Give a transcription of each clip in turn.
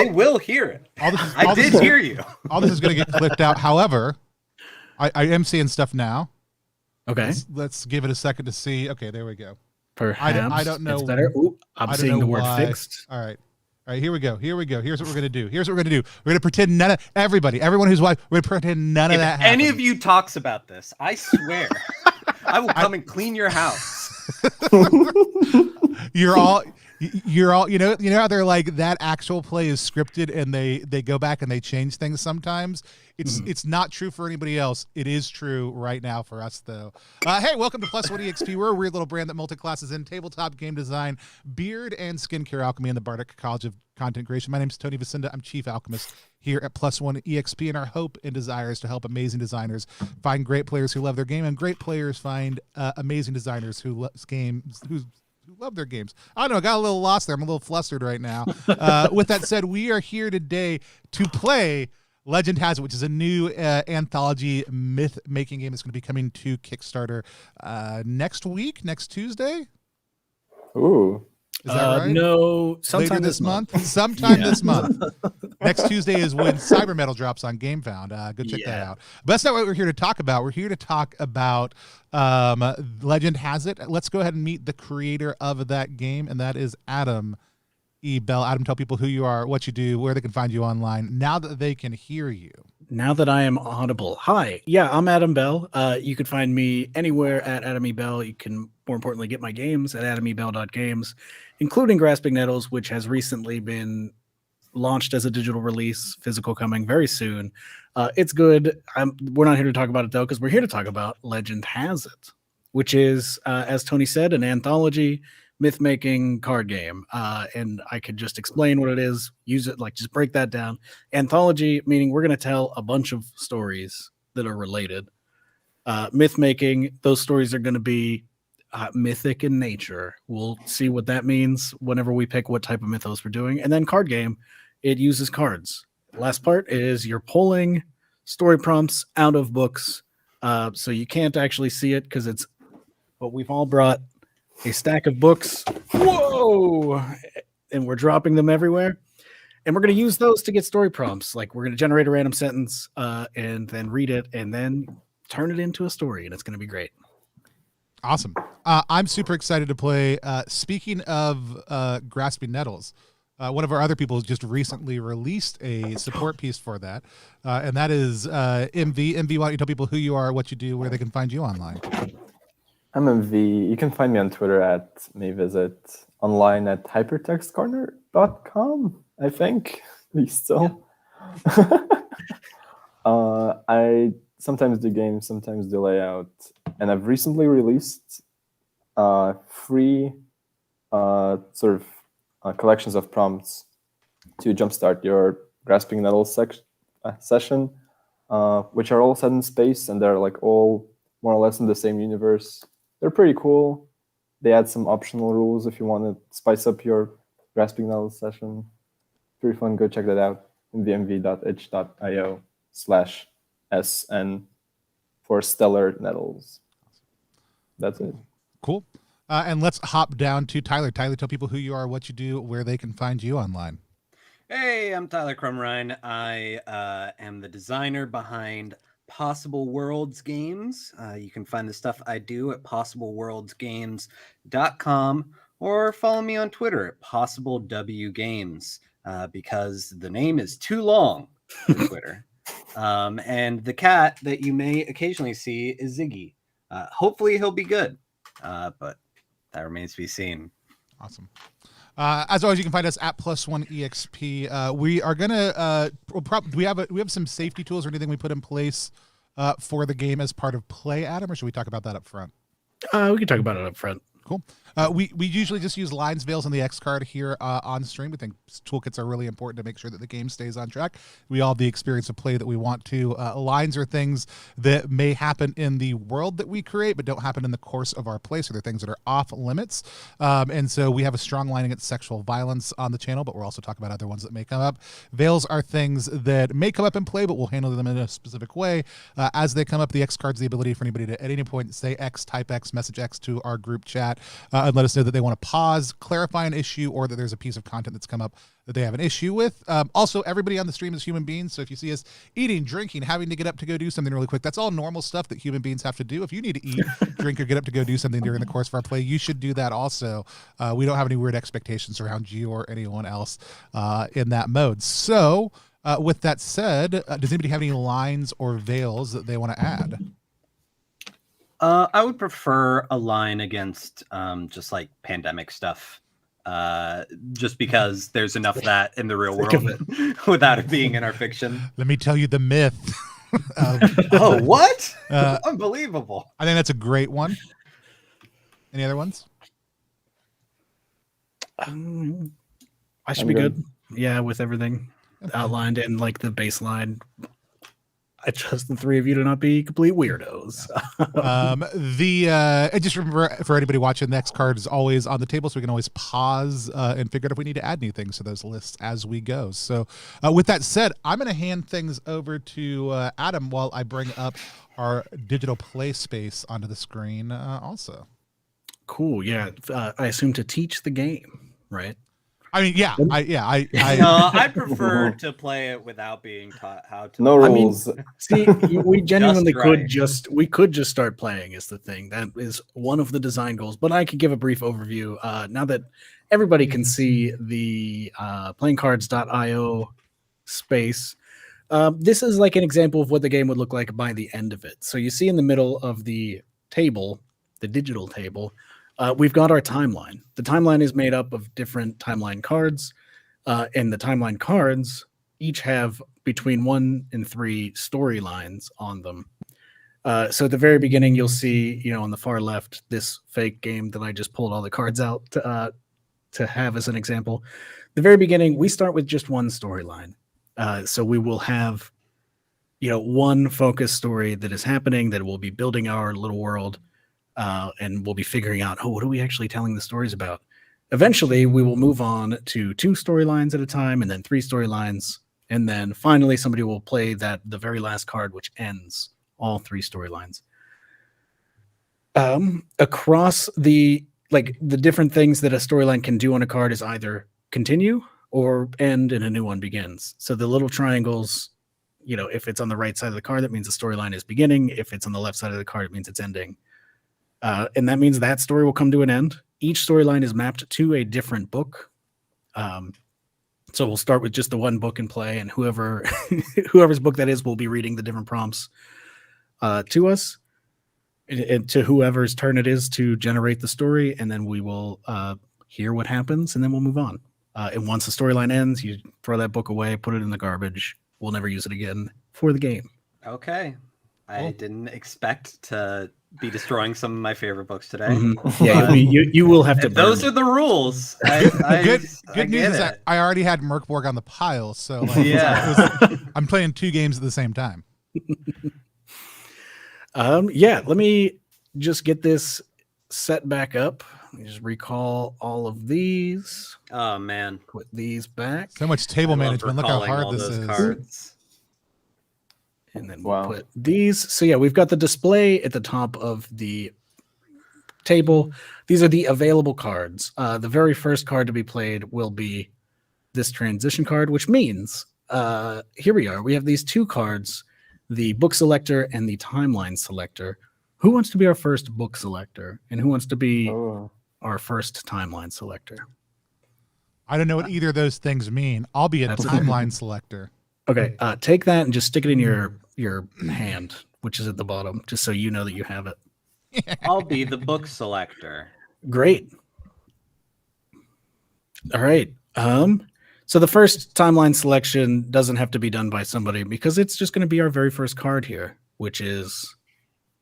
They will hear it. I did hear you. All this is going to get clicked out. However, I am seeing stuff now. Okay. Let's give it a second to see. Okay, there we go. Perhaps I don't know. it's better. Ooh, I'm seeing the word fixed. All right. Here we go. Here's what we're going to do. We're going to pretend everyone who's watching, we're going to pretend none of that happened. Any of you talks about this, I swear, I will come and clean your house. You're all, you know how they're like, that actual play is scripted and they go back and they change things sometimes. It's not true for anybody else. It is true right now for us, though. Hey, welcome to Plus One EXP. We're a weird little brand that multi-classes in tabletop game design, beard and skincare alchemy in the Bardic College of Content Creation. My name is Tony Vicinda. I'm Chief Alchemist here at Plus One EXP, and our hope and desire is to help amazing designers find great players who love their game, and great players find amazing designers who love their games. I don't know, I got a little lost there. I'm a little flustered right now. With that said, we are here today to play Legend Has It, which is a new anthology myth-making game that's going to be coming to Kickstarter next Tuesday. Ooh. Is that right? No, sometime this month. Sometime this month. Next Tuesday is when Cyber Metal drops on GameFound. Go check that out. But that's not what we're here to talk about. We're here to talk about Legend Has It. Let's go ahead and meet the creator of that game, and that is Adam E. Bell. Adam, tell people who you are, what you do, where they can find you online, now that they can hear you. Now that I am audible. Hi. Yeah, I'm Adam Bell. You can find me anywhere at Adam E. Bell. You can, more importantly, get my games at adamebell.games, including Grasping Nettles, which has recently been launched as a digital release, physical coming very soon. It's good. We're not here to talk about it, though, because we're here to talk about Legend Has It, which is, as Tony said, an anthology myth-making card game. And I could just explain what it is, use it, like just break that down. Anthology, meaning we're going to tell a bunch of stories that are related. Myth-making, those stories are going to be mythic in nature. We'll see what that means whenever we pick what type of mythos we're doing. And then card game, it uses cards. Last part is you're pulling story prompts out of books. So you can't actually see it because it's, but we've all brought a stack of books. Whoa! And we're dropping them everywhere. And we're going to use those to get story prompts. Like we're going to generate a random sentence and then read it and then turn it into a story. And it's going to be great. Awesome. I'm super excited to play. Speaking of Grasping Nettles, one of our other people has just recently released a support piece for that. And that is MV. MV, why don't you tell people who you are, what you do, where they can find you online? I'm MV. You can find me on Twitter at mayvisit, online at hypertextcorner.com, I think. At least so. I sometimes do games, sometimes do layout. And I've recently released free collections of prompts to jumpstart your Grasping Nettles session, which are all set in space, and they're like all more or less in the same universe. They're pretty cool. They add some optional rules if you want to spice up your Grasping Nettles session. Pretty fun. Go check that out. mvmv.itch.io/SN for Stellar Nettles. That's it. Cool. And let's hop down to Tyler. Tyler, tell people who you are, what you do, where they can find you online. Hey, I'm Tyler Crumrine. I am the designer behind Possible Worlds Games. You can find the stuff I do at possibleworldsgames.com or follow me on Twitter at possiblewgames because the name is too long for Twitter. And the cat that you may occasionally see is Ziggy. Hopefully he'll be good, but that remains to be seen. Awesome. As always, you can find us at Plus One EXP. We are gonna we have some safety tools or anything we put in place for the game as part of play, Adam, or should we talk about that up front? We can talk about it up front. Cool. We usually just use lines, veils, and the X card here on stream. We think toolkits are really important to make sure that the game stays on track. We all have the experience of play that we want to. Lines are things that may happen in the world that we create, but don't happen in the course of our play. So they're things that are off limits. And so we have a strong line against sexual violence on the channel, but we're also talking about other ones that may come up. Veils are things that may come up in play, but we'll handle them in a specific way. As they come up, the X card's the ability for anybody to, at any point, say X, type X, message X to our group chat. and let us know that they want to pause, clarify an issue, or that there's a piece of content that's come up that they have an issue with. Also, everybody on the stream is human beings, so if you see us eating, drinking, having to get up to go do something really quick, that's all normal stuff that human beings have to do. If you need to eat, drink, or get up to go do something during the course of our play, you should do that also. We don't have any weird expectations around you or anyone else in that mode. So with that said, does anybody have any lines or veils that they want to add? I would prefer a line against just like pandemic stuff. Just because there's enough of that in the real world without it being in our fiction. Let me tell you the myth. Oh, what? Unbelievable. I think that's a great one. Any other ones? I should be good. Yeah, with everything outlined and like the baseline. I trust the three of you to not be complete weirdos. Just remember, for anybody watching, the next card is always on the table, so we can always pause and figure out if we need to add new things to those lists as we go. So with that said, I'm going to hand things over to Adam while I bring up our digital play space onto the screen also. Cool. Yeah. I assume to teach the game, right? I mean, yeah, I prefer to play it without being taught how to. No rules. See, we genuinely right. could just start playing is the thing. That is one of the design goals. But I could give a brief overview now that everybody can see the playingcards.io space. This is like an example of what the game would look like by the end of it. So you see in the middle of the table, the digital table, we've got our timeline. The timeline is made up of different timeline cards, and the timeline cards each have between 1 and 3 storylines on them. So at the very beginning, you'll see, on the far left, this fake game that I just pulled all the cards out to have as an example. The very beginning, we start with just one storyline. So we will have, one focus story that is happening that will be building our little world. And we'll be figuring out, what are we actually telling the stories about? Eventually, we will move on to 2 storylines at a time, and then 3 storylines, and then finally somebody will play the very last card, which ends all 3 storylines. Across the different things that a storyline can do on a card is either continue or end and a new one begins. So the little triangles, if it's on the right side of the card, that means the storyline is beginning. If it's on the left side of the card, it means it's ending. And that means that story will come to an end. Each storyline is mapped to a different book. So we'll start with just the one book in play, and whoever's book that is will be reading the different prompts to us, and to whoever's turn it is to generate the story, and then we will hear what happens, and then we'll move on. And once the storyline ends, you throw that book away, put it in the garbage. We'll never use it again for the game. Okay. I didn't expect to be destroying some of my favorite books today. Mm-hmm. Yeah, you will have to. Those are the rules. Good news is I already had Merkborg on the pile, so I'm playing 2 games at the same time. Let me just get this set back up. Let me just recall all of these. Oh man, put these back. So much table management. Look how hard this is. Cards. And then we'll put these. So yeah, we've got the display at the top of the table. These are the available cards. The very first card to be played will be this transition card, which means here we are. We have these 2 cards, the book selector and the timeline selector. Who wants to be our first book selector? And who wants to be our first timeline selector? I don't know what either of those things mean. I'll be a timeline selector. Okay, take that and just stick it in your hand, which is at the bottom, just so you know that you have it. I'll be the book selector. Great. All right. So the first timeline selection doesn't have to be done by somebody because it's just going to be our very first card here, which is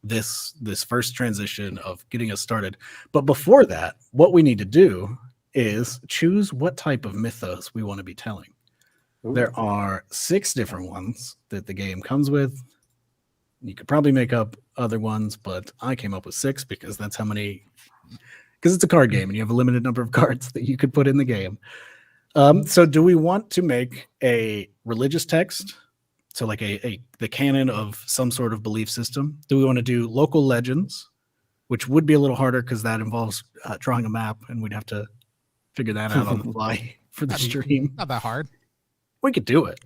this first transition of getting us started. But before that, what we need to do is choose what type of mythos we want to be telling. Ooh. There are 6 different ones that the game comes with. You could probably make up other ones, but I came up with 6 because that's how many. Because it's a card game and you have a limited number of cards that you could put in the game. So do we want to make a religious text? So like the canon of some sort of belief system? Do we want to do local legends? which would be a little harder because that involves drawing a map, and we'd have to figure that out on the fly for the stream. Not that hard. We could do it.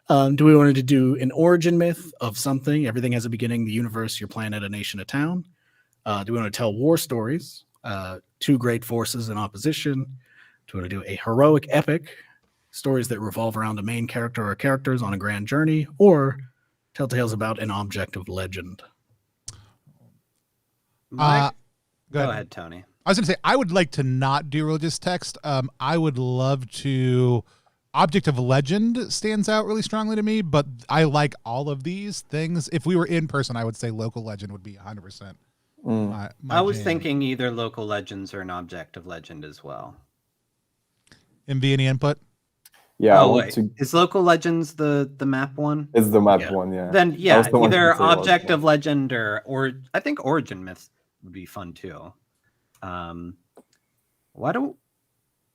Do we want to do an origin myth of something? Everything has a beginning, the universe, your planet, a nation, a town. Do we want to tell war stories? Two great forces in opposition? Do we want to do a heroic epic? Stories that revolve around a main character or characters on a grand journey? Or tell tales about an object of legend? Go ahead, Tony. I was going to say, I would like to not do religious text. I would love to... Object of legend stands out really strongly to me, but I like all of these things. If we were in person, I would say local legend would be 100%. My I was jam. thinking either local legends or an object of legend as well. MV, any input? Yeah. Oh, wait. Is local legends the map one? It's the map one, yeah. Then yeah, the one either to say was, object yeah. of legend or I think origin myths would be fun too. Why don't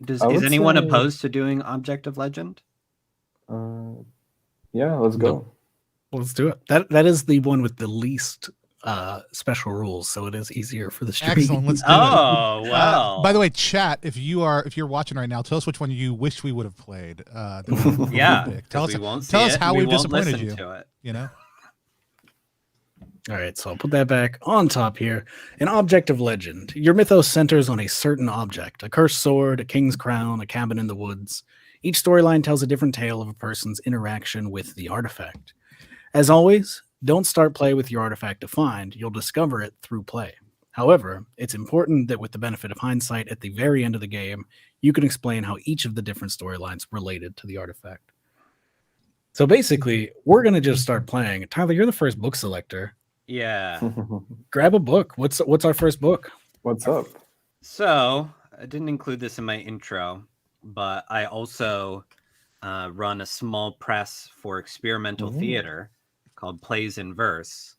is anyone opposed to doing object of legend? Yeah, let's go. Let's do it. That is the one with the least special rules, so it is easier for the stream. Excellent. Let's do it. Oh, wow. By the way, chat, if you're watching right now, tell us which one you wish we would have played. Yeah. Tell us how we we've won't disappointed listen you. to it. You know? All right, so I'll put that back on top here. An object of legend. Your mythos centers on a certain object, a cursed sword, a king's crown, a cabin in the woods. Each storyline tells a different tale of a person's interaction with the artifact. As always, don't start play with your artifact defined. You'll discover it through play. However, it's important that with the benefit of hindsight at the very end of the game, you can explain how each of the different storylines related to the artifact. So basically, we're going to just start playing. Tyler, you're the first book selector. Yeah. Grab a book. What's our first book? What's up? So I didn't include this in my intro, but I also run a small press for experimental theater called Plays in Verse.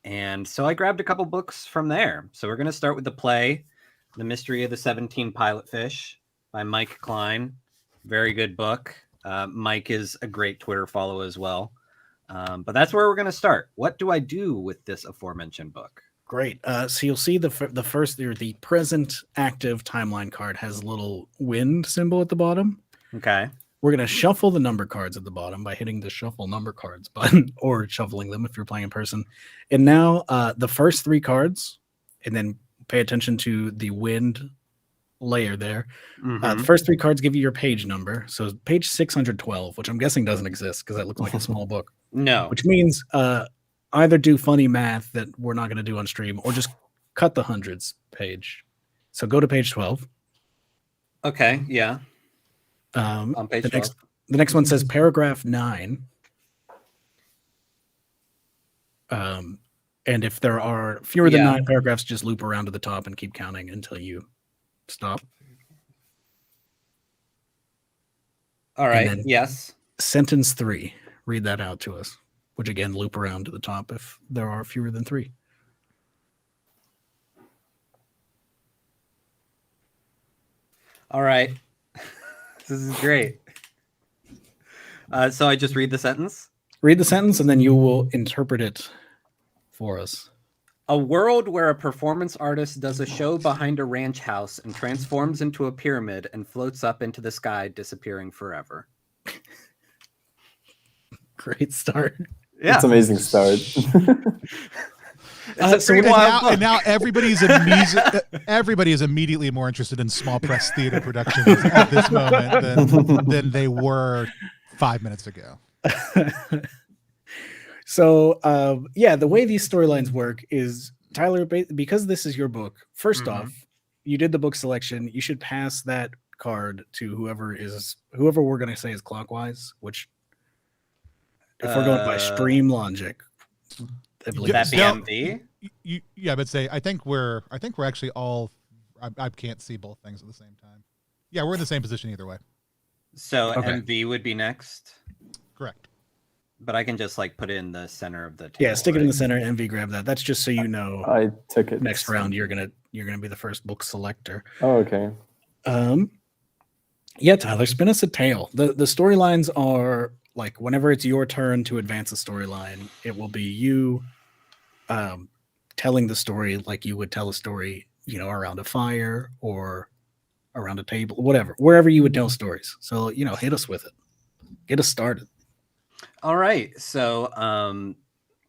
And so I grabbed a couple books from there. So we're going to start with the play, The Mystery of the 17 Pilotfish by Mike Klein. Very good book. Mike is a great Twitter follow as well. But that's where we're going to start. What do I do with this aforementioned book? Great. So you'll see the present active timeline card has a little wind symbol at the bottom. Okay. We're going to shuffle the number cards at the bottom by hitting the shuffle number cards button or shuffling them if you're playing in person. And now the first three cards, and then pay attention to the wind layer there. The first three cards give you your page number. So page 612, which I'm guessing doesn't exist because that looks like a small book. No. Which means either do funny math that we're not going to do on stream or just cut the hundreds page. So go to page 12. Okay, yeah. On page 12. The next one says paragraph 9. And if there are fewer than 9 paragraphs, just loop around to the top and keep counting until you stop. All right, yes. Sentence 3. Read that out to us, which again, loop around to the top if there are fewer than 3. All right. This is great. So I just read the sentence? Read the sentence and then you will interpret it for us. A world where a performance artist does a show behind a ranch house and transforms into a pyramid and floats up into the sky, disappearing forever. Great start. Yeah. It's an amazing start. And now everybody is immediately more interested in small press theater productions at this moment than they were 5 minutes ago. So, the way these storylines work is, Tyler, because this is your book, first off, you did the book selection. You should pass that card to whoever we're going to say is clockwise, which if we're going by stream logic, I believe that be MV? Yeah, but I think we're actually all. I can't see both things at the same time. Yeah, we're in the same position either way. So okay. MV would be next. Correct. But I can just put it in the center of the table. Yeah, stick it in the center. MV, grab that. That's just so you know. I took it. Next round, you're gonna be the first book selector. Oh, okay. Yeah, Tyler, spin us a tale. The storylines are whenever it's your turn to advance a storyline, it will be you telling the story like you would tell a story, around a fire or around a table, whatever, wherever you would tell stories. So, hit us with it. Get us started. All right. So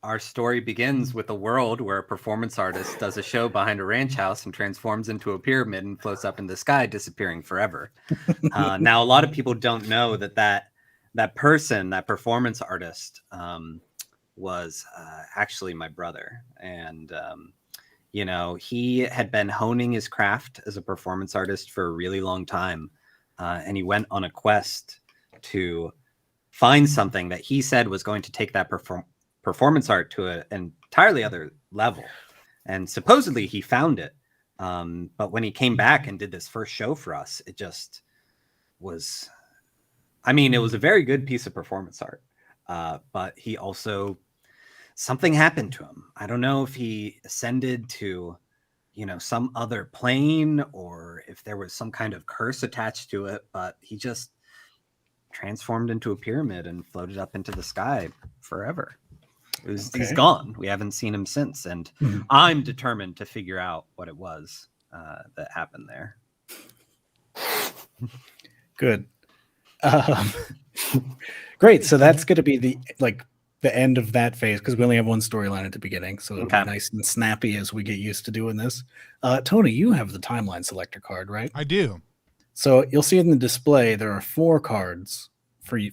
our story begins with a world where a performance artist does a show behind a ranch house and transforms into a pyramid and floats up in the sky, disappearing forever. Now, a lot of people don't know that person, that performance artist, was actually my brother. And, he had been honing his craft as a performance artist for a really long time. And he went on a quest to find something that he said was going to take that performance art to an entirely other level. And supposedly he found it. But when he came back and did this first show for us, it just was, it was a very good piece of performance art. But he also, something happened to him. I don't know if he ascended to, some other plane or if there was some kind of curse attached to it, but he just transformed into a pyramid and floated up into the sky forever. He's gone. We haven't seen him since, and I'm determined to figure out what it was that happened there. Good. Great. So that's going to be the end of that phase, because we only have one storyline at the beginning, so it'll be nice and snappy as we get used to doing this. Tony, you have the timeline selector card, right? I do. So you'll see in the display there are 4 cards for you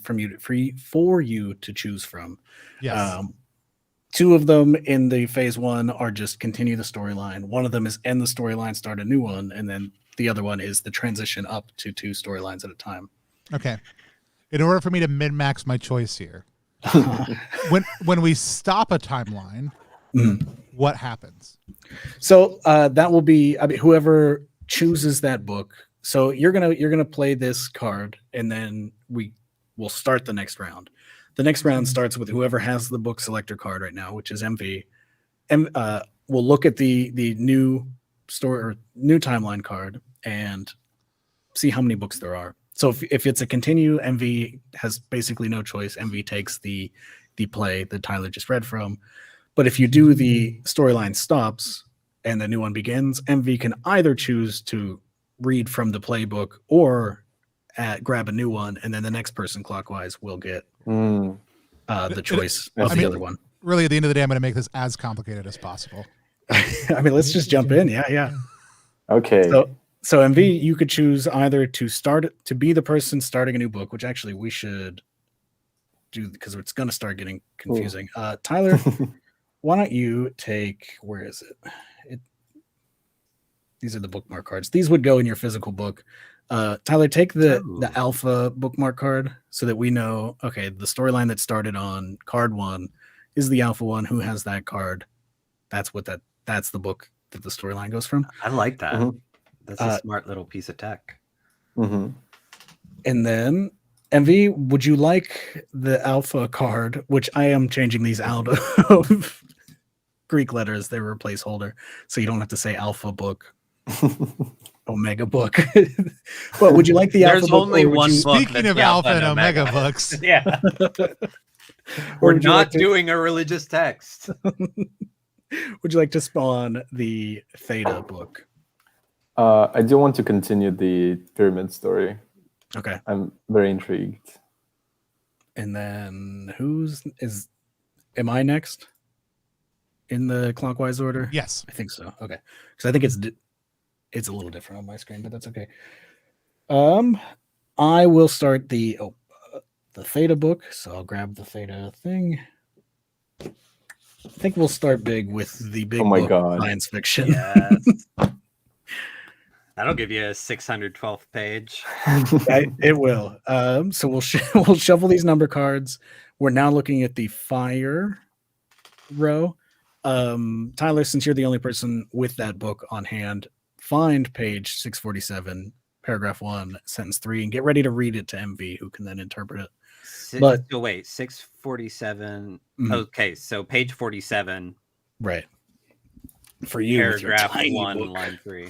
to choose from. Yes. 2 of them in the phase 1 are just continue the storyline. One of them is end the storyline, start a new one, and then the other one is the transition up to 2 storylines at a time. Okay. In order for me to min-max my choice here, when we stop a timeline, what happens? So that will be whoever chooses that book. So you're gonna play this card, and then we will start the next round. The next round starts with whoever has the book selector card right now, which is MV. And we'll look at the new story or new timeline card and see how many books there are. So if it's a continue, MV has basically no choice. MV takes the play that Tyler just read from. But if you do the storyline stops and the new one begins, MV can either choose to read from the playbook or grab a new one, and then the next person clockwise will get the choice of the other one. Really, at the end of the day, I'm going to make this as complicated as possible. Let's just jump in. Yeah. Okay. So MV, you could choose either to be the person starting a new book, which actually we should do because it's going to start getting confusing. Tyler, why don't you take, where is it? These are the bookmark cards. These would go in your physical book. Tyler, take the alpha bookmark card so that we know, okay, the storyline that started on card 1 is the alpha one. Who has that card? That's the book that the storyline goes from. I like that. That's a smart little piece of tech. And then MV, would you like the alpha card, which I am changing these out of Greek letters. They were a placeholder, so you don't have to say alpha book. Omega book. Well, would you like the There's alpha book? only one book. Speaking of alpha and omega books. Yeah. We're not doing a religious text. Would you like to spawn the theta book? I do want to continue the pyramid story. Okay. I'm very intrigued. And then am I next in the clockwise order? Yes. I think so. Okay. Because I think it's a little different on my screen, but that's okay. I will start the theta book, so I'll grab the theta thing. I think we'll start big with the big book, science fiction. Yes. That'll give you a 612th page. It will. So we'll shuffle these number cards. We're now looking at the fire row. Tyler, since you're the only person with that book on hand, find page 647, paragraph 1, sentence 3, and get ready to read it to MV, who can then interpret it. Wait, 647. Okay, so page 47. Right. For you, paragraph 1, book. line 3.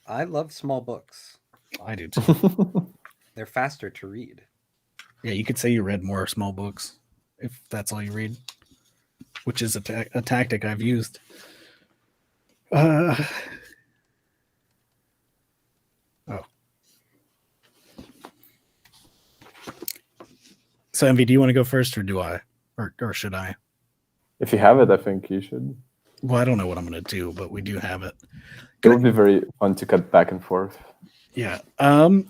I love small books. I do too. They're faster to read. Yeah, you could say you read more small books if that's all you read. which is a tactic I've used. Oh. So, Envy, do you want to go first, or do I? Or should I? If you have it, I think you should. Well, I don't know what I'm going to do, but we do have it. It would be very fun to cut back and forth. Yeah.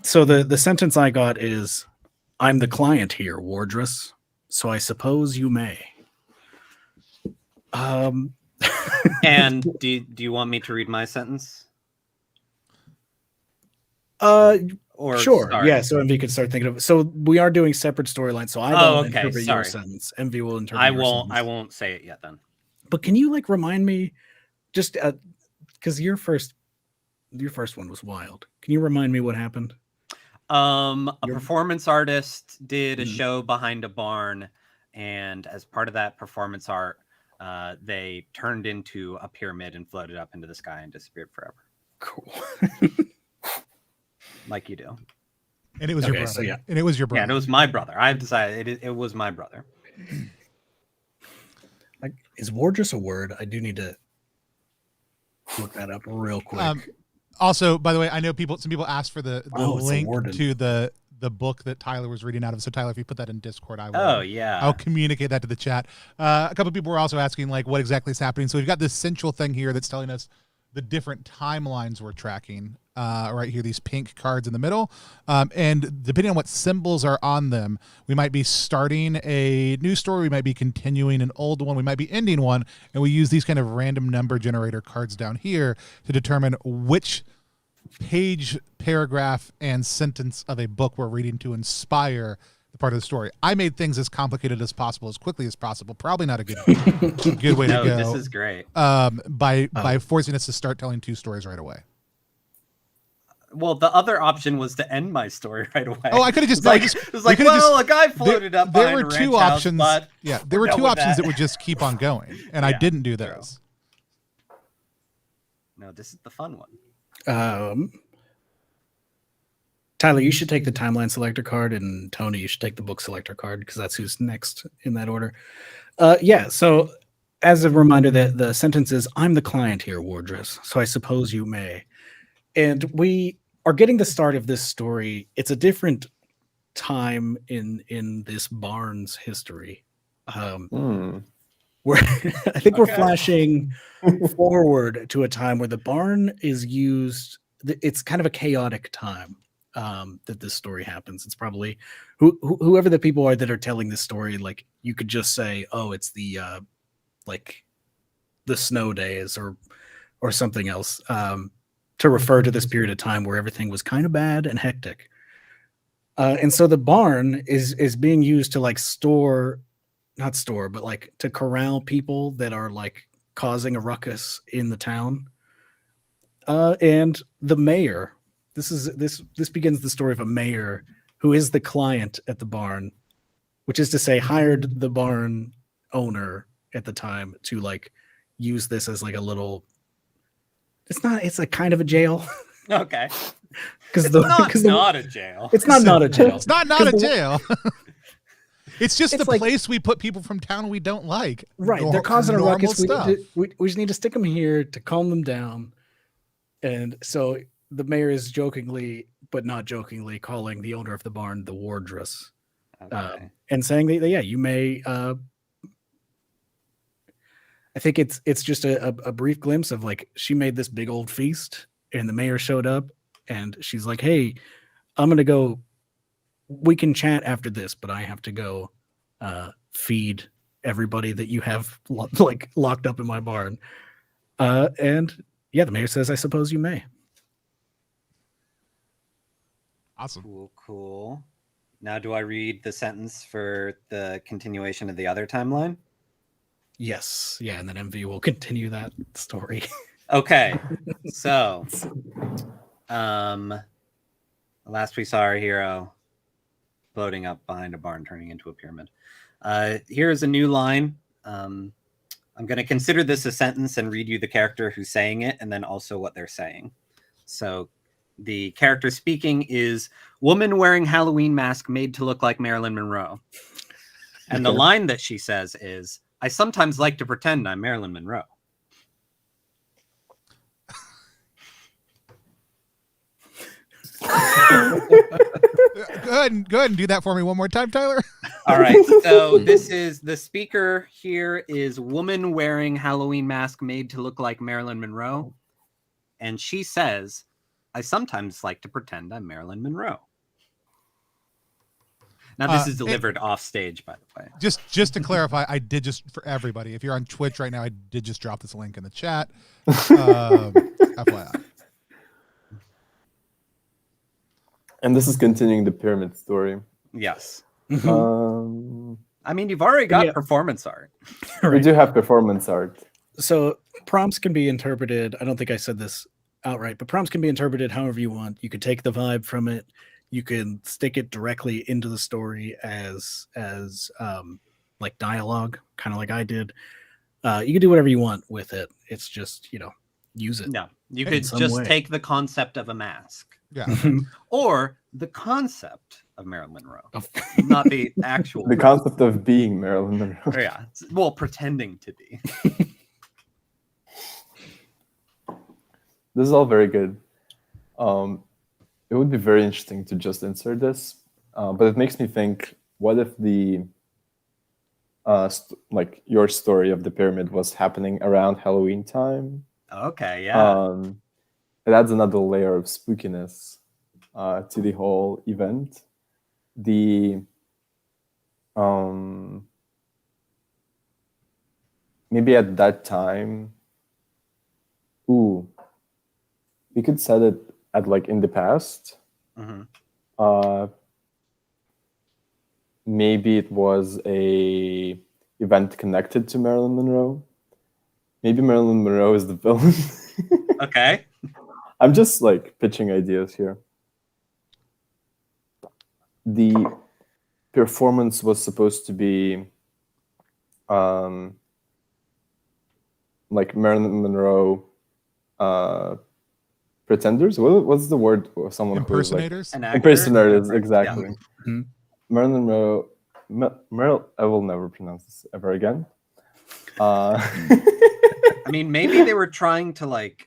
So the sentence I got is, "I'm the client here, Wardress, so I suppose you may." And do you want me to read my sentence? Or sure. start? Yeah. So MV could start thinking of it. So we are doing separate storylines. So I don't interpret your sentence. MV will interpret. I won't say it yet then. But can you like remind me, just because your first one was wild. Can you remind me what happened? A performance artist did a show behind a barn, and as part of that performance art, they turned into a pyramid and floated up into the sky and disappeared forever. Cool. Like you do. And it was your brother. So, yeah. And it was your brother. Yeah, and it was my brother. I've decided it was my brother. Is Wardress a word? I do need to look that up real quick. Also, by the way, I know some people asked for the link warden. to the book that Tyler was reading out of. So Tyler, if you put that in Discord, I will. Oh yeah, I'll communicate that to the chat. A couple of people were also asking like what exactly is happening. So we've got this central thing here that's telling us the different timelines we're tracking. Right here, these pink cards in the middle, and depending on what symbols are on them, we might be starting a new story, we might be continuing an old one, we might be ending one, and we use these kind of random number generator cards down here to determine which page, paragraph, and sentence of a book we're reading to inspire the part of the story. I made things as complicated as possible, as quickly as possible. Probably not a good way to go. This is great. By forcing us to start telling two stories right away. Well, the other option was to end my story right away. Oh, I could have just it was like, well, a guy floated up. There were two options. But yeah, there were two options that would just keep on going, and I didn't do those. No, this is the fun one. Tyler, you should take the timeline selector card, and Tony, you should take the book selector card because that's who's next in that order. Yeah. So, as a reminder, that the sentence is, "I'm the client here, Wardress, so I suppose you may." And we are getting the start of this story. It's a different time in this barn's history. We're I think we're flashing forward to a time where the barn is used. It's kind of a chaotic time that this story happens. It's probably whoever the people are that are telling this story. Like you could just say, "Oh, it's the like the snow days," or something else. To refer to this period of time where everything was kind of bad and hectic. And so the barn is being used to like not store, but like to corral people that are like causing a ruckus in the town. And the mayor, this begins the story of a mayor who is the client at the barn, which is to say hired the barn owner at the time to like use this as like a little, it's like kind of a jail. Okay. Because it's not a jail. It's not a jail. It's not a jail. It's just the like, place we put people from town we don't like. Right. They're causing a ruckus. We just need to stick them here to calm them down. And so the mayor is jokingly, but not jokingly, calling the owner of the barn the Wardress. Okay. And saying that, yeah, you may... I think it's just a brief glimpse of like she made this big old feast and the mayor showed up and she's like, "Hey, I'm gonna go. We can chat after this, but I have to go feed everybody that you have like locked up in my barn." And yeah, the mayor says, "I suppose you may." Awesome. Cool. Now, do I read the sentence for the continuation of the other timeline? Yes. Yeah, and then MV will continue that story. Okay. So, last we saw our hero floating up behind a barn, turning into a pyramid. Here's a new line. I'm going to consider this a sentence and read you the character who's saying it, and then also what they're saying. So, the character speaking is woman wearing Halloween mask made to look like Marilyn Monroe. And the line that she says is, I sometimes like to pretend I'm Marilyn Monroe. Go ahead and do that for me one more time, Tyler. All right. So this is the speaker here is woman wearing Halloween mask made to look like Marilyn Monroe. And she says, I sometimes like to pretend I'm Marilyn Monroe. Now, this is delivered off stage, by the way. Just to clarify, I did just, for everybody, if you're on Twitch right now, I did just drop this link in the chat. FYI. And this is continuing the pyramid story. Yes. I mean, you've already got performance art. We do have performance art. So prompts can be interpreted. I don't think I said this outright, but prompts can be interpreted however you want. You could take the vibe from it. You can stick it directly into the story as like dialogue, kind of like I did. You can do whatever you want with it. It's just, use it. No, you could just take the concept of a mask. Yeah. Or the concept of Marilyn Monroe, not the actual. The concept of being Marilyn Monroe. Yeah. Well, pretending to be. This is all very good. It would be very interesting to just insert this, but it makes me think: what if the like your story of the pyramid was happening around Halloween time? Okay, yeah. It adds another layer of spookiness to the whole event. The maybe at that time, we could set it at like in the past. Maybe it was a event connected to Marilyn Monroe. Maybe Marilyn Monroe is the villain. Okay. I'm just like pitching ideas here. The performance was supposed to be like Marilyn Monroe pretenders. What's the word? Someone impersonators. Who is like, impersonators, exactly. Yeah. Marilyn Monroe. I will never pronounce this ever again. I mean, maybe they were trying to like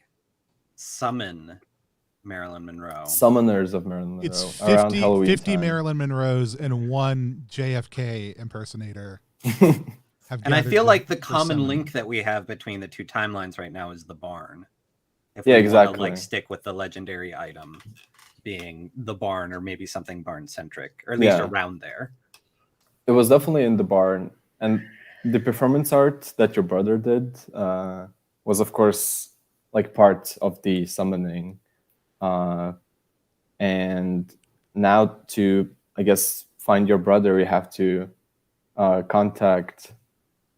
summon Marilyn Monroe. Summoners of Marilyn Monroe. It's 50 50 Marilyn Monroes and one JFK impersonator. And I feel like the common link that we have between the two timelines right now is the barn. If we exactly. want to, like, stick with the legendary item being the barn, or maybe something barn centric, or at least around there. It was definitely in the barn, and the performance art that your brother did was, of course, like part of the summoning. And now to, I guess, find your brother, you have to contact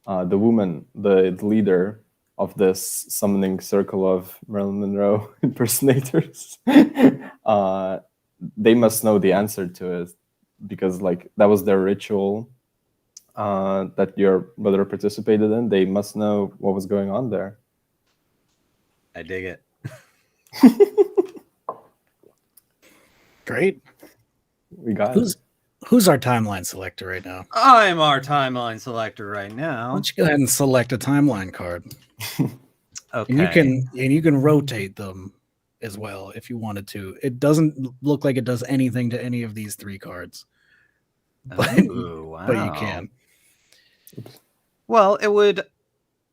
the woman, the leader of this summoning circle of Marilyn Monroe impersonators. They must know the answer to it, because like that was their ritual that your brother participated in. They must know what was going on there. I dig it. Great. We got it. Who's our timeline selector right now? I'm our timeline selector right now. Why don't you go ahead and select a timeline card? Okay. And you can rotate them as well if you wanted to. It doesn't look like it does anything to any of these three cards. But, Ooh, wow. but you can. Well, it would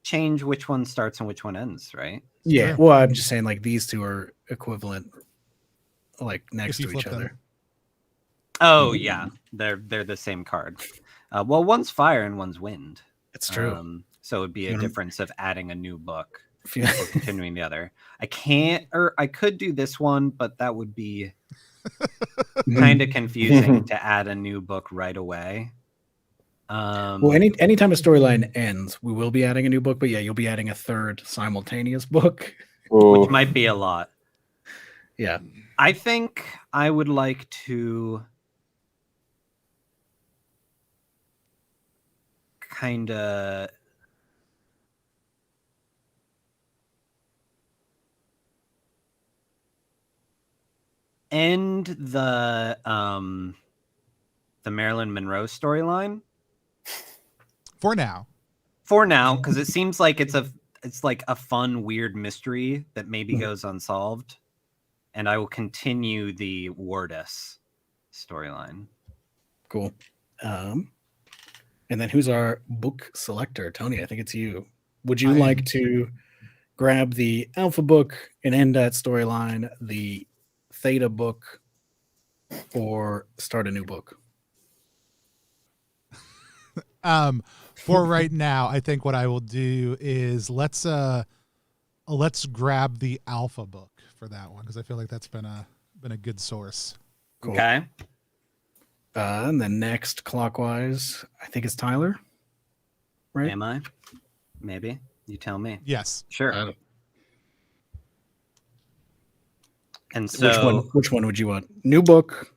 change which one starts and which one ends, right? Yeah. Sure. Well, I'm just saying like these two are equivalent, like next to each other. Oh yeah, they're the same card. Well, one's fire and one's wind. It's true. So it would be a difference of adding a new book If or continuing the other. I can't, or I could do this one, but that would be kind of confusing to add a new book right away. Well, anytime a storyline ends, we will be adding a new book, but yeah, you'll be adding a third simultaneous book. Which might be a lot. Yeah. I think I would like to kind of end the Marilyn Monroe storyline for now. for now, because it seems like it's like a fun, weird mystery that maybe goes unsolved. And I will continue the Wardus storyline. Cool. And then who's our book selector? Tony, I think it's you. Would you like to grab the Alpha book and end that storyline, the Theta book, or start a new book? For right now, I think what I will do is let's grab the Alpha book for that one, because I feel like that's been a good source. Cool. Okay. And then next clockwise, I think it's Tyler. Right? Am I? Maybe. You tell me. Yes. Sure. And so which one would you want? New book,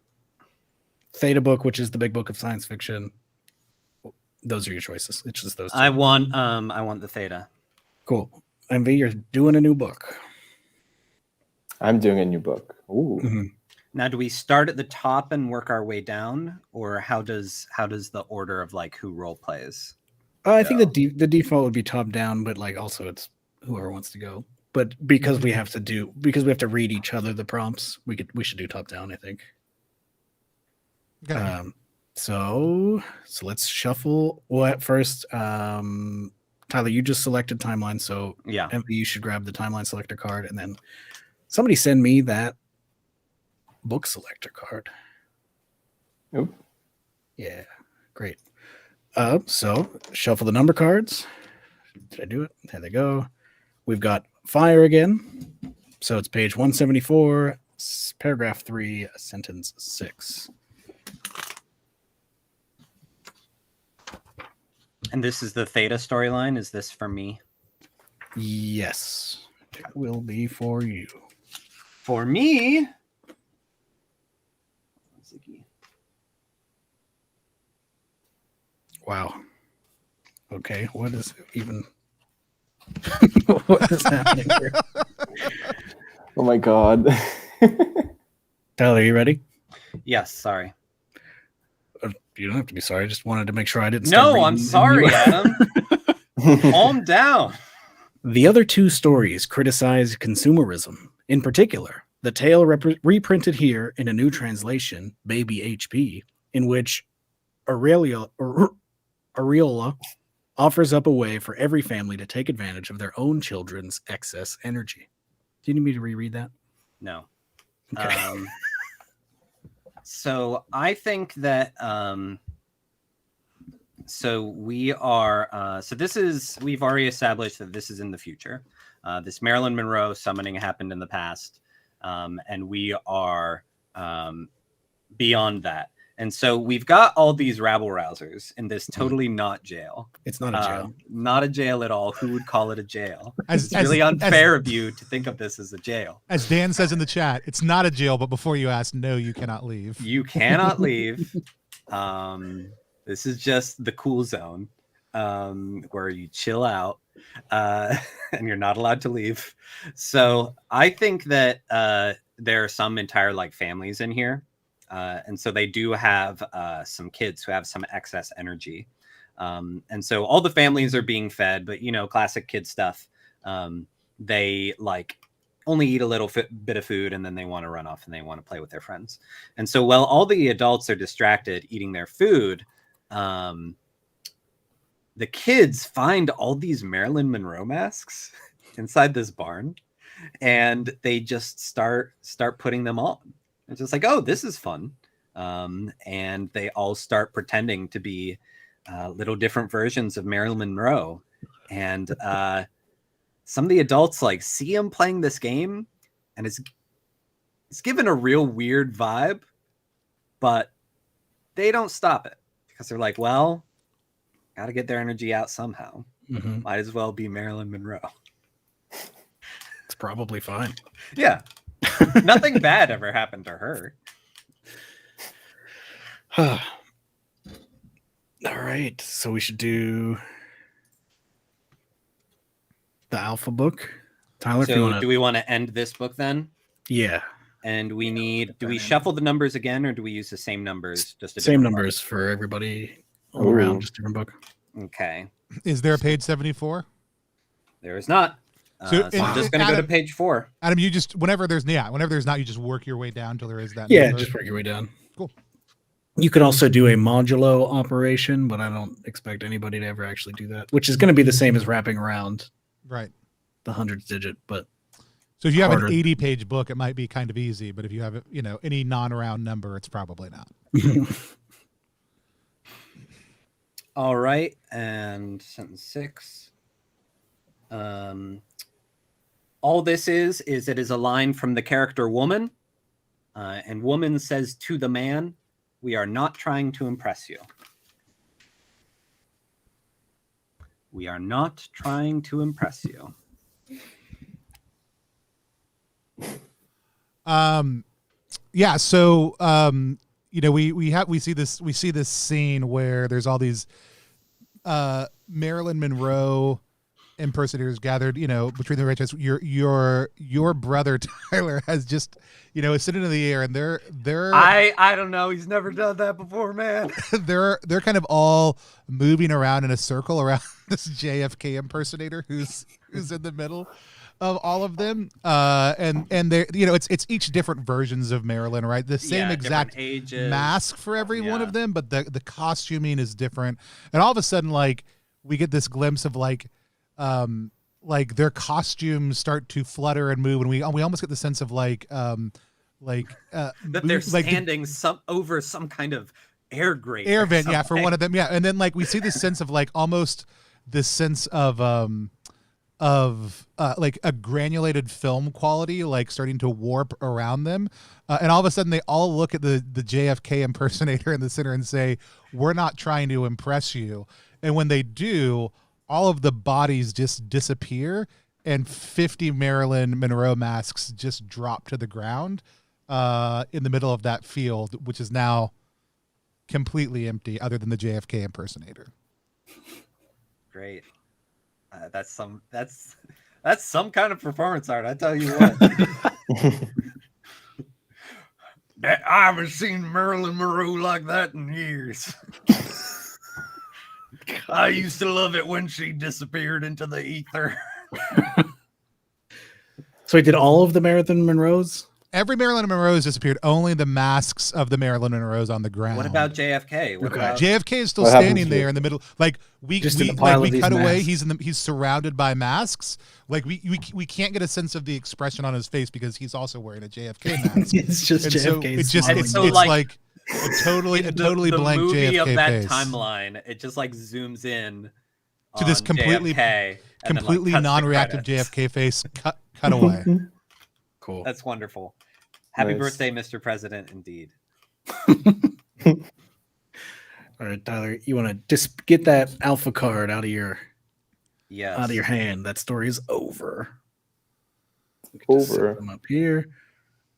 Theta book, which is the big book of science fiction. Those are your choices. It's just those two. I want the Theta. Cool. MV, you're doing a new book. I'm doing a new book. Ooh. Mm-hmm. Now, do we start at the top and work our way down, or how does the order of like who role plays? I think the default would be top down, but like also it's whoever wants to go. But because we have to read each other the prompts, we should do top down, I think. Okay. So let's shuffle. Well, at first, Tyler, you just selected timeline, so Yeah. MV, you should grab the timeline selector card, and then somebody send me that book selector card. Oop. Yeah, great. So shuffle the number cards. Did I do it? There they go. We've got fire again. So it's page 174, paragraph 3, sentence 6. And this is the Theta storyline. Is this for me? Yes, it will be for you. For me? Wow. Okay, what is even... what is happening here? Oh my god. Tyler, you ready? Yes, sorry. You don't have to be sorry. I just wanted to make sure I didn't No, I'm sorry, Adam. Calm down. The other two stories criticize consumerism. In particular, the tale reprinted here in a new translation, Baby HP, in which Aurelia offers up a way for every family to take advantage of their own children's excess energy. Do you need me to reread that? No. Okay. So I think that so we are we've already established that this is in the future. This Marilyn Monroe summoning happened in the past, and we are beyond that. And so we've got all these rabble rousers in this totally not jail. It's not a jail. Not a jail at all. Who would call it a jail? It's really unfair of you to think of this as a jail. As Dan says in the chat, it's not a jail, but before you ask, no, you cannot leave. You cannot leave. This is just the cool zone where you chill out and you're not allowed to leave. So I think that there are some entire like families in here. And so they do have some kids who have some excess energy. And so all the families are being fed, but, you know, classic kid stuff. They like only eat a little bit of food and then they want to run off and they want to play with their friends. And so while all the adults are distracted eating their food, the kids find all these Marilyn Monroe masks inside this barn and they just start putting them on. It's just like, oh, this is fun. And they all start pretending to be little different versions of Marilyn Monroe. And some of the adults like see him playing this game and it's given a real weird vibe, but they don't stop it because they're like, well, got to get their energy out somehow. Mm-hmm. Might as well be Marilyn Monroe. It's probably fine. Yeah. Nothing bad ever happened to her. All right. So we should do the Alpha book. Tyler, So do we want to end this book then? Yeah. And we need, do we shuffle the numbers again or do we use the same numbers? Just Same numbers for everybody all around, just different book. Okay. Is there a page 74? There is not. So- So I'm just going to go to Adam- page 4. Adam, you just whenever there's not, you just work your way down until there is that. Yeah, number. just work your way down. Cool. You could also do a modulo operation, but I don't expect anybody to ever actually do that, which is going to be the same as wrapping around Right. the hundreds digit. But So if you have Harder. an 80-page book, it might be kind of easy. But if you have any non-round number, it's probably not. All right, and sentence 6. All this is it is a line from the character woman, and woman says to the man, "We are not trying to impress you. We are not trying to impress you." Yeah. So we see this scene where there's all these Marilyn Monroe impersonators gathered, between the riches. Your brother Tyler has just, is sitting in the air, and they're I don't know. He's never done that before, man. they're kind of all moving around in a circle around this JFK impersonator who's in the middle of all of them, and they're it's each different versions of Marilyn, right? The same exact ages. mask for every one of them, but the costuming is different, and all of a sudden, like, we get this glimpse of like their costumes start to flutter and move, and we almost get the sense of that they're standing over some kind of air grate, air vent, for one of them, and then like we see this sense of like almost this sense of like a granulated film quality, like starting to warp around them, and all of a sudden they all look at the JFK impersonator in the center and say, "We're not trying to impress you," and when they do, all of the bodies just disappear, and 50 Marilyn Monroe masks just drop to the ground in the middle of that field, which is now completely empty, other than the JFK impersonator. Great. That's some kind of performance art, I tell you what. I haven't seen Marilyn Monroe like that in years. I used to love it when she disappeared into the ether. So did all of the Marilyn Monroes? Every Marilyn Monroe has disappeared. Only the masks of the Marilyn Monroes on the ground. What about JFK? What about JFK is still standing there in the middle. Like we cut away. Masks. He's surrounded by masks. Like we can't get a sense of the expression on his face because he's also wearing a JFK mask. It's just JFK. So it's like a totally the blank movie JFK of that face. timeline. It just like zooms in to this on completely JFK, and then, completely like, cuts to non-reactive credits. JFK face cut away. Cool. That's wonderful. Happy Nice. birthday, Mr. President, indeed. All right, Tyler, you want to just get that alpha card out of your Yes. hand. That story is over. We can just set Over. them up here.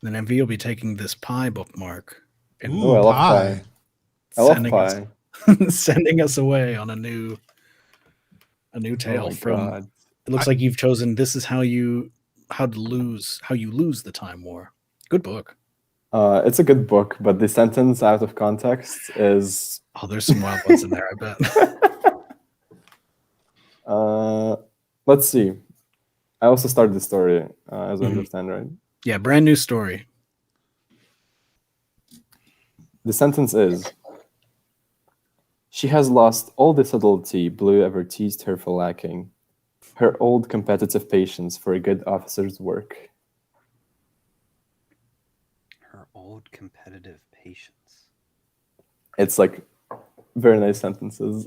Then MV will be taking this pie bookmark and Ooh, I love pie. pie. I love sending pie. sending us away on a new Oh tale my from. God. It looks like you've chosen. This is how you lose the time war. Good book. It's a good book, but the sentence out of context is Oh, there's some wild ones in there, I bet. let's see. I also started the story, as I Mhm. understand, right? Yeah, brand new story. The sentence is: she has lost all the subtlety Blue ever teased her for lacking, her old competitive patience for a good officer's work. Her old competitive patience. It's like very nice sentences.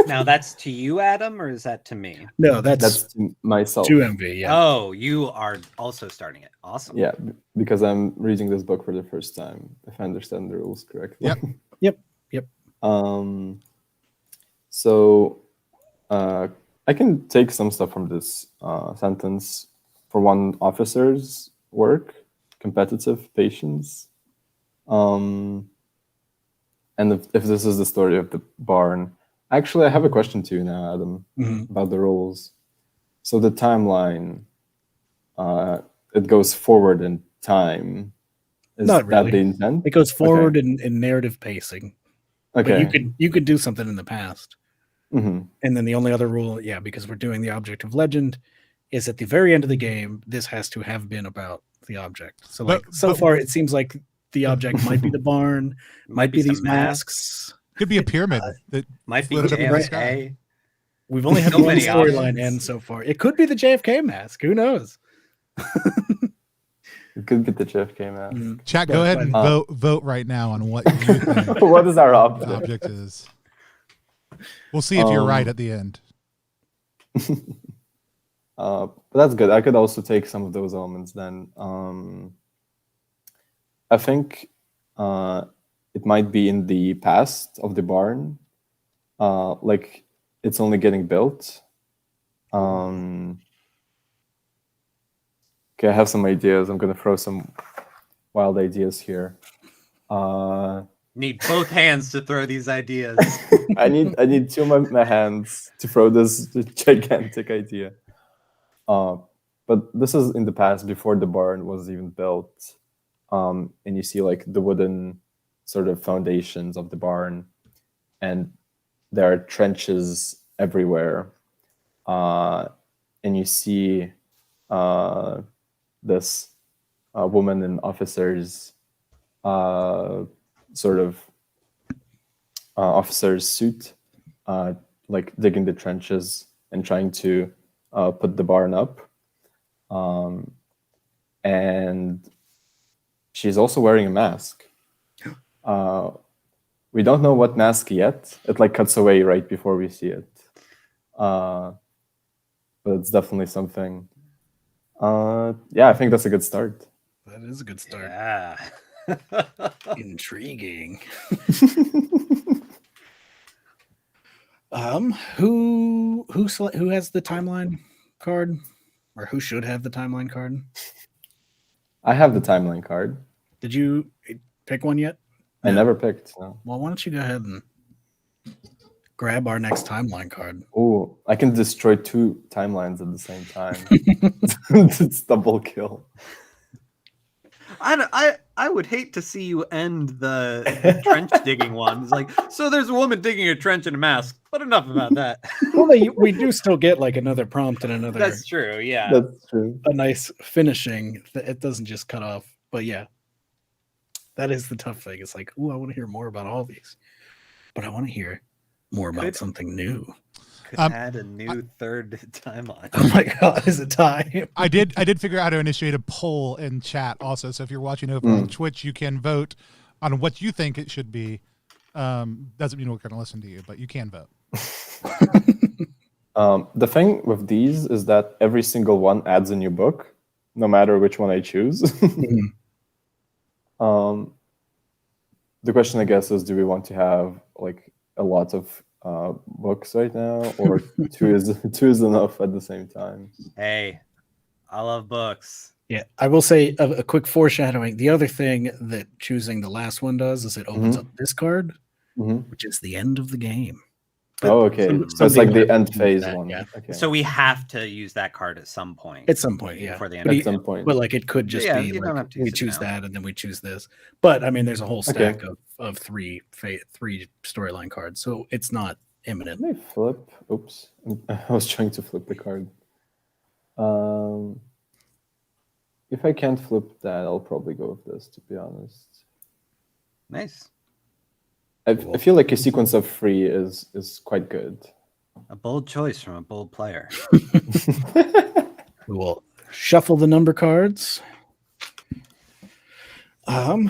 Now that's to you, Adam, or is that to me? No, that's That's to myself. 2MV. Yeah. Oh, you are also starting it. Awesome. Yeah, because I'm reading this book for the first time, if I understand the rules correctly. Yep. Yep. So I can take some stuff from this sentence. For one, officer's work, competitive patience. And if this is the story of the barn, actually, I have a question to you now, Adam, Mhm. about the rules. So the timeline, it goes forward in time. Is Not that really. the intent? It goes forward in narrative pacing. Okay. But you could do something in the past. Mhm. And then the only other rule, because we're doing the object of legend, is at the very end of the game, this has to have been about the object. So like But- far, it seems like the object might be the barn, might be some these masks. Could be a pyramid that Might be floated up in the sky. JFK. We've only had So one many storyline options. end so far. It could be the JFK mask. Who knows? It could be the JFK man. Chat, go ahead and vote right now on what you think What is our the object? object is. We'll see if you're right at the end. But that's good. I could also take some of those elements then. I think it might be in the past of the barn. Like it's only getting built. Okay, I have some ideas. I'm gonna throw some wild ideas here. Need both hands to throw these ideas. I need two of my hands to throw this gigantic idea. But this is in the past, before the barn was even built. And you see like the wooden sort of foundations of the barn, and there are trenches everywhere. And you see this woman in officer's sort of officer's suit, like digging the trenches and trying to put the barn up. And she's also wearing a mask. We don't know what mask yet. It like cuts away right before we see it. But it's definitely something. Yeah, I think that's a good start. That is a good start. Yeah. Intriguing. Who has the timeline card, or who should have the timeline card? I have the timeline card. Did you pick one yet? I never picked. No. Well, why don't you go ahead and grab our next timeline card? Oh, I can destroy two timelines at the same time. It's double kill. I would hate to see you end the trench digging one. It's like, so there's a woman digging a trench in a mask, but enough about that. Well, we do still get like another prompt and another. That's true. Yeah. That's true. A nice finishing. It doesn't just cut off. But yeah, that is the tough thing. It's like, oh, I want to hear more about all these, but I want to hear more about something new. Could add a new third timeline. Oh my god, is it time? I did figure out how to initiate a poll in chat also. So if you're watching over on Twitch, you can vote on what you think it should be. Doesn't mean we're going to listen to you, but you can vote. The thing with these is that every single one adds a new book, no matter which one I choose. The question, I guess, is: do we want to have like a lot of books right now, or two is enough at the same time? Hey, I love books. Yeah, I will say a quick foreshadowing. The other thing that choosing the last one does is it opens up this card, which is the end of the game. Oh, okay. So it's like the end phase one. Yeah. Okay. So we have to use that card at some point. At some point, yeah. Before the end But of At some point. But like it could just Yeah, be you don't like have to we use it choose now. that and then we choose this. But I mean, there's a whole Okay. stack of three storyline cards, so it's not imminent. Let me flip. Oops. I was trying to flip the card. If I can't flip that, I'll probably go with this, to be honest. Nice. I feel like a sequence of 3 is quite good. A bold choice from a bold player. We will shuffle the number cards.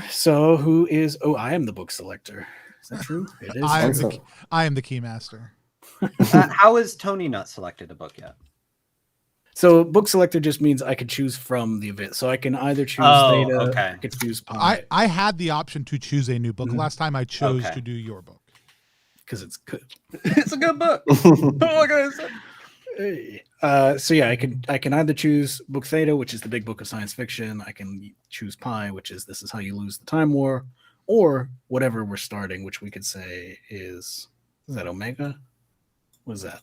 So who is? Oh, I am the book selector. Is that true? It is. I am the key master. How has Tony not selected a book yet? So book selector just means I could choose from the event. So I can either choose Theta, okay. I could choose Pi. I had the option to choose a new book last time. I chose to do your book. Because it's good. It's a good book. What can I say? Hey. So yeah, I can either choose book Theta, which is the big book of science fiction. I can choose Pi, which is this is how you lose the time war, or whatever we're starting, which we could say is that Omega? What is that?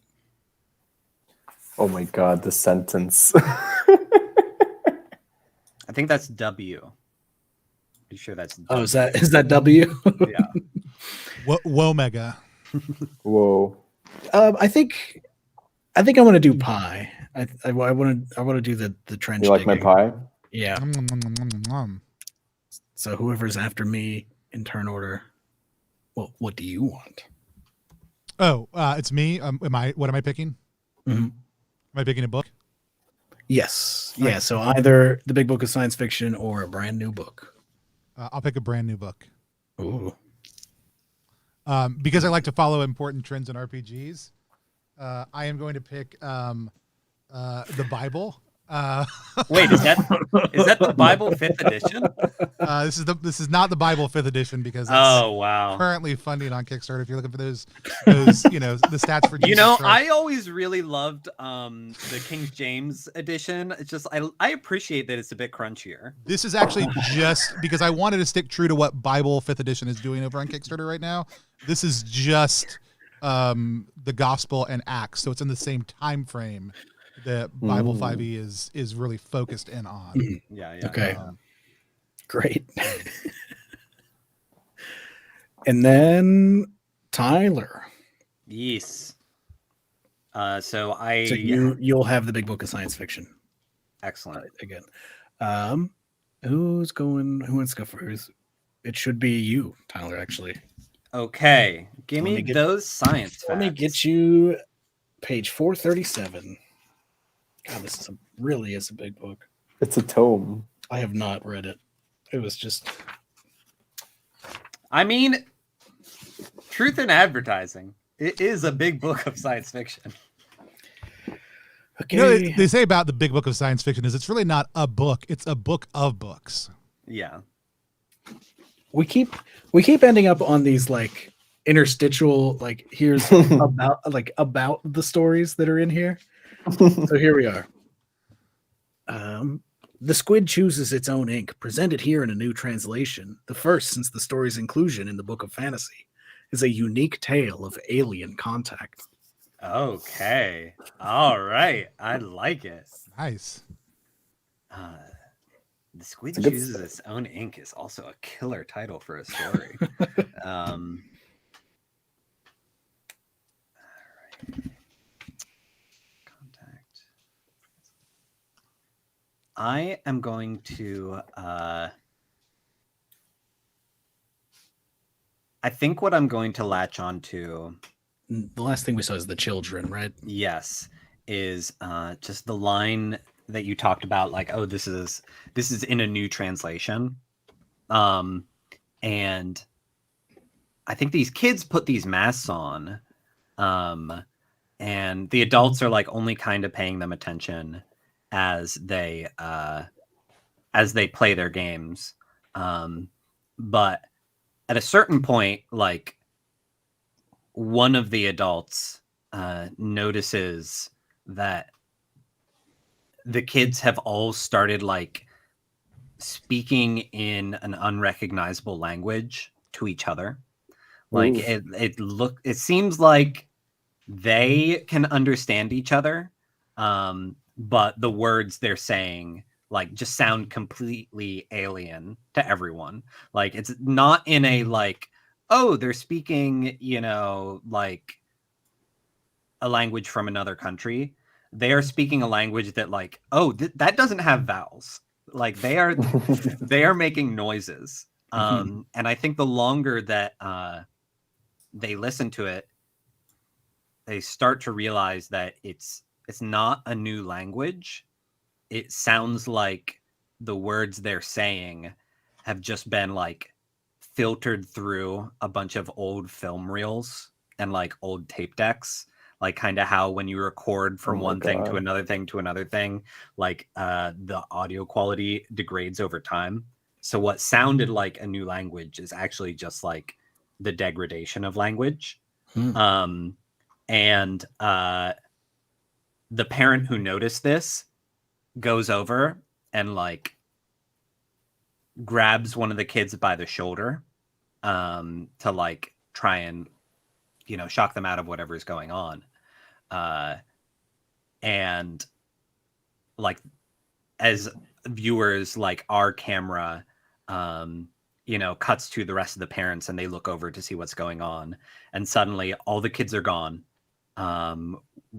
Oh my god, the sentence. I think that's W. Pretty sure that's Oh, W. is that W? Yeah. Womega. Whoa. I think I want to do pie. I want to do the trench. You like my digging. pie? Yeah. Mm. So whoever's after me in turn order. Well, what do you want? Oh, it's me. What am I picking? Mhm. Am I picking a book? Yes. All Yeah. right. So either the big book of science fiction or a brand new book. I'll pick a brand new book. Ooh. Because I like to follow important trends in RPGs. I am going to pick the Bible. Wait, is that the Bible 5th edition? This is not the Bible 5th edition because it's Oh wow. currently funding on Kickstarter. If you're looking for those the stats for Jesus Christ. I always really loved the King James edition. It's just I appreciate that it's a bit crunchier. This is actually just because I wanted to stick true to what Bible 5th edition is doing over on Kickstarter right now. This is just the Gospel and Acts, so it's in the same time frame that Bible 5e is really focused in on. Yeah. Okay. Great. And then Tyler. Yes. So you'll have the big book of science fiction. Excellent. Again. Who wants to go first? It should be you, Tyler, actually. Okay. Give me those science facts. Let me get you page 437. God, this really is a big book. It's a tome. I have not read it. It was just... I mean, truth in advertising. It is a big book of science fiction. Okay. You know, they say about the big book of science fiction is it's really not a book. It's a book of books. Yeah. We keep ending up on these like interstitial, like here's about the stories that are in here. So here we are. The Squid chooses its own ink, presented here in a new translation, the first since the story's inclusion in the Book of Fantasy, is a unique tale of alien contact. Okay. All right. I like it. Nice. The Squid chooses its own ink is also a killer title for a story. All right. Contact. I am going to I think what I'm going to latch onto, the last thing we saw is the children, right? Yes, is just the line that you talked about, like, oh, this is in a new translation, and I think these kids put these masks on, and the adults are like only kind of paying them attention as they play their games, but at a certain point, like, one of the adults notices that the kids have all started like speaking in an unrecognizable language to each other. Like it seems like they can understand each other, but the words they're saying like just sound completely alien to everyone. Like it's not in a like, oh, they're speaking, like a language from another country. They are speaking a language that like, oh, that doesn't have vowels. Like they are making noises. And I think the longer that they listen to it, they start to realize that it's not a new language. It sounds like the words they're saying have just been like filtered through a bunch of old film reels and like old tape decks, like kind of how when you record from one thing to another thing to another thing, like the audio quality degrades over time. So what sounded like a new language is actually just like the degradation of language. And the parent who noticed this goes over and like grabs one of the kids by the shoulder to like try and shock them out of whatever's going on, and like as viewers, like our camera cuts to the rest of the parents and they look over to see what's going on, and suddenly all the kids are gone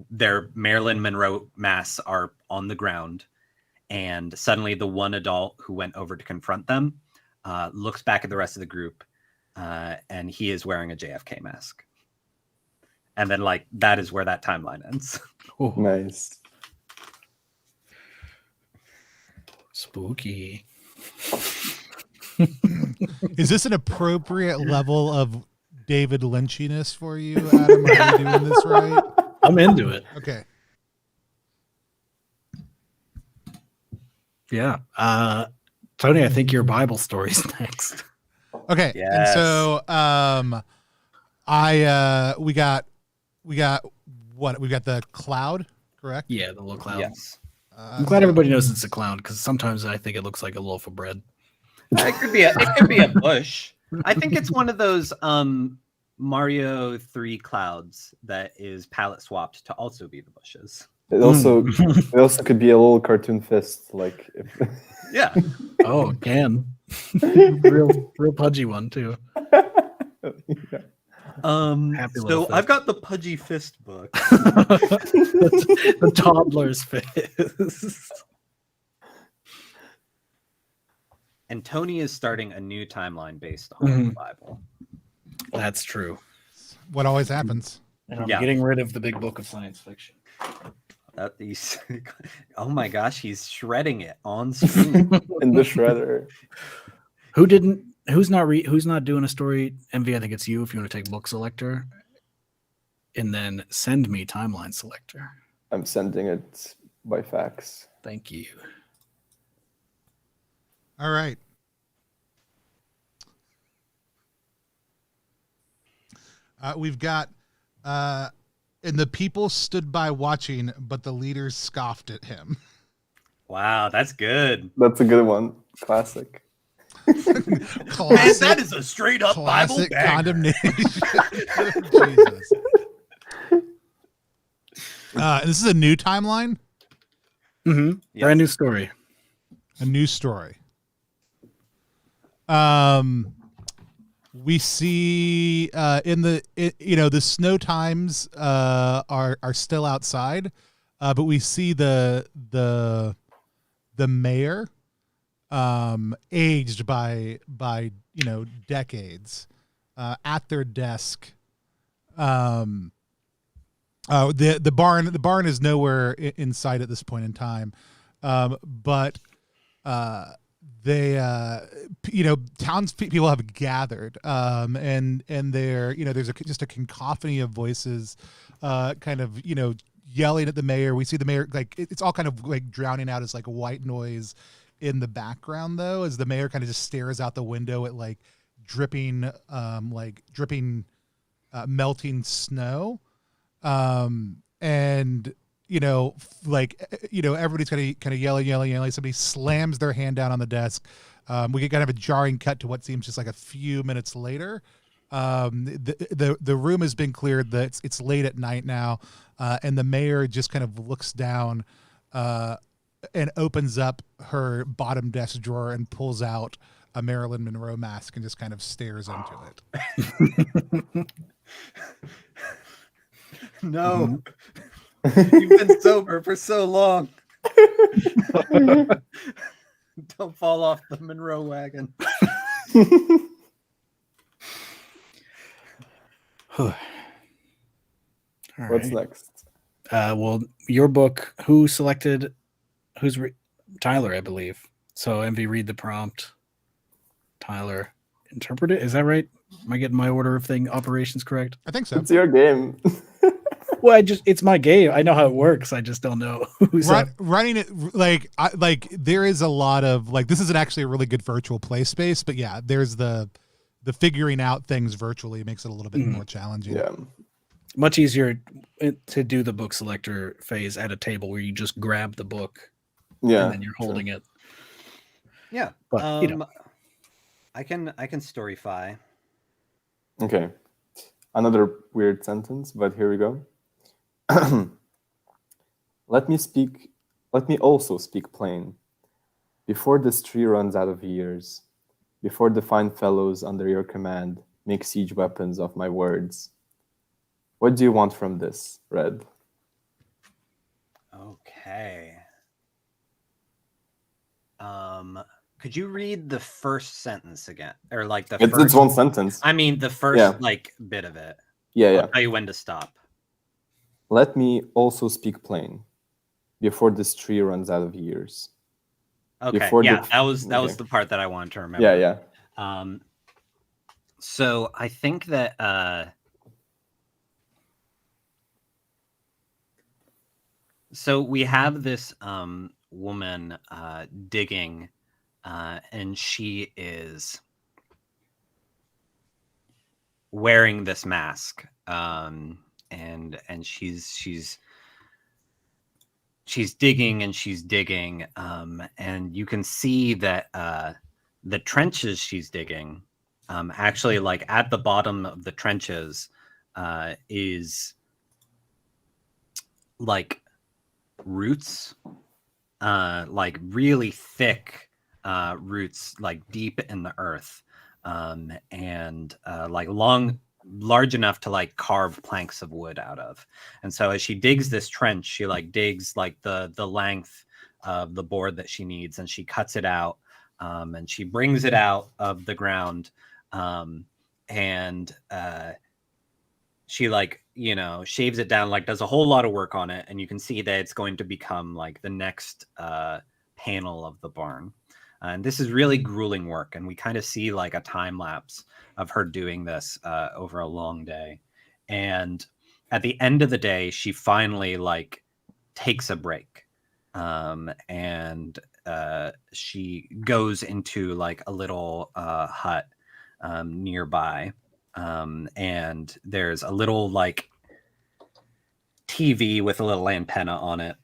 their Marilyn Monroe masks are on the ground, and suddenly the one adult who went over to confront them looks back at the rest of the group, and he is wearing a JFK mask. And then, like, that is where that timeline ends. Oh, Nice. spooky. Is this an appropriate level of David Lynchiness for you, Adam? Are we doing this right? I'm into it. Okay. Yeah. Tony, I think your Bible story's next. Okay. Yes. And so we got what? We got the cloud, correct? Yeah, the little cloud. Yes. I'm glad everybody knows it's a cloud because sometimes I think it looks like a loaf of bread. It could be a bush. I think it's one of those Mario 3 clouds that is palette swapped to also be the bushes. It also could be a little cartoon fist, like if Yeah. Oh, it can. real pudgy one too. Yeah. Happy little So fist. I've got the Pudgy Fist book. the toddler's fist. And Tony is starting a new timeline based on the Bible. That's true. What always happens. And I'm Yeah. getting rid of the big book of science fiction. Oh my gosh, he's shredding it on screen. In the shredder. Who's not doing a story? Envy, I think it's you if you want to take book selector. And then send me timeline selector. I'm sending it by fax. Thank you. All right. We've got and the people stood by watching, but the leaders scoffed at him. Wow, that's good. That's a good one. Classic. Man, that is a straight up Bible classic banger. condemnation. Jesus. This is a new timeline, Mm-hmm. Yes. Brand new story. a new story. We see the snow times are still outside, but we see the mayor aged by decades at their desk. The barn is nowhere in sight at this point in time, but they townspeople have gathered, and they're there's just a cacophony of voices, kind of yelling at the mayor. We see the mayor, like it's all kind of like drowning out as like a white noise in the background, though, as the mayor kind of just stares out the window at like dripping melting snow, and everybody's kind of yelling. Somebody slams their hand down on the desk. We get kind of a jarring cut to what seems just like a few minutes later. The room has been cleared. It's late at night now, and the mayor just kind of looks down and opens up her bottom desk drawer and pulls out a Marilyn Monroe mask and just kind of stares into it. No. You've been sober for so long. Don't fall off the Monroe wagon. All What's right. next? Well, your book, Tyler, I believe. So MV, read the prompt. Tyler, interpret it. Is that right? Am I getting my order of operations correct? I think so. It's your game. Well, it's my game. I know how it works. I just don't know who's up. Running it there is a lot of this isn't actually a really good virtual play space, but yeah, there's the figuring out things virtually makes it a little bit more challenging. Yeah. Much easier to do the book selector phase at a table where you just grab the book Yeah. and then you're holding it. Yeah. But, I can storyfy. Okay. Another weird sentence, but here we go. Let me also speak plain. Before this tree runs out of years, before the fine fellows under your command make siege weapons of my words, What do you want from this, Red? Okay. Could you read the first sentence again, or like the It's first? one sentence. I mean, the first Yeah. like bit of it. Yeah, I'll tell you when to stop. Let me also speak plain, before this tree runs out of years. Okay. Before Yeah, the- that was okay. the part that I wanted to remember. Yeah. So I think that so we have this woman digging, and she is wearing this mask, and she's digging and she's digging, and you can see that the trenches she's digging, actually, like at the bottom of the trenches, is like roots, like really thick roots, like deep in the earth, and like large enough to like carve planks of wood out of. And so as she digs this trench, she like digs like the length of the board that she needs, and she cuts it out, and she brings it out of the ground, and she like, you know, shaves it down, like does a whole lot of work on it, and you can see that it's going to become like the next panel of the barn. And this is really grueling work, and we kind of see like a time lapse of her doing this over a long day. And at the end of the day, she finally like takes a break, and she goes into like a little hut nearby, and there's a little like TV with a little antenna on it,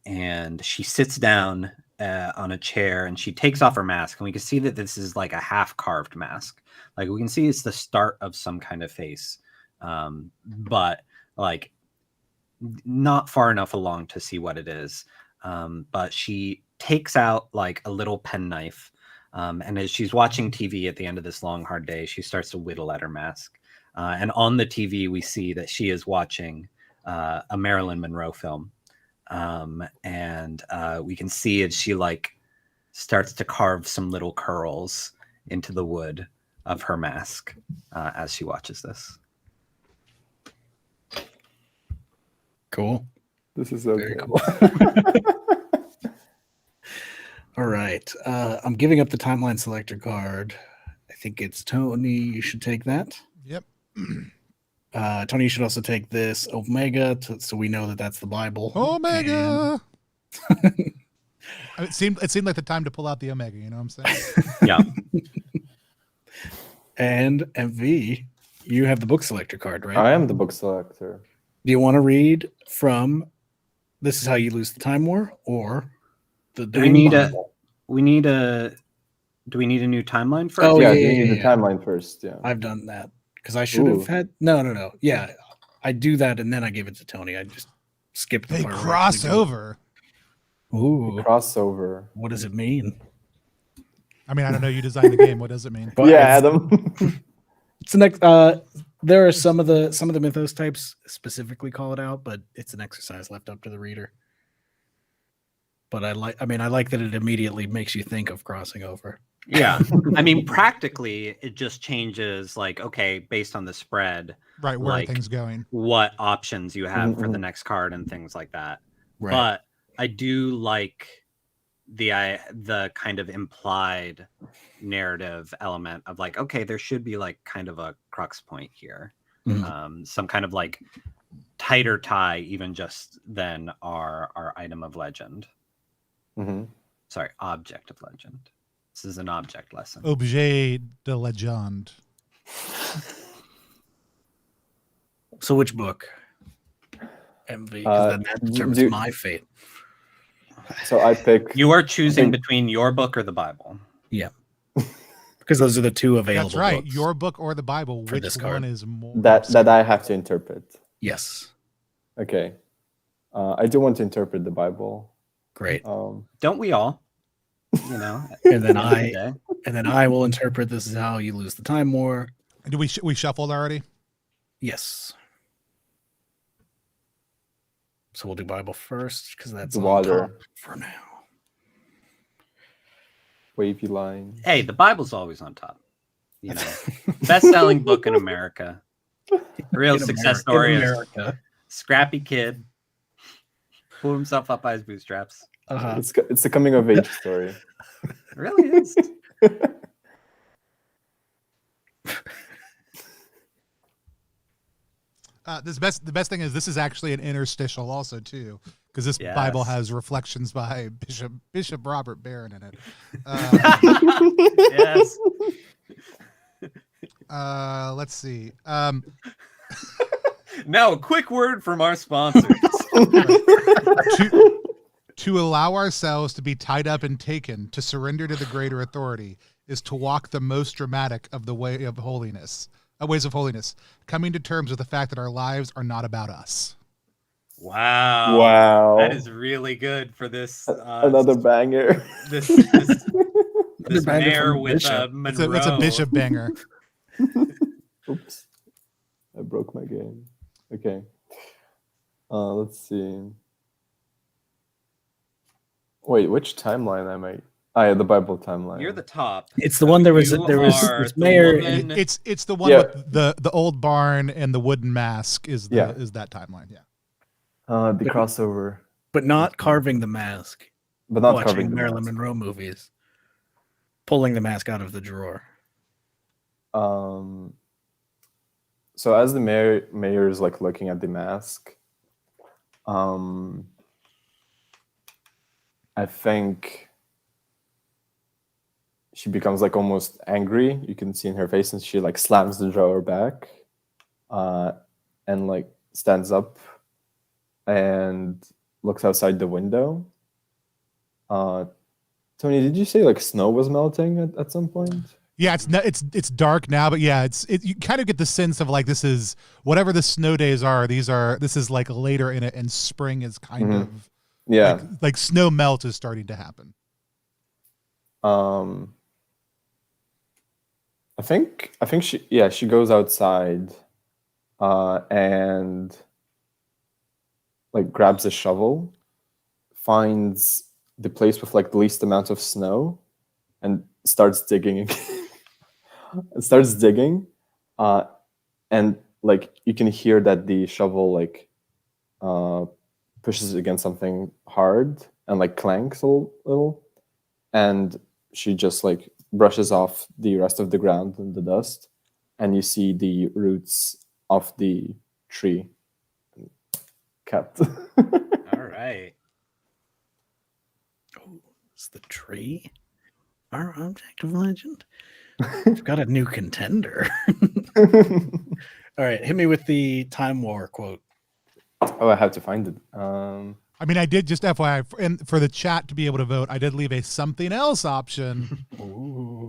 and she sits down on a chair, and she takes off her mask, and we can see that this is like a half carved mask. Like we can see it's the start of some kind of face, but like not far enough along to see what it is. But she takes out like a little penknife, and as she's watching TV at the end of this long hard day, she starts to whittle at her mask, and on the TV we see that she is watching a Marilyn Monroe film, and we can see as she like starts to carve some little curls into the wood of her mask as she watches this. Cool. This is so Very good. cool. All right. I'm giving up the timeline selector card. I think it's Tony. You should take that. Yep. Tony, you should also take this Omega, so we know that that's the Bible. Omega. It seemed like the time to pull out the Omega. You know what I'm saying? Yeah. And MV, you have the book selector card, right? I am the book selector. Do you want to read from "This Is How You Lose the Time War" or the? Do we need a new timeline first? Oh, yeah, yeah, you need yeah, the timeline first. Yeah. I've done that because I should have had. No. Yeah, I do that and then I give it to Tony. I just skipped the They part where I cross actually go. over. Ooh, Crossover. what does it mean? I mean, I don't know. You designed the game. What does it mean? But Yeah, it's- Adam. It's an there are some of the mythos types specifically call it out, but it's an exercise left up to the reader. But I like that it immediately makes you think of crossing over. Yeah. I mean, practically, it just changes, like, okay, based on the spread, Right, where like, are things going? what options you have for the Mhm. next card and things like that. Right. But I do like the kind of implied narrative element of like, okay, there should be like kind of a crux point here. Mhm. Some kind of like tighter tie even just than our item of legend. hmm Sorry, object of legend. This is an object lesson. Objet de legend. So which book? MV, because then that determines do- my fate. So I pick. You are choosing think- between your book or the Bible. Because those are the two available. That's right. books. Your book or the Bible. For Which this one card. is more? that I have to interpret. Yes. Okay. I do want to interpret the Bible. Great. Don't we all? You know. And then at the end of the day. I will interpret "This Is How You Lose the Time War." Do we shuffled already? Yes. So we'll do Bible first because that's The on water. top for now. Wavy line. Hey, the Bible's always on top. You know, best-selling book in America. Real In success America- in story. America. Scrappy kid. Pulled himself up by his bootstraps. Uh-huh. It's a coming of age story. It really is. The best thing is this is actually an interstitial also too, because this Bible Yes. has reflections by Bishop Robert Barron in it. Yes. Let's see. Now, a quick word from our sponsors. To allow ourselves to be tied up and taken, to surrender to the greater authority, is to walk the most dramatic of the ways of holiness, coming to terms with the fact that our lives are not about us. Wow. Wow. That is really good for this. Another banger. This banger mayor from with Bishop. Monroe. It's a bishop banger. Oops. I broke my game. Okay. Let's see. Wait, which timeline am I? Yeah, the Bible timeline. You're the top. It's the one there was You are this the mayor. woman. It's the one Yeah. with the old barn and the wooden mask is that timeline. Yeah. The crossover, But not carving the mask. but not Watching covering the Marilyn mask. Monroe movies. Pulling the mask out of the drawer. So as the mayor is like looking at the mask, I think she becomes like almost angry. You can see in her face, and she like slams the drawer back, and like stands up and looks outside the window. Tony, did you say like snow was melting at some point? Yeah, it's dark now, but yeah, you kind of get the sense of like this is whatever the snow days are. This is like later in it, and spring is kind of like snow melt is starting to happen. I think she goes outside, and like grabs a shovel, finds the place with like the least amount of snow, and starts digging. And like you can hear that the shovel like pushes against something hard and like clanks a little, and she just like brushes off the rest of the ground and the dust, and you see the roots of the tree kept. All right. Oh, it's the tree. Our object of legend. We've got a new contender. All right, hit me with the Time War quote. Oh, I have to find it. I mean, I did just FYI, and for the chat to be able to vote, I did leave a something else option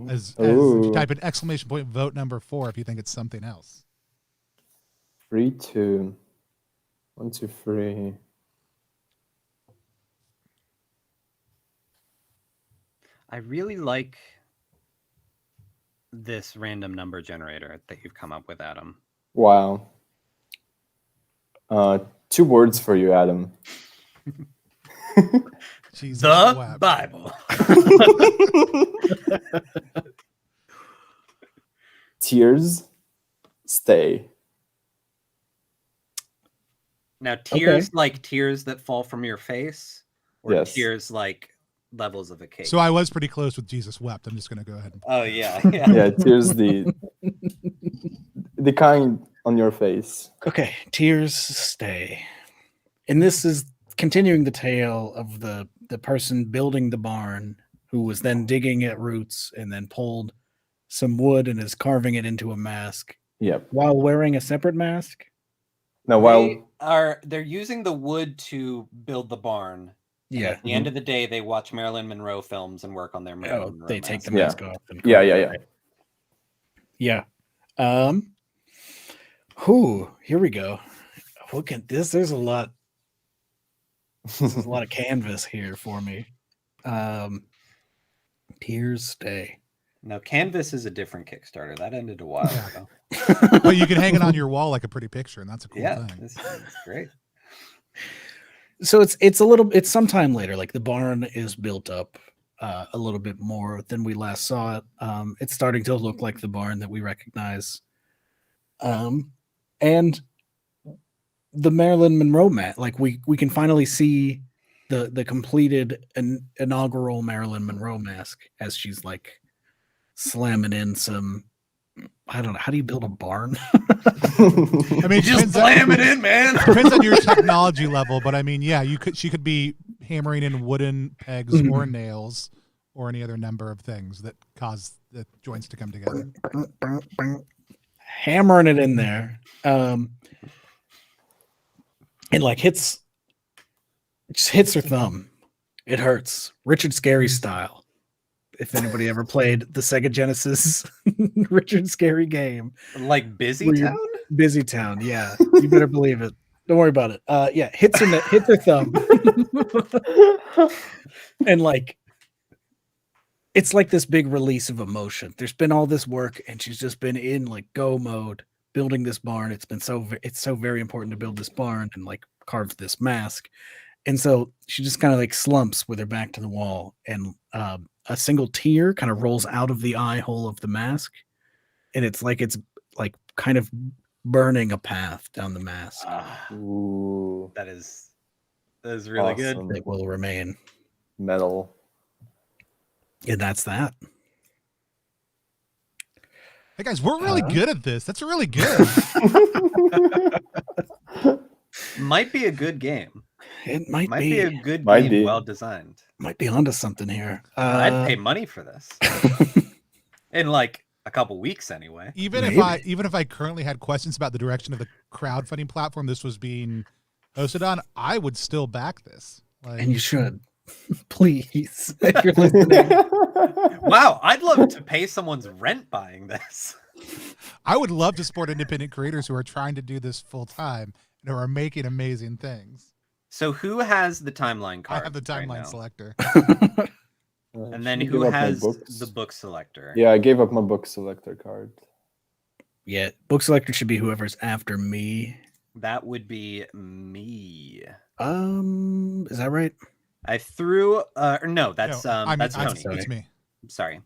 as you type an exclamation point vote number 4 if you think it's something else. 3, 2, 1, 2, 3. I really like this random number generator that you've come up with, Adam. Wow. 2 words for you, Adam. Jesus The wept. Bible. Tears stay. Now, tears like tears that fall from your face, or Yes. tears like levels of a cake. So I was pretty close with Jesus wept. I'm just going to go ahead and. Oh yeah, Yeah, tears the kind on your face. Okay, tears stay. And this is continuing the tale of the person building the barn who was then digging at roots and then pulled some wood and is carving it into a mask Yep. while wearing a separate mask. Now, They're using the wood to build the barn. And Yeah. at the end of the day, they watch Marilyn Monroe films and work on their Marilyn Monroe They take the mask. mask off. And Yeah. Here we go. Look at this. There's a lot. There's a lot of canvas here for me. Tears stay. Now, Canvas is a different Kickstarter. That ended a while ago. But you can hang it on your wall like a pretty picture, and that's a cool Yeah, thing. this is great. So it's sometime later. Like the barn is built up a little bit more than we last saw it. It's starting to look like the barn that we recognize. And the Marilyn Monroe mat, like we can finally see the completed inaugural Marilyn Monroe mask as she's like slamming in some. I don't know. How do you build a barn? I mean, Just slam it in, man. Depends on your technology level, but I mean, yeah, she could be hammering in wooden pegs or nails or any other number of things that cause the joints to come together. Hammering it in there. And like just hits her thumb. It hurts. Richard Scarry style. If anybody ever played the Sega Genesis Richard Scarry game. Like Busy Town? Busy Town, yeah. You better believe it. Don't worry about it. Yeah, hits her thumb. And like it's like this big release of emotion. There's been all this work and she's just been in like go mode building this barn. It's so very important to build this barn and like carve this mask. And so she just kind of like slumps with her back to the wall, and a single tear kind of rolls out of the eye hole of the mask, and it's like kind of burning a path down the mask. Ooh, That is really awesome. good. It will remain. Metal. And that's that. Hey guys, we're really good at this. That's really good. Might be a good game. It might be be a good Might game, be. well designed. might be onto something here. I'd pay money for this. In like a couple weeks anyway. Even if I currently had questions about the direction of the crowdfunding platform this was being hosted on, I would still back this. Like, and you should. Please. If you're listening. Wow, I'd love to pay someone's rent buying this. I would love to support independent creators who are trying to do this full time and who are making amazing things. So who has the timeline card? I have the timeline right now? selector. And then Should I who give up my has books? the book selector? Yeah, I gave up my book selector card. Yeah, book selector should be whoever's after me. That would be me. Is that right? I threw no, that's that's Tony. It's me. Sorry.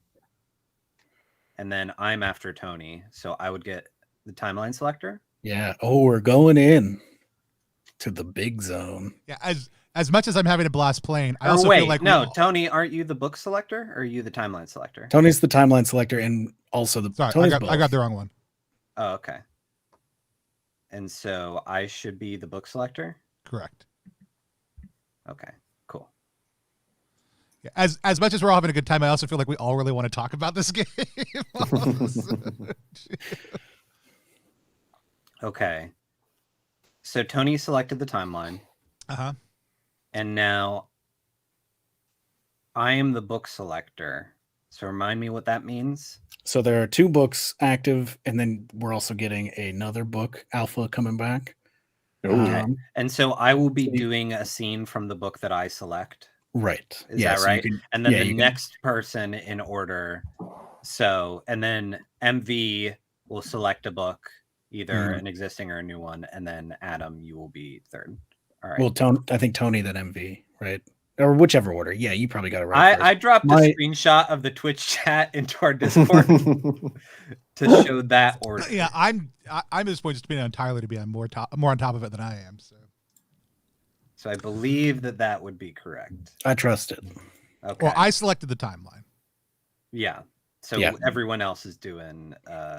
And then I'm after Tony, so I would get the timeline selector. Yeah. Oh, we're going in to the big zone. Yeah, as much as I'm having a blast playing, I Or also wait, feel like no, Tony, aren't you the book selector or are you the timeline selector? Tony's the timeline selector and also the Sorry, I got the wrong one. Oh, okay. And so I should be the book selector? Correct. Okay, cool. Yeah, as much as we're all having a good time, I also feel like we all really want to talk about this game. Okay. So Tony selected the timeline. Uh-huh. And now I am the book selector. So remind me what that means. So there are 2 books active, and then we're also getting another book, Alpha, coming back. Okay. And so I will be doing a scene from the book that I select. Right. Is that right? And then the you next person in order. So, and then MV will select a book, either an existing or a new one. And then Adam, you will be third. All right. Well, I think Tony, then MV, right? Or whichever order. Yeah, you probably got it right. I dropped a screenshot of the Twitch chat into our Discord to show that order. Yeah, I'm at this point just being entirely to be on more on top of it than I am. So I believe that would be correct. I trust it. Okay. Well, I selected the timeline. Yeah. So Yeah. everyone else is doing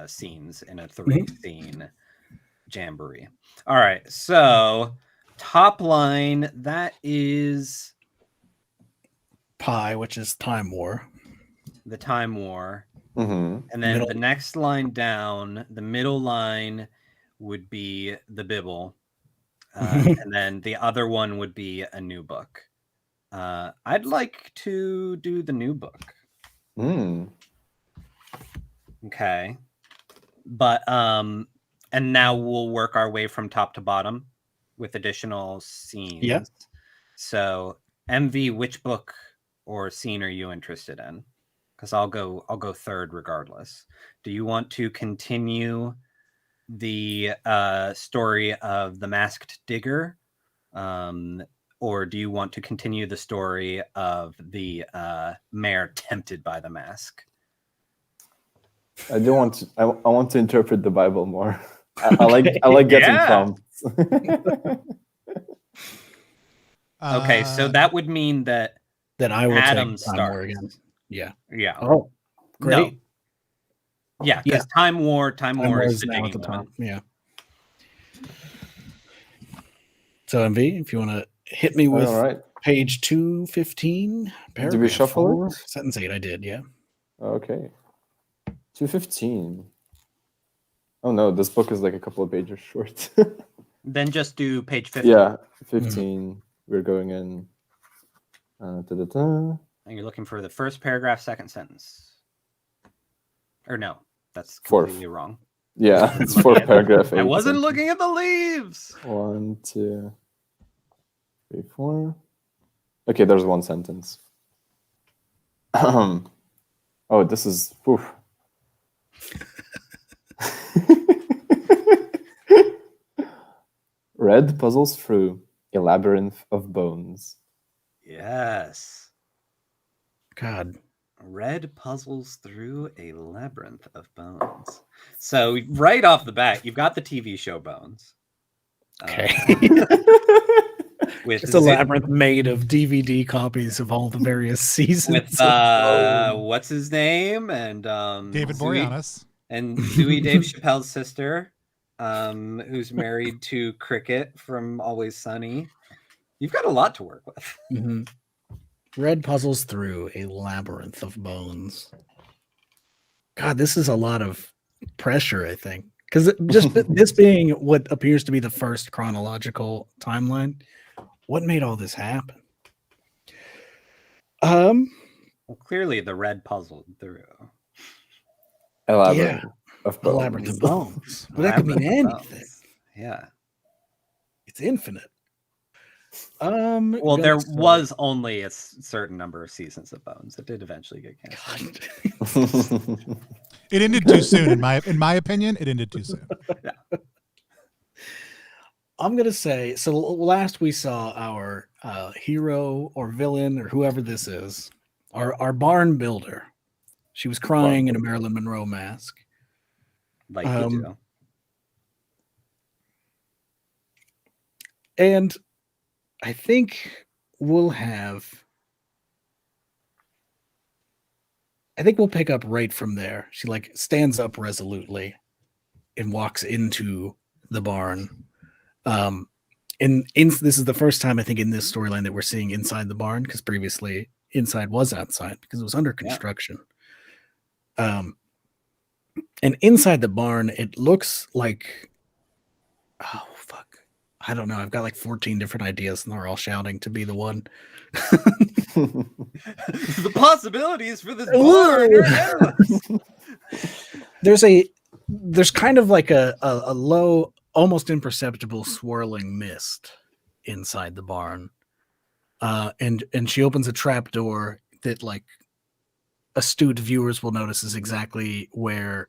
scenes in a 3-scene jamboree. All right. So top line, that is Pi, which is Time War. the Time War. Mm-hmm. And then the next line down, the middle line would be the Bible. And then the other one would be a new book. I'd like to do the new book. Mm. Okay. But and now we'll work our way from top to bottom with additional scenes. Yeah. So MV, which book or scene are you interested in? Because I'll go third regardless. Do you want to continue the story of the Masked Digger, or or do you want to continue the story of the mayor tempted by the mask? I do want to. I want to interpret the Bible more. I like getting Yeah. prompts. Okay, so that would mean that I will Adam take Time War starts. again. Yeah. Yeah. Oh, great. No. Yeah, because Time War Time is War the is now at digging the one. top. Yeah. So MV, if you want to hit me with All right. page 215, Did we shuffle 4, it? sentence 8. I did, yeah. Okay. 215. Oh no, this book is like a couple of pages short. Then just do page 15. Yeah, 15. We're going in. Da-da-da. And you're looking for the first paragraph, second sentence. Or no, that's Fourth. completely wrong. Yeah, it's Looking fourth at- paragraph. I eight wasn't sentence. looking at the leaves. 1, 2, 3, 4. Okay, there's one sentence. Oh, this is. Oof. Red puzzles through a labyrinth of bones. Yes. God. Red puzzles through a labyrinth of bones. So right off the bat, you've got the TV show Bones. Okay. With It's a labyrinth made of DVD copies of all the various seasons. with what's his name and David Zooey- Boreanaz. and Zooey Dave Chappelle's sister, who's married to Cricket from Always Sunny. You've got a lot to work with. Mm-hmm. Red puzzles through a labyrinth of bones. God, this is a lot of pressure, I think. Because just this being what appears to be the first chronological timeline, what made all this happen? Well, clearly the red puzzled through. A labyrinth of A bones. labyrinth of bones. But that could mean Labyrinth of anything. bones. Yeah. It's infinite. Well, there was only a certain number of seasons of Bones. It did eventually get canceled. It ended too soon, in my opinion. It ended too soon. I'm gonna say so. Last we saw our hero or villain or whoever this is, our barn builder. She was crying in a Marilyn Monroe mask. Like you do. And I think we'll pick up right from there. She like stands up resolutely and walks into the barn. This is the first time I think in this storyline that we're seeing inside the barn, because previously inside was outside because it was under construction. And inside the barn, it looks like, oh fuck, I don't know. I've got like 14 different ideas, and they're all shouting to be the one. The possibilities for this barn are endless. There's kind of like a low, almost imperceptible swirling mist inside the barn. And she opens a trap door that like astute viewers will notice is exactly where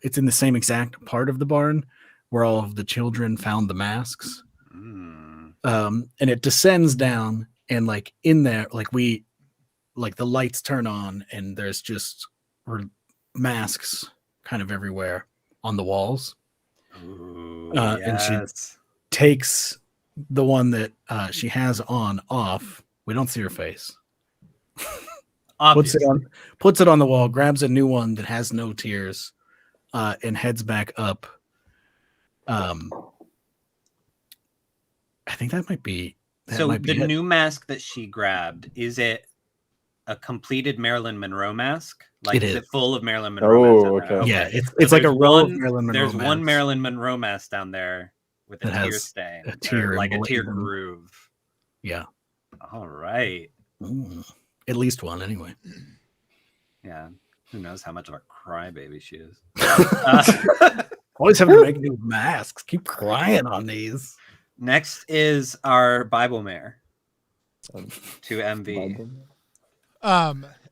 it's in the same exact part of the barn where all of the children found the masks. And it descends down, and like in there, like the lights turn on, and there's just masks kind of everywhere on the walls. And she takes the one that she has on off. We don't see her face. Puts it on the wall, grabs a new one that has no tears, and heads back up. I think that might be. The new mask that she grabbed, is it a completed Marilyn Monroe mask? Like, It is is. it full of Marilyn Monroe masks? Okay. Yeah, it's like a row of Marilyn Monroe There's one masks. Marilyn Monroe mask down there with a That tear has stain, a tear like a tear emblazoned. groove. Yeah. All right. At least one, anyway. Yeah. Who knows how much of a crybaby she is? Always have to make new masks. Keep crying on these. Next is our Bible Mare to MV.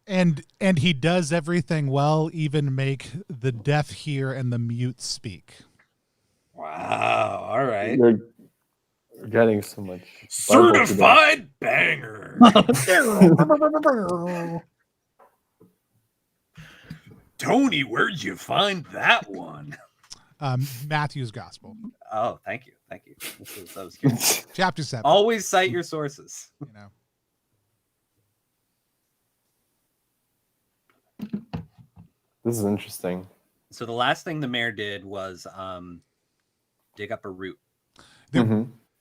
And he does everything well, even make the deaf hear and the mute speak. Wow. All right. Getting so much Bible today. Certified banger. Tony, where'd you find that one? Matthew's Gospel, Oh, thank you. Thank you. That was good. chapter 7. Always cite your sources. You know, This is interesting. So the last thing the mayor did was dig up a root.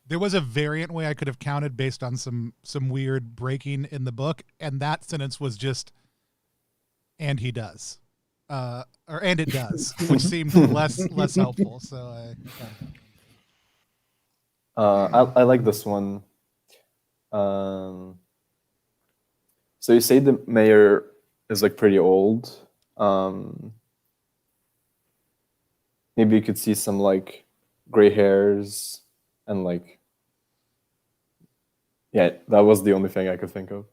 there was a variant way I could have counted based on some weird breaking in the book, and that sentence was just, and he does, or and it does, which seemed less helpful. So I like this one. So you say the mayor is like pretty old. Maybe you could see some like gray hairs and like, yeah, that was the only thing I could think of.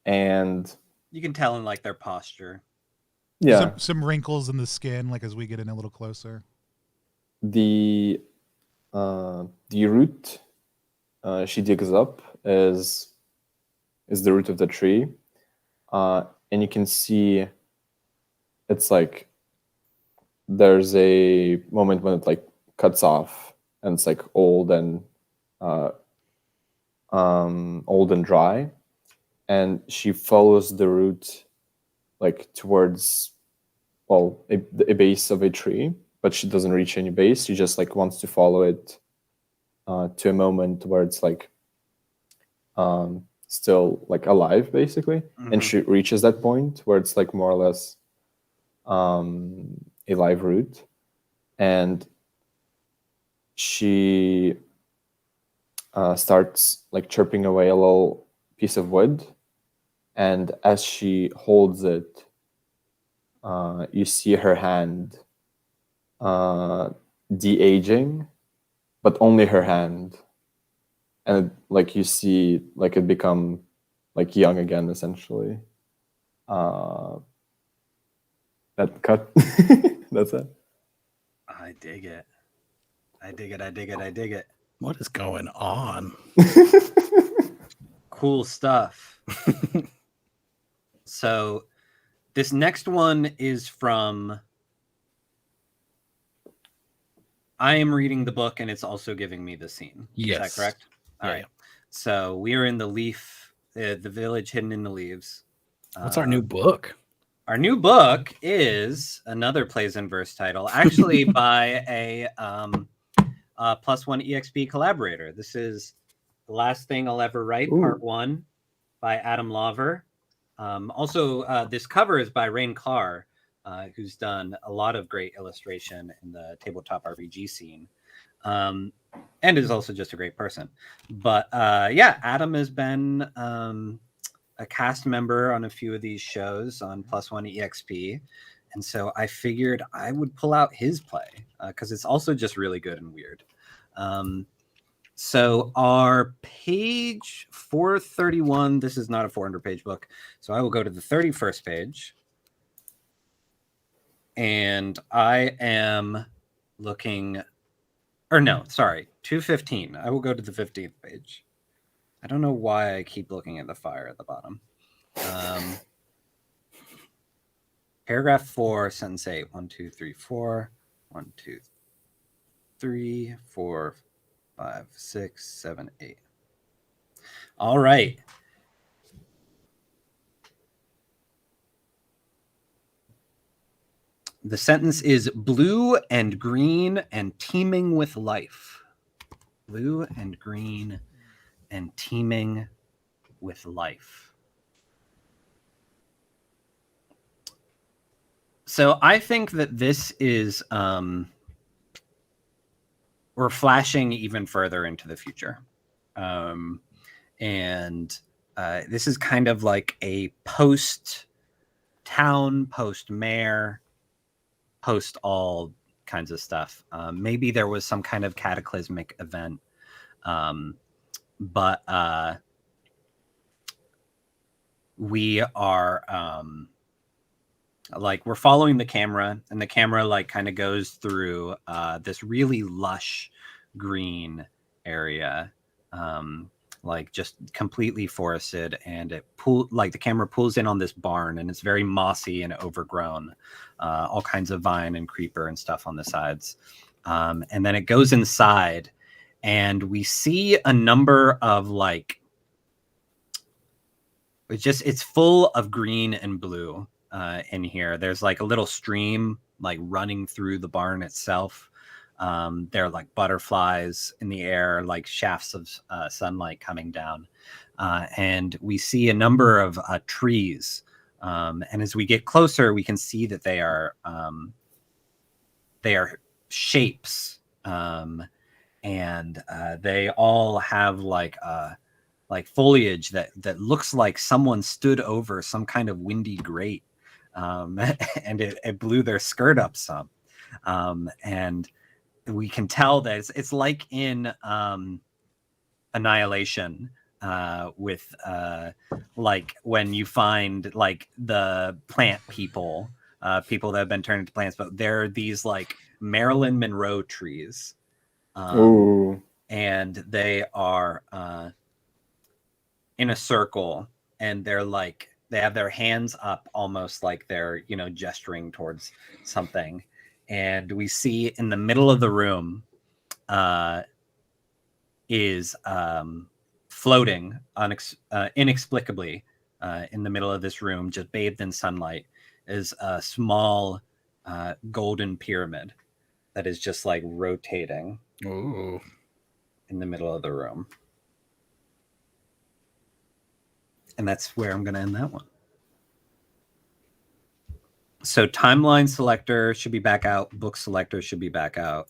And You can tell in like their posture. yeah, some wrinkles in the skin, like as we get in a little closer. the root she digs up is the root of the tree, and you can see it's like there's a moment when it like cuts off and it's like old and dry, and she follows the root like towards a base of a tree, but she doesn't reach any base. She just like wants to follow it to a moment where it's like still like alive, basically. And she reaches that point where it's like more or less a live root, and she starts like chirping away a little piece of wood, and as she holds it, you see her hand de-aging, but only her hand, and like you see like it become like young again, essentially. That cut. That's it. I dig it. I dig it. I dig it. I dig it. What is going on? Cool stuff. So this next one is from, I am reading the book and it's also giving me the scene. Yes. Is that correct? All right. So we are in the leaf, the village hidden in the leaves. What's our new book? Our new book is another plays in verse title, actually by a Plus One EXP collaborator. This is The Last Thing I'll Ever Write, Part 1 by Adam Lawver. Also, this cover is by Rain Clark, who's done a lot of great illustration in the tabletop RPG scene, and is also just a great person. But yeah, Adam has been a cast member on a few of these shows on Plus One EXP. And so I figured I would pull out his play because it's also just really good and weird. So our page 431, this is not a 400-page book. So I will go to the 31st page. And I am looking, or no, sorry, 215. I will go to the 15th page. I don't know why I keep looking at the fire at the bottom. Paragraph 4, sentence 8. 1, 2, 3, 4. 1, 2, 3, 4, 5, 6, 7, 8. All right. The sentence is blue and green and teeming with life. Blue and green and teeming with life. So I think that this is, we're flashing even further into the future. And this is kind of like a post-town, post-mayor, post all kinds of stuff. Maybe there was some kind of cataclysmic event. But we are like, we're following the camera, and the camera like kind of goes through this really lush green area, like just completely forested, and the camera pulls in on this barn, and it's very mossy and overgrown, all kinds of vine and creeper and stuff on the sides. And then it goes inside, and we see a number of like, it's full of green and blue in here. There's like a little stream like running through the barn itself. There are like butterflies in the air, like shafts of sunlight coming down. And we see a number of trees. And as we get closer, we can see that they are shapes. And they all have like foliage that looks like someone stood over some kind of windy grate. And it blew their skirt up some. And we can tell that it's like in Annihilation, with like when you find like the plant people that have been turned into plants, but they're these like Marilyn Monroe trees. Ooh. And they are in a circle, and they're like, they have their hands up almost like they're, gesturing towards something. And we see in the middle of the room is floating inexplicably in the middle of this room, just bathed in sunlight, is a small golden pyramid that is just like rotating. Ooh. In the middle of the room. And that's where I'm going to end that one. So timeline selector should be back out. Book selector should be back out.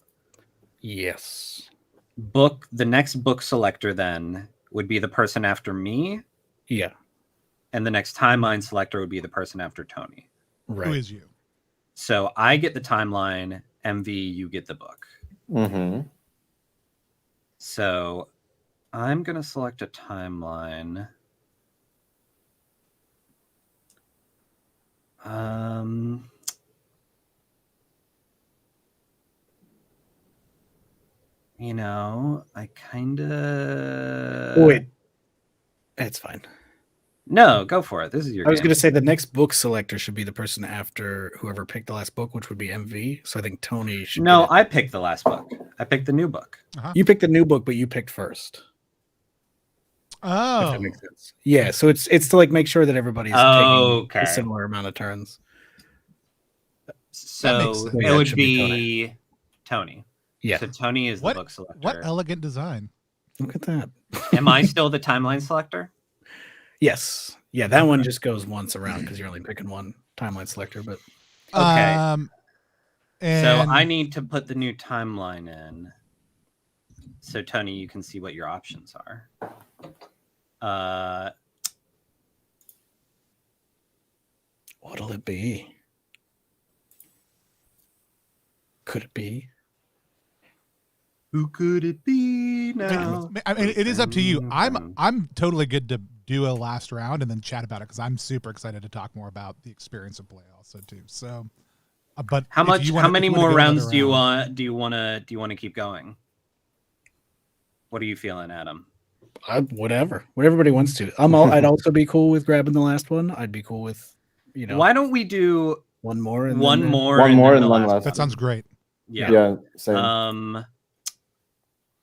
Yes. The next book selector then would be the person after me. Yeah. And the next timeline selector would be the person after Tony. Right. Who is you? So I get the timeline. MV, you get the book. Mm-hmm. So I'm going to select a timeline. I kind of... Wait. That's fine. No, go for it. This is your I was game. going to say the next book selector should be the person after whoever picked the last book, which would be MV. So I think Tony should. No, I picked the last book. I picked the new book. Uh-huh. You picked the new book, but you picked first. If Oh, that makes sense. Yeah, so it's to like make sure that everybody's taking a similar amount of turns. So sense. it would be Tony. Yeah. So Tony is the book selector. What elegant design. Look at that. Am I still the timeline selector? Yes. Yeah, that one just goes once around because you're only picking one timeline selector. But Okay. And so I need to put the new timeline in. So Tony, you can see what your options are. What'll it be? Could it be? Who could it be now? I mean, it is up to you. I'm totally good to do a last round and then chat about it because I'm super excited to talk more about the experience of play also too. So, but how many more rounds do you want? Do you want to keep going? What are you feeling, Adam? Whatever everybody wants to. I'd also be cool with grabbing the last one. I'd be cool with, Why don't we do one more and one then more and one last? That sounds great. Yeah. Same.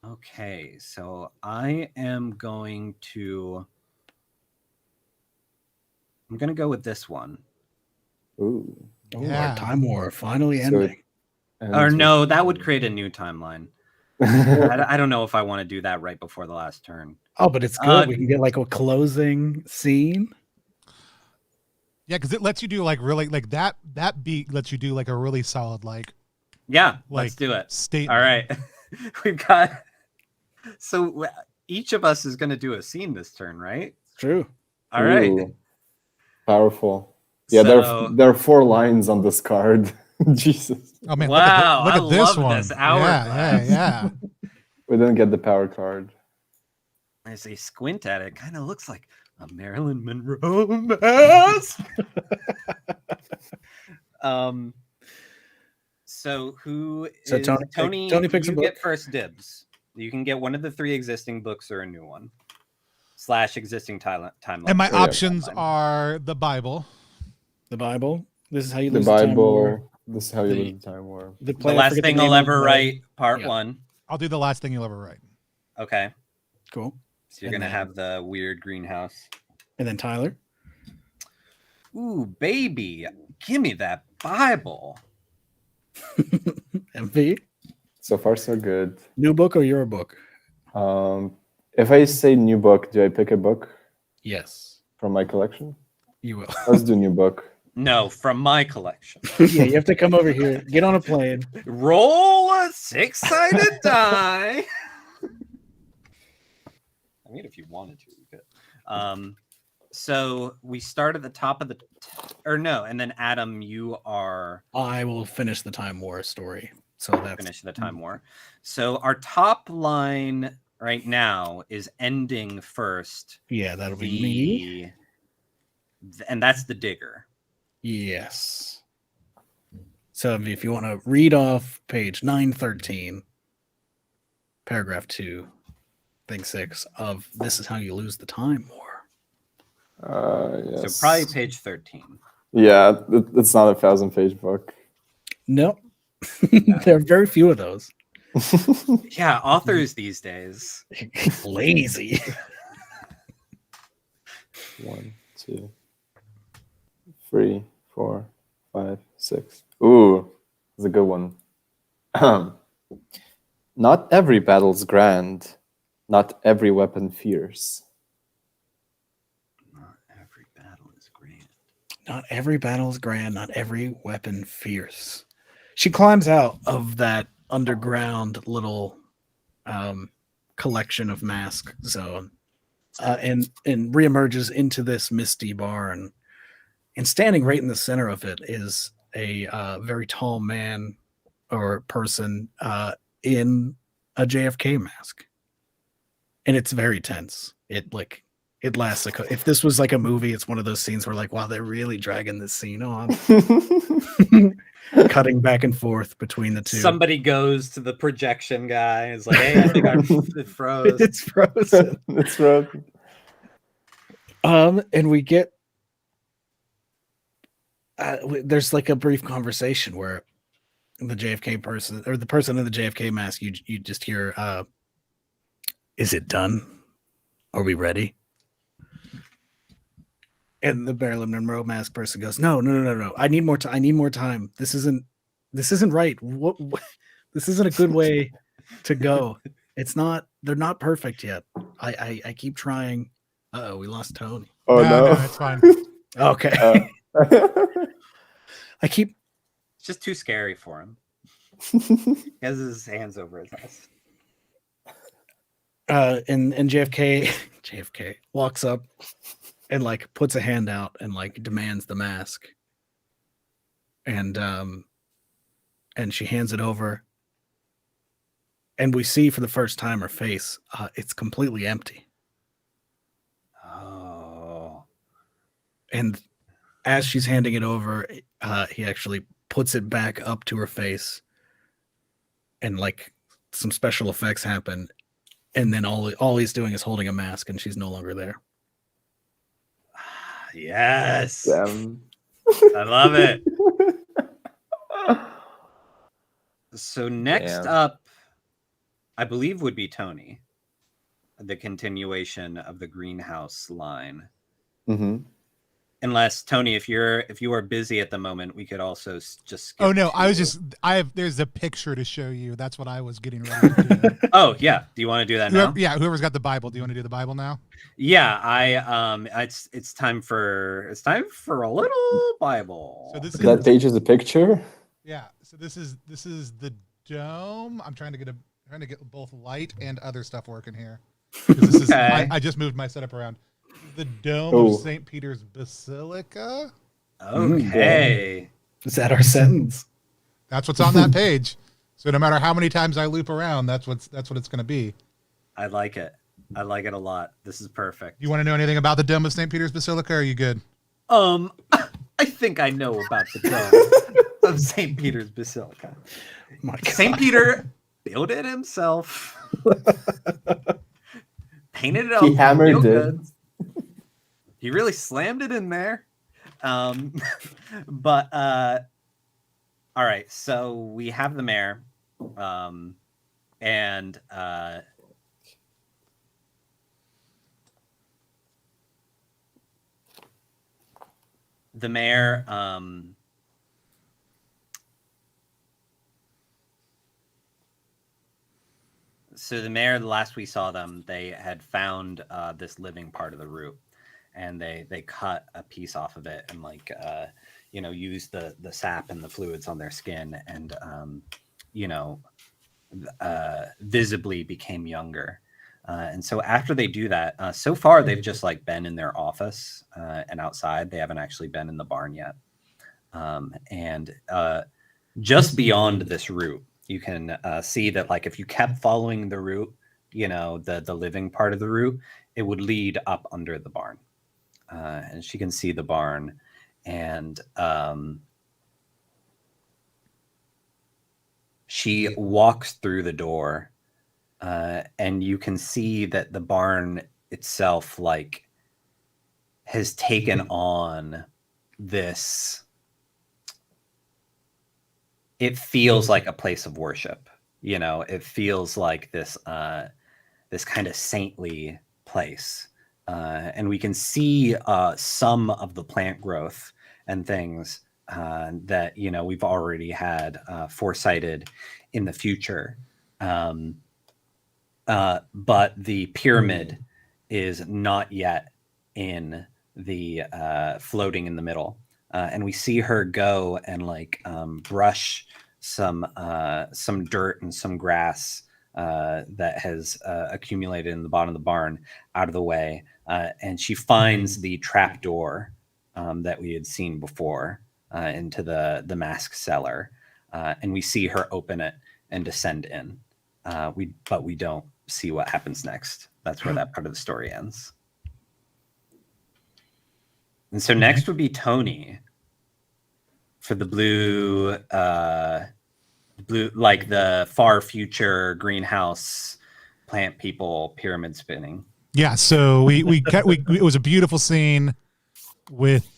Okay, so I am going to go with this one. Ooh. Yeah. Our Time War finally So ending. Or no, that would create a new timeline. I don't know if I want to do that right before the last turn. Oh, but it's good. We can get like a closing scene. Yeah, because it lets you do like really like that beat lets you do like a really solid Yeah, let's do it. Statement. All right. We've got, so each of us is going to do a scene this turn, right? True. All right. Ooh. Powerful. Yeah, So, there are 4 lines on this card. Jesus. Oh man! Wow, look I at this love one. this hourglass. Yeah. We didn't get the power card. As I squint at it, kind of looks like a Marilyn Monroe mask. So who? So is, Tony Tony picks a you book. get first dibs. You can get one of the 3 existing books or a new one / existing timeline. And my yeah. options are the Bible. The Bible. This is how you The lose the time war. Bible. This is how you The- lose the time war. The, The last thing I'll ever write, part Yeah. 1. I'll do the last thing you'll ever write. Okay. Cool. So you're And going to then- have the weird greenhouse. And then Tyler. Ooh, baby. Give me that Bible. MV. So far, so good. New book or your book? If I say new book, do I pick a book Yes, from my collection? you will. Let's do new book. No, from my collection. Yeah, you have to come over here, get on a plane. Roll a 6-sided die. I mean, if you wanted to, you could. So we start at the top of the, or no, and then Adam, you are I will finish the Time War story. So that's finish the time war. So our top line right now is ending first. Yeah, that'll be me. And that's the digger. Yes. So if you want to read off page 913, paragraph 2, thing 6 of This Is How You Lose the Time War. Yes. So probably page 13. Yeah, it's not a 1,000-page book. Nope. There are very few of those. Yeah, authors these days. Lazy. 1, 2, 3, 4, 5, 6. Ooh, that's a good one. Not every battle's grand. Not every weapon fierce. Not every battle is grand. Not every battle is grand. Not every weapon fierce. She climbs out of that underground little collection of mask zone and reemerges into this misty barn. And standing right in the center of it is a very tall man or person in a JFK mask. And it's very tense. It lasts. If this was like a movie, it's one of those scenes where like, wow, they're really dragging this scene on. Cutting back and forth between the two. Somebody goes to the projection guy. Is like, hey, I think it froze. It's frozen. It's frozen. And we get there's like a brief conversation where the JFK person or the person in the JFK mask, you just hear, "Is it done? Are we ready?" And the Marilyn Monroe mask person goes, No. I need more time. I need more time. This isn't right. What this isn't a good way to go. It's not. They're not perfect yet. I keep trying. Uh-oh, we lost Tony. Oh no. It's fine. Okay. I keep. It's just too scary for him. He has his hands over his eyes. And JFK walks up and like puts a hand out and like demands the mask. And she hands it over. And we see for the first time her face. It's completely empty. Oh. And as she's handing it over, he actually puts it back up to her face. And like some special effects happen. And then all he's doing is holding a mask and she's no longer there. Yes. Damn. I love it. So next Damn. up, I believe would be Tony. The continuation of the greenhouse line. Mm-hmm. Unless Tony, if you are busy at the moment, we could also just skip Oh no, to- there's a picture to show you. That's what I was getting ready to do. Oh yeah. Do you want to do that now? Whoever's got the Bible. Do you want to do the Bible now? Yeah, it's time for a little Bible. So this That is page is a picture. yeah. So this is the dome. I'm trying to get both light and other stuff working here. 'Cause This is Okay. I just moved my setup around. The dome Oh. of St. Peter's Basilica. Okay. Is that our sentence? That's what's on that page. So no matter how many times I loop around, that's what it's going to be. I like it. I like it a lot. This is perfect. You want to know anything about the dome of St. Peter's Basilica? Or are you good? I think I know about the dome of St. Peter's Basilica. My God. St. Peter built it himself. Painted it up He hammered real it. good. He really slammed it in there. But all right, so we have the mayor, and the mayor. So the mayor, the last we saw them, they had found this living part of the root, and they cut a piece off of it and used the sap and the fluids on their skin, and visibly became younger. And so after they do that, so far they've just been in their office and outside. They haven't actually been in the barn yet. And just beyond this route, you can see that if you kept following the route, the living part of the route, it would lead up under the barn. And she can see the barn, and she walks through the door, and you can see that the barn itself has taken on this. It feels like a place of worship. It feels like this kind of saintly place. And we can see some of the plant growth and things that we've already had foresighted in the future. But the pyramid is not yet in the floating in the middle. And we see her go and brush some dirt and some grass that has accumulated in the bottom of the barn out of the way. And she finds the trap door that we had seen before into the mask cellar. And we see her open it and descend in. But we don't see what happens next. That's where that part of the story ends. And so next would be Tony for the blue, the far future greenhouse plant people pyramid spinning. Yeah, so it was a beautiful scene with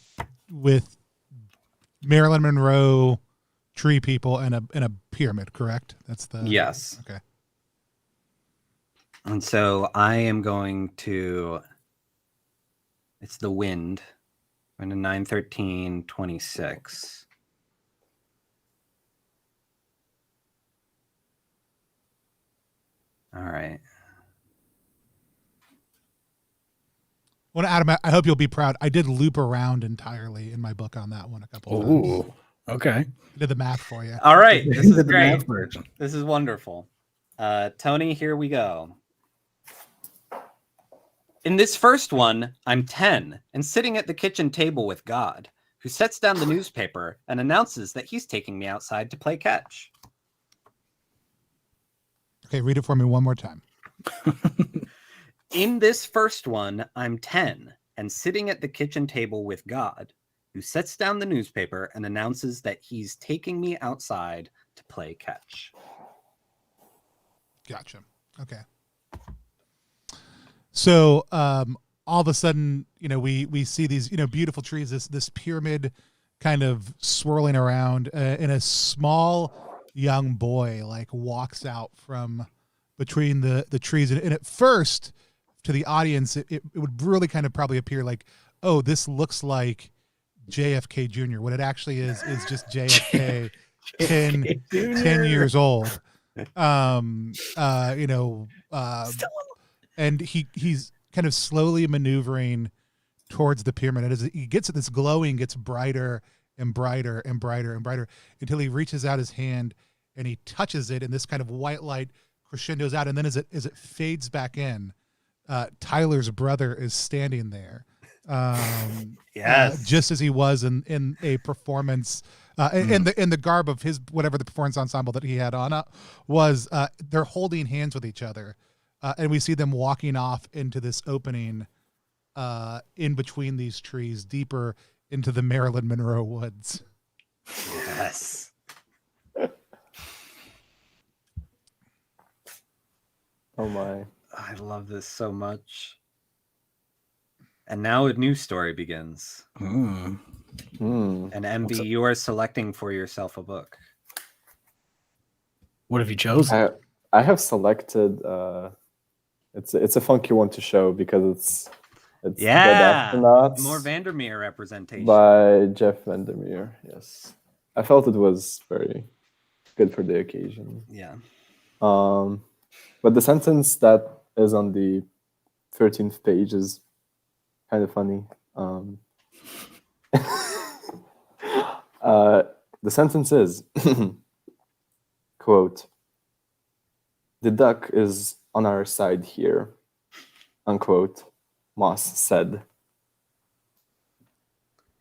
Marilyn Monroe, tree people, and a pyramid. Correct? That's the yes. Okay. And so I am going to. It's the wind. I'm going to 9/13/26. All right. Well, Adam, I hope you'll be proud. I did loop around entirely in my book on that one a couple of times. Ooh, okay. I did the math for you. All right. This is The great. math version. This is wonderful. Tony, here we go. In this first one, I'm 10 and sitting at the kitchen table with God, who sets down the newspaper and announces that he's taking me outside to play catch. Okay, read it for me one more time. In this first one, I'm 10 and sitting at the kitchen table with God, who sets down the newspaper and announces that he's taking me outside to play catch. Gotcha. Okay. So all of a sudden, we see these, beautiful trees, this pyramid kind of swirling around, and a small young boy walks out from between the trees. And at first, to the audience, it would really kind of probably appear like, oh, this looks like JFK Jr. What it actually is just JFK 10 years old. And he's kind of slowly maneuvering towards the pyramid. And as he gets this glowing, gets brighter and brighter and brighter and brighter until he reaches out his hand and he touches it, and this kind of white light crescendos out. And then as it fades back in, Tyler's brother is standing there. Yes. Just as he was in a performance, in the garb of his whatever the performance ensemble that he had on was. They're holding hands with each other, and we see them walking off into this opening in between these trees, deeper into the Marilyn Monroe woods. Yes. Oh my. I love this so much. And now a new story begins. Hmm. Hmm. And MB, you are selecting for yourself a book. What have you chosen? I have selected. It's a funky one to show because it's Dead Astronauts more Vandermeer representation by Jeff Vandermeer. Yes, I felt it was very good for the occasion. Yeah. But the sentence that is on the 13th page is kind of funny. The sentence is, quote, "The duck is on our side here," unquote, Moss said.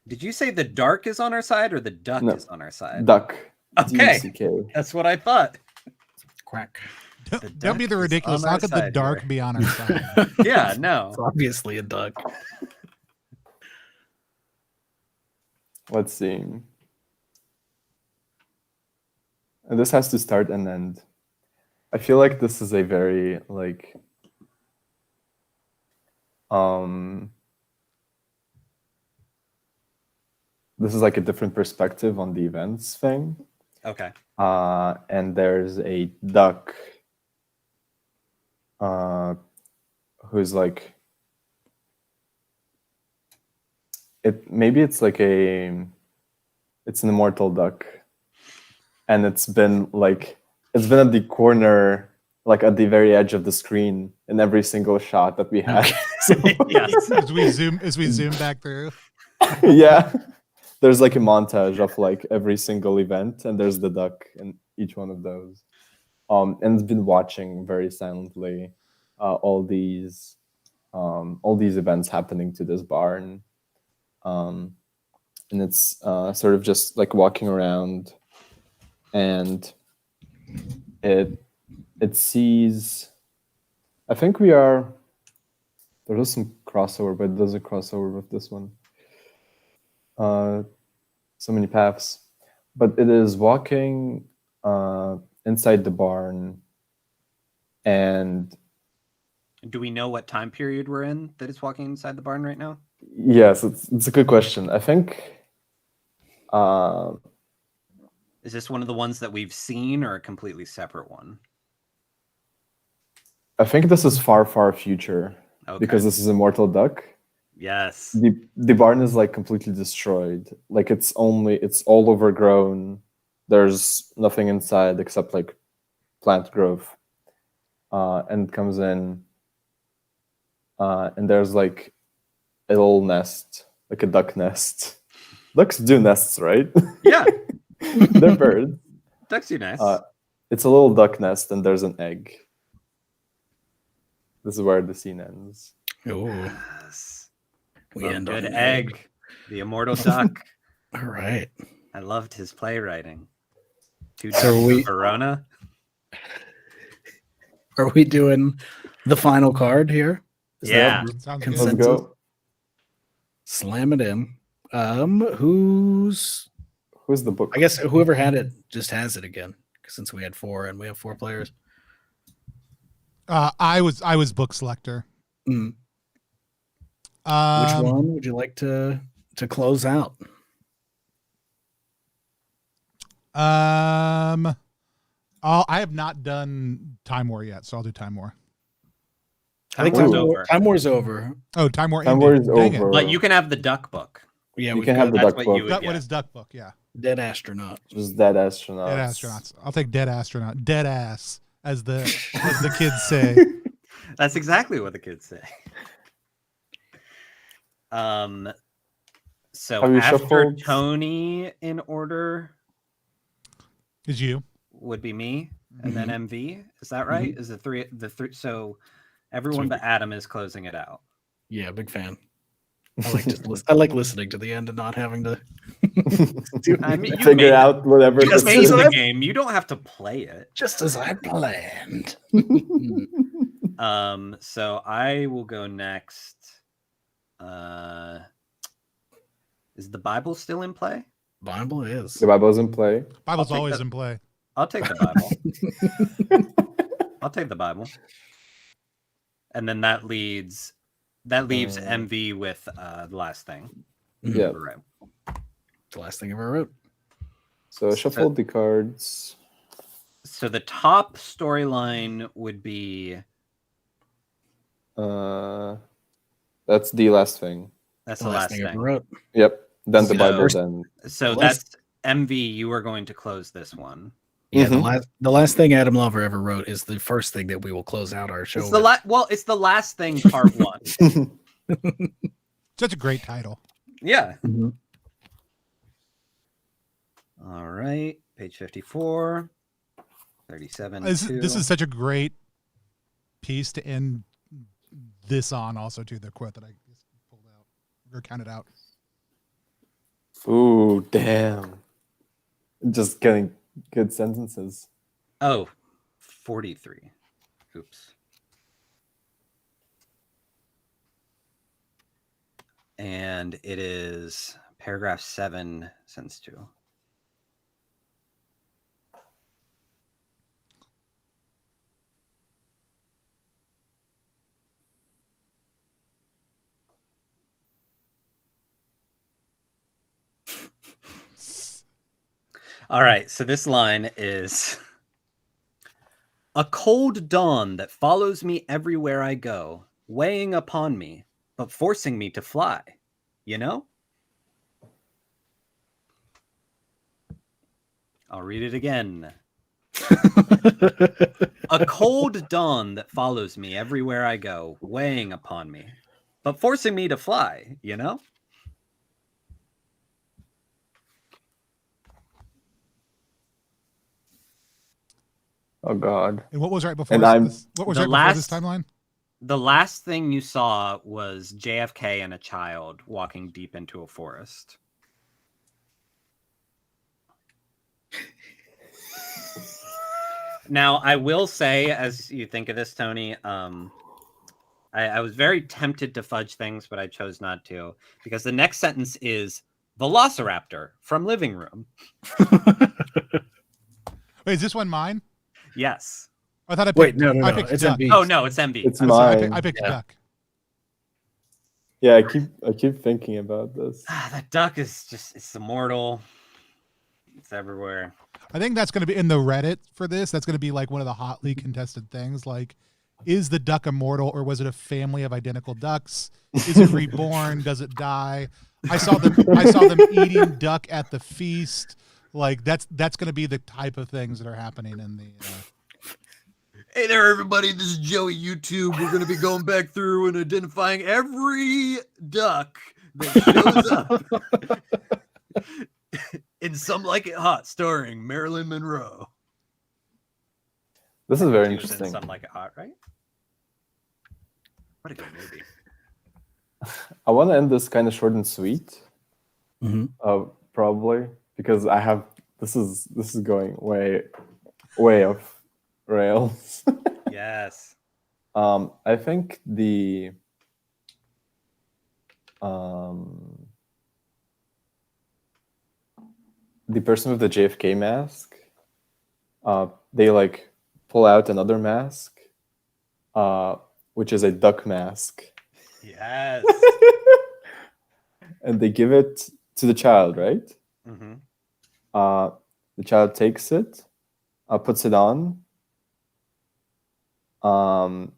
Did you say the dark is on our side or the duck No, is on our side? Duck. Okay. D-U-C-K. That's what I thought. Quack. Don't be the ridiculous. How could the dark be on our side? Yeah, no. It's obviously a duck. Let's see. And this has to start and end. I feel like this is a very this is like a different perspective on the events thing. Okay. And there's a duck who's like maybe it's like it's an immortal duck, and it's been at the corner, like at the very edge of the screen in every single shot that we had. Yes. As we zoom back through. Yeah, there's like a montage of like every single event, and there's the duck in each one of those. And it's been watching very silently all these events happening to this barn. And it's sort of just like walking around, and it sees. I think there is some crossover, but it doesn't cross over with this one. So many paths, but it is walking inside the barn. And do we know what time period we're in that it's walking inside the barn right now? Yes, it's a good question. I think. Is this one of the ones that we've seen or a completely separate one? I think this is far, far future, because this is Immortal Duck. Yes. The barn is like completely destroyed. Like it's all overgrown. There's nothing inside except like plant growth. And it comes in, and there's like a little nest, like a duck nest. Ducks do nests, right? Yeah. They're birds. Ducks do nests. It's a little duck nest, and there's an egg. This is where the scene ends. Oh, Yes. we end good on an egg. The immortal duck. All right. I loved his playwriting. Two So ducks for Verona. Are we doing the final card here? Is Yeah. that Sounds consensus? good. Let's go. Slam it in. Who's the book? I guess whoever had it just has it again, since we had 4 and we have 4 players. I was book selector. Mm. Which one would you like to close out? I have not done Time War yet, so I'll do Time War. I think Time War's over. Oh, Time War. Time War ended. is Dang over. it. But you can have the duck book. Yeah, You we can have the That's duck what book. you would What get. is Duck Book? Yeah, Dead Astronaut. Just dead astronauts. Dead Astronauts. I'll take Dead Astronaut. Dead ass, as the kids say. That's exactly what the kids say. So Have you after shuffled? Tony in order Is you? would be me, and then MV. Is that right? Is the three? So everyone but Adam is closing it out. Yeah, big fan. I like I like listening to the end and not having to I mean, you Figure made out whatever. You just Just made as the I- game. You don't have to play it. just as I planned. So I will go next. Is the Bible still in play? Bible is. The Bible's in play. Bible's take always that. in play. I'll take the Bible. I'll take the Bible. and then that leaves MV with the last thing. Yeah. Right. The last thing I ever wrote. So shuffle the cards. So the top storyline would be That's the last thing. that's The last thing I ever wrote. Yep. Then the So- Bible. Then So The last- that's MV. You are going to close this one. Yeah, Mhm. the last thing Adam Lover ever wrote is the first thing that we will close out our show It's the with. it's the last thing, part one. Such a great title. Yeah. Mhm. All right. Page 54. 37. This is such a great piece to end this on. Also, to the quote that I just pulled out or counted out. Ooh, damn. Just getting good sentences. Oh, 43. Oops. And it is paragraph 7, sentence 2. All right, so this line is a cold dawn that follows me everywhere I go, weighing upon me, but forcing me to fly. You know? I'll read it again. A cold dawn that follows me everywhere I go, weighing upon me, but forcing me to fly, you know? Oh God. And what was right before And this? What was the right before this last- timeline? The last thing you saw was JFK and a child walking deep into a forest. Now, I will say, as you think of this, Tony, I was very tempted to fudge things, but I chose not to, because the next sentence is Velociraptor from living room. Wait, is this one mine? Yes. I thought I picked. Wait, no, I no. picked It's duck. MV. Oh, no, it's MV. It's I'm So sorry. mine. I picked Yeah. duck. Yeah, I keep thinking about this. That duck is just, it's immortal. It's everywhere. I think that's going to be in the Reddit for this. That's going to be like one of the hotly contested things. Like, is the duck immortal, or was it a family of identical ducks? Is it reborn? Does it die? I saw them eating duck at the feast. Like, that's going to be the type of things that are happening in the. Hey there, everybody. This is Joey YouTube. We're going to be going back through and identifying every duck that shows up in Some Like It Hot, starring Marilyn Monroe. This is very She was in interesting. Some Like It Hot, right? What a good movie. I want to end this kind of short and sweet. Mhm. Probably because I have this is going way off rails. Yes. I think the person with the JFK mask, they like pull out another mask, which is a duck mask, Yes. and they give it to the child, right? Mm-hmm. The child takes it, puts it on, and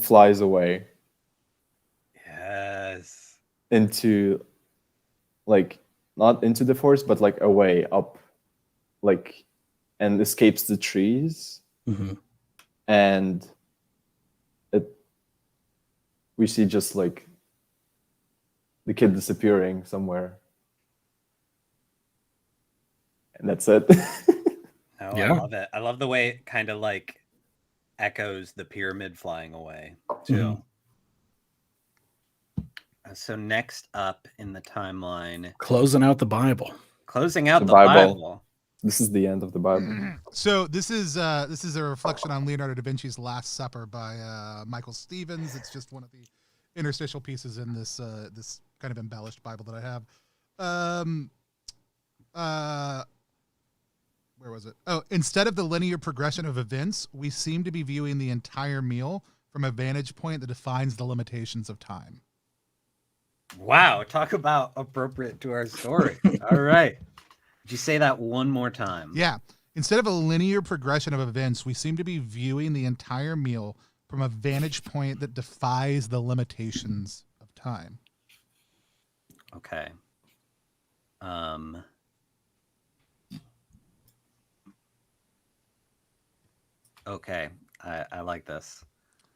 flies away Yes. into, like, not into the forest, but like away up, like, and escapes the trees. Mhm. And we see just like the kid disappearing somewhere, and that's it. No, Yeah. I love it. I love the way it kind of like echoes the pyramid flying away, too. So next up in the timeline, Closing out the Bible. closing out The the Bible. Bible. This is the end of the Bible. So this is a reflection on Leonardo da Vinci's Last Supper by Michael Stevens. It's just one of the interstitial pieces in this this kind of embellished Bible that I have. Where was it? Oh, instead of the linear progression of events, we seem to be viewing the entire meal from a vantage point that defines the limitations of time. Wow, talk about appropriate to our story. All right. Would you say that one more time? Yeah. Instead of a linear progression of events, we seem to be viewing the entire meal from a vantage point that defies the limitations of time. Okay. Okay, I like this.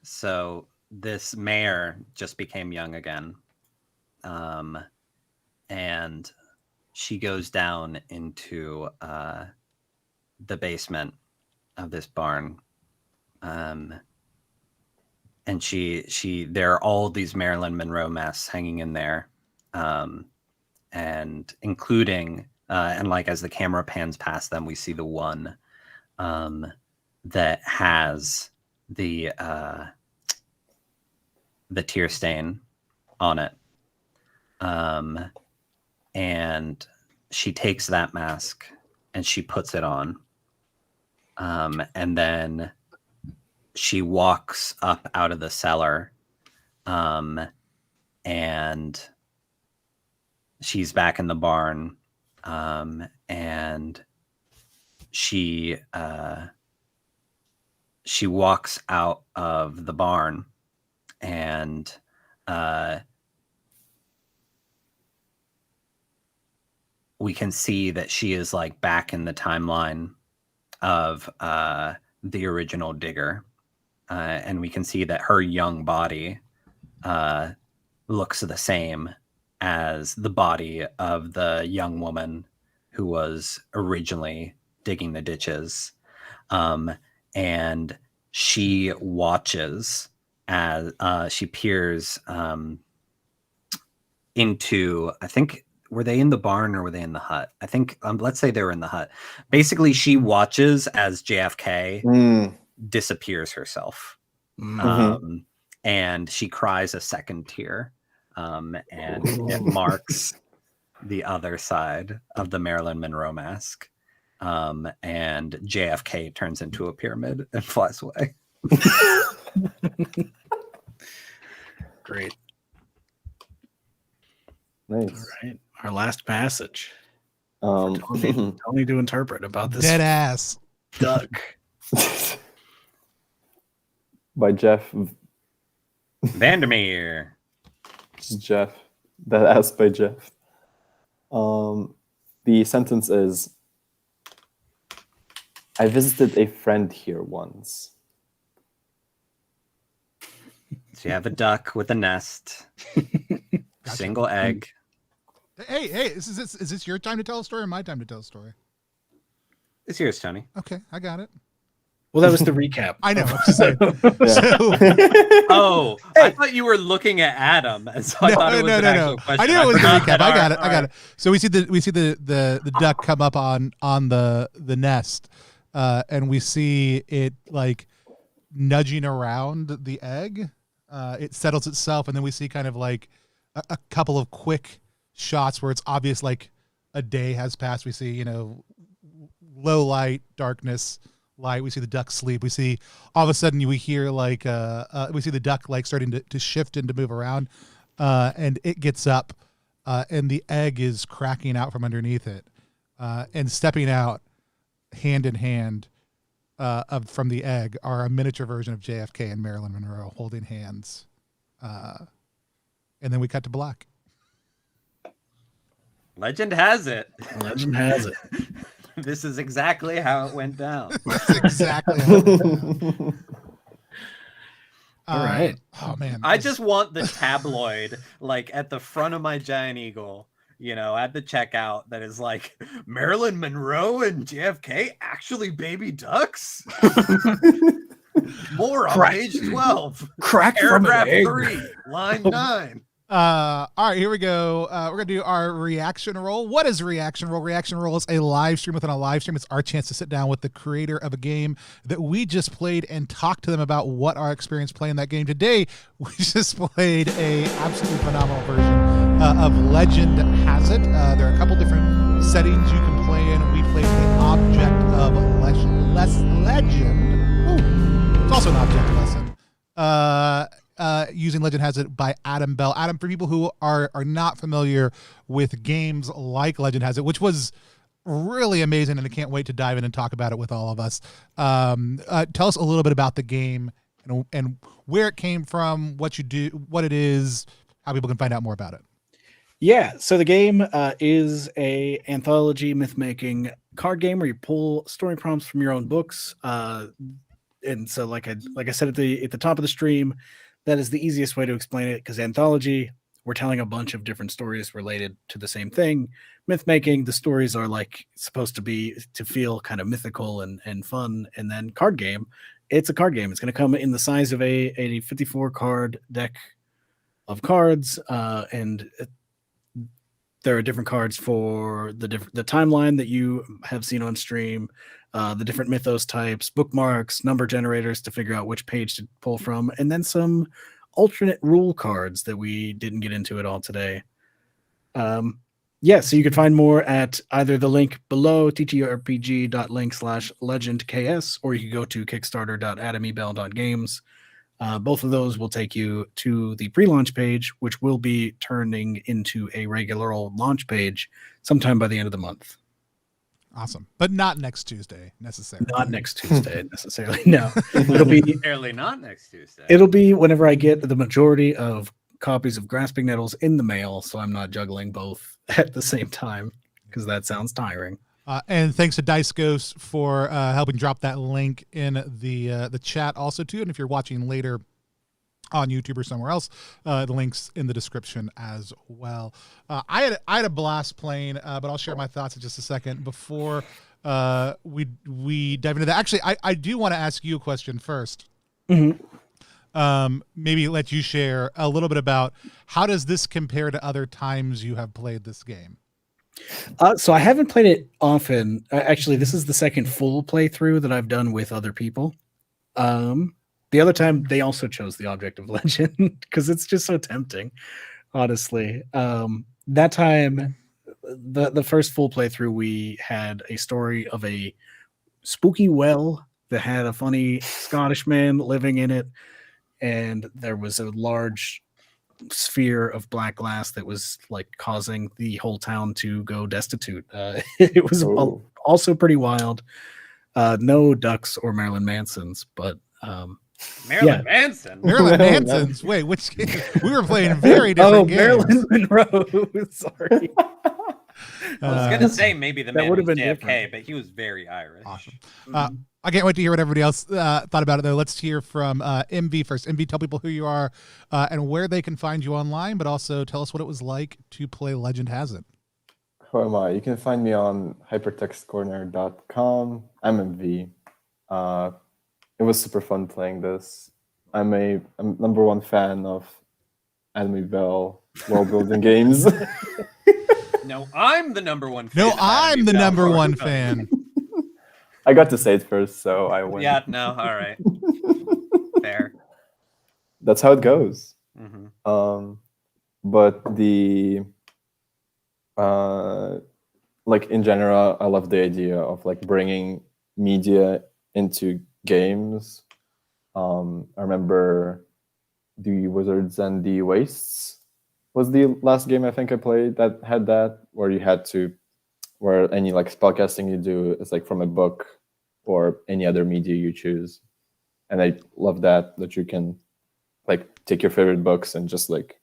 So this mayor just became young again. And she goes down into the basement of this barn. And there are all these Marilyn Monroe masks hanging in there. And including, and like as the camera pans past them, we see the one that has the tear stain on it. And she takes that mask and she puts it on. And then she walks up out of the cellar. And she's back in the barn. And she walks out of the barn, and we can see that she is like back in the timeline of the original digger. And we can see that her young body looks the same as the body of the young woman who was originally digging the ditches. And she watches as she peers into, I think, were they in the barn or were they in the hut? I think, let's say they were in the hut. Basically, she watches as JFK disappears herself. And she cries a second tear. And it marks the other side of the Marilyn Monroe mask. And JFK turns into a pyramid and flies away. Great. Nice. All right. Our last passage. Tony Tony to interpret about this Dead ass. duck. By Jeff. Vandermeer. Jeff. That ass by Jeff. The sentence is, I visited a friend here once. So you have a duck with a nest, single egg. Hey, is this your time to tell a story or my time to tell a story? It's yours, Tony. Okay, I got it. Well, that was the recap. I know. I'm just saying. Oh, I thought you were looking at Adam, and so I thought it was an actual question. I knew it was the forgot recap. that. I got it. So we see the duck come up on the nest, and we see it like nudging around the egg. It settles itself, and then we see kind of like a couple of quick shots where it's obvious like a day has passed. We see, low light, darkness, light. We see the duck sleep. We see all of a sudden we hear like we see the duck like starting to shift and to move around, and it gets up, and the egg is cracking out from underneath it, and stepping out hand in hand from the egg are a miniature version of JFK and Marilyn Monroe holding hands, and then we cut to black. Legend has it. Legend has it. This is exactly how it went down. That's exactly how it went. All right. Oh man. I just want the tabloid like at the front of my giant eagle, at the checkout that is like Marilyn Monroe and JFK actually baby ducks. More on page 12. Crack from an Paragraph egg. 3, line 9. All right, here we go. We're gonna do our reaction roll. What is reaction roll? Reaction roll is a live stream within a live stream. It's our chance to sit down with the creator of a game that we just played and talk to them about what our experience playing that game. Today, we just played a absolutely phenomenal version of Legend Has It. There are a couple different settings you can play in. We played the object of legend. Ooh, it's also an object lesson. Using Legend Has It by Adam Bell. Adam, for people who are not familiar with games like Legend Has It, which was really amazing, and I can't wait to dive in and talk about it with all of us. Tell us a little bit about the game and where it came from, what you do, what it is, how people can find out more about it. Yeah, so the game is a anthology myth-making card game where you pull story prompts from your own books. And so, like I said at the top of the stream, that is the easiest way to explain it, because anthology, we're telling a bunch of different stories related to the same thing. Myth-making, the stories are like supposed to feel kind of mythical and fun. And then card game, it's a card game. It's going to come in the size of a 54 card deck of cards, and there are different cards for the timeline that you have seen on stream, the different mythos types, bookmarks, number generators to figure out which page to pull from, and then some alternate rule cards that we didn't get into at all today. Yeah, so you can find more at either the link below, ttrpg.link/LegendKS, or you can go to kickstarter.adamybell.games. Both of those will take you to the pre-launch page, which will be turning into a regular old launch page sometime by the end of the month. Awesome. But not next Tuesday, necessarily. Not next Tuesday, necessarily. No. It'll be Apparently not next Tuesday. It'll be whenever I get the majority of copies of Grasping Nettles in the mail, so I'm not juggling both at the same time, because that sounds tiring. And thanks to Dice Ghost for helping drop that link in the chat also too. And if you're watching later on YouTube or somewhere else, the link's in the description as well. I had a blast playing, but I'll share my thoughts in just a second before we dive into that. Actually, I do want to ask you a question first. Mm-hmm. Maybe let you share a little bit about how does this compare to other times you have played this game? So I haven't played it often. Actually, this is the second full playthrough that I've done with other people. The other time they also chose the Object of Legend because it's just so tempting, honestly. That time, the first full playthrough, we had a story of a spooky well that had a funny Scottish man living in it, and there was a large sphere of black glass that was like causing the whole town to go destitute. It was also pretty wild. No ducks or Marilyn Mansons, but Marilyn Manson. Marilyn Manson's. Wait, which game? We were playing very different games. Marilyn Monroe. Sorry. I was gonna say maybe the man would have was been JFK, different. but he was very Irish. Awesome. I can't wait to hear what everybody else thought about it, though. Let's hear from MV first. MV, tell people who you are and where they can find you online, but also tell us what it was like to play Legend Has It. Who am I? You can find me on hypertextcorner.com. I'm MV. It was super fun playing this. I'm number one fan of Anime Bell world building games. No, I'm the number one fan. No, I'm the number one fan. I got to say it first, so I win. Yeah, no, all right. Fair. That's how it goes. Mm-hmm. But the like in general, I love the idea of like bringing media into games. I remember the Wizards and the Wastes was the last game I think I played that had that, where you had to, where any like spellcasting you do is like from a book or any other media you choose. And I love that you can like take your favorite books and just like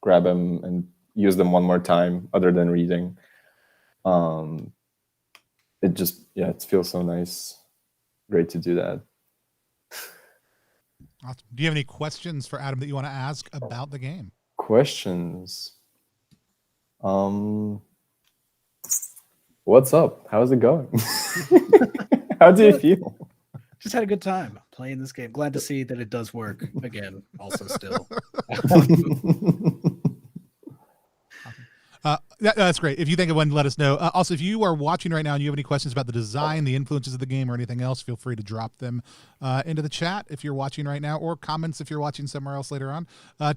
grab them and use them one more time other than reading. It just, it feels so nice. Great to do that. Awesome. Do you have any questions for Adam that you want to ask about the game? Questions. What's up? How's it going? How do you feel? Just had a good time playing this game. Glad to see that it does work again. Also, still. That's great. If you think of one, let us know. Also, if you are watching right now and you have any questions about the design, the influences of the game, or anything else, feel free to drop them into the chat if you're watching right now, or comments if you're watching somewhere else later on.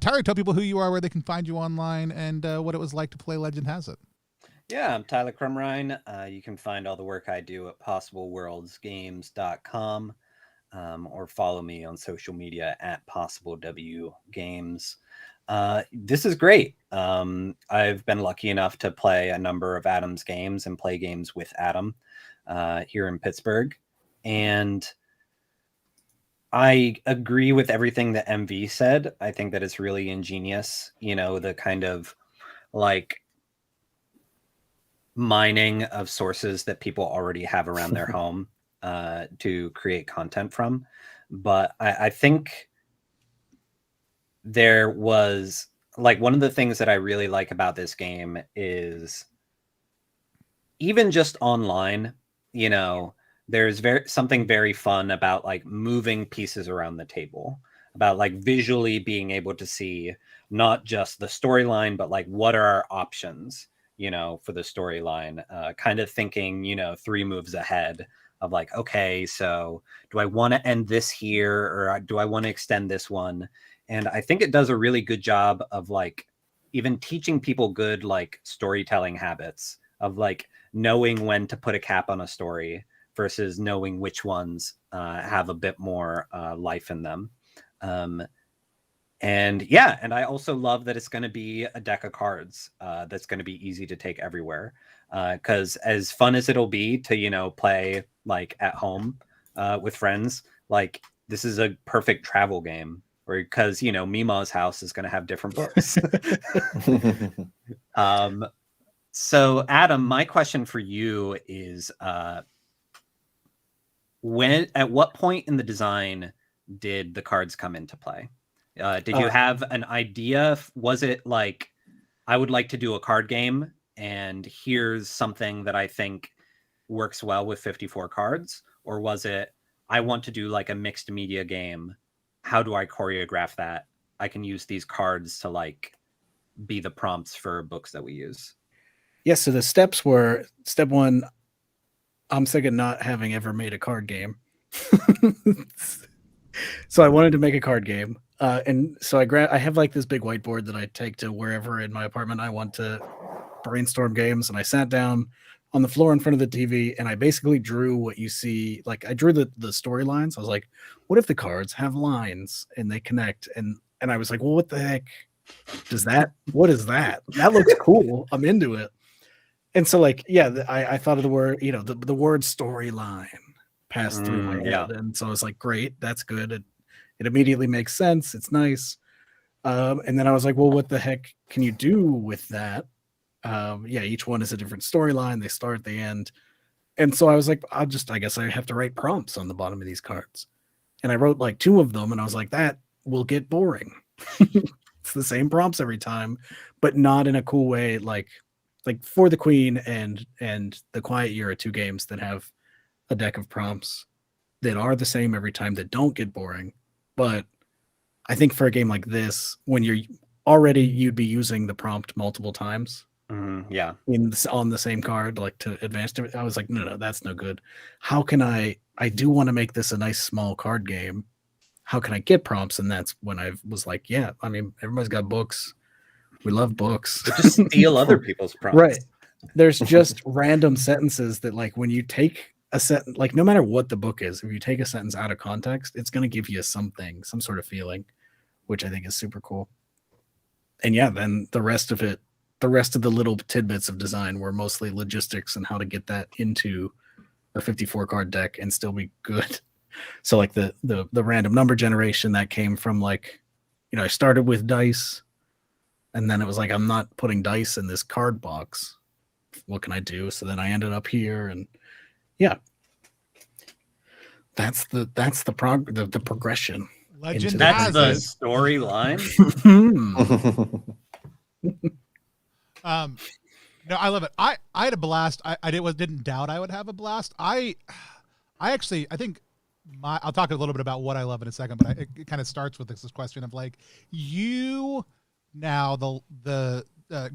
Tyler, tell people who you are, where they can find you online, and what it was like to play Legend Has It. Yeah, I'm Tyler Crumrine. You can find all the work I do at possibleworldsgames.com. or follow me on social media at possiblewgames. This is great. I've been lucky enough to play a number of Adam's games and play games with Adam here in Pittsburgh. And I agree with everything that MV said. I think that it's really ingenious, the kind of like mining of sources that people already have around their home to create content from. But I think there was like one of the things that I really like about this game is even just online, there's something very fun about like moving pieces around the table, about like visually being able to see not just the storyline, but like what are our options, for the storyline, kind of thinking, 3 moves ahead of like, okay, so do I want to end this here or do I want to extend this one? And I think it does a really good job of like even teaching people good like storytelling habits of like knowing when to put a cap on a story versus knowing which ones have a bit more life in them. And I also love that it's going to be a deck of cards that's going to be easy to take everywhere. Because as fun as it'll be to, play like at home with friends, like this is a perfect travel game. Or because, Mima's house is going to have different books. So Adam, my question for you is at what point in the design did the cards come into play? Did you have an idea? Was it like, I would like to do a card game and here's something that I think works well with 54 cards? Or was it, I want to do like a mixed media game. How do I choreograph that? I can use these cards to like be the prompts for books that we use. Yes, so the steps were, step 1, I'm sick of not having ever made a card game. So I wanted to make a card game. And so I have like this big whiteboard that I take to wherever in my apartment I want to brainstorm games. And I sat down on the floor in front of the TV and I basically drew what you see. Like I drew the storylines. I was like, what if the cards have lines and they connect? And I was like, well, what the heck what is that? That looks cool. I'm into it. And so like, I thought of the word, the word storyline passed through my head. Yeah. And so I was like, great, that's good. It immediately makes sense. It's nice. And then I was like, well, what the heck can you do with that? Each one is a different storyline. They start, they end. And so I was like, I guess I have to write prompts on the bottom of these cards. And I wrote like 2 of them and I was like, that will get boring. It's the same prompts every time, but not in a cool way. Like For the Queen and The Quiet Year are 2 games that have a deck of prompts that are the same every time, that don't get boring. But I think for a game like this, when you'd be using the prompt multiple times. On the same card, like to advance to it. I was like, no, that's no good. How can I do want to make this a nice small card game. How can I get prompts? And that's when I was like, everybody's got books. We love books. But just steal other people's prompts. Right. There's just random sentences that like when you take a sentence, like no matter what the book is, if you take a sentence out of context, it's going to give you some sort of feeling, which I think is super cool. And then the rest of the little tidbits of design were mostly logistics and how to get that into a 54 card deck and still be good. So like the random number generation that came from like, I started with dice and then it was like, I'm not putting dice in this card box. What can I do? So then I ended up here and that's the progression. Legend That's has the it. storyline. No, I love it. I had a blast. I didn't doubt I would have a blast. I think I'll talk a little bit about what I love in a second, but it kind of starts with this question of like the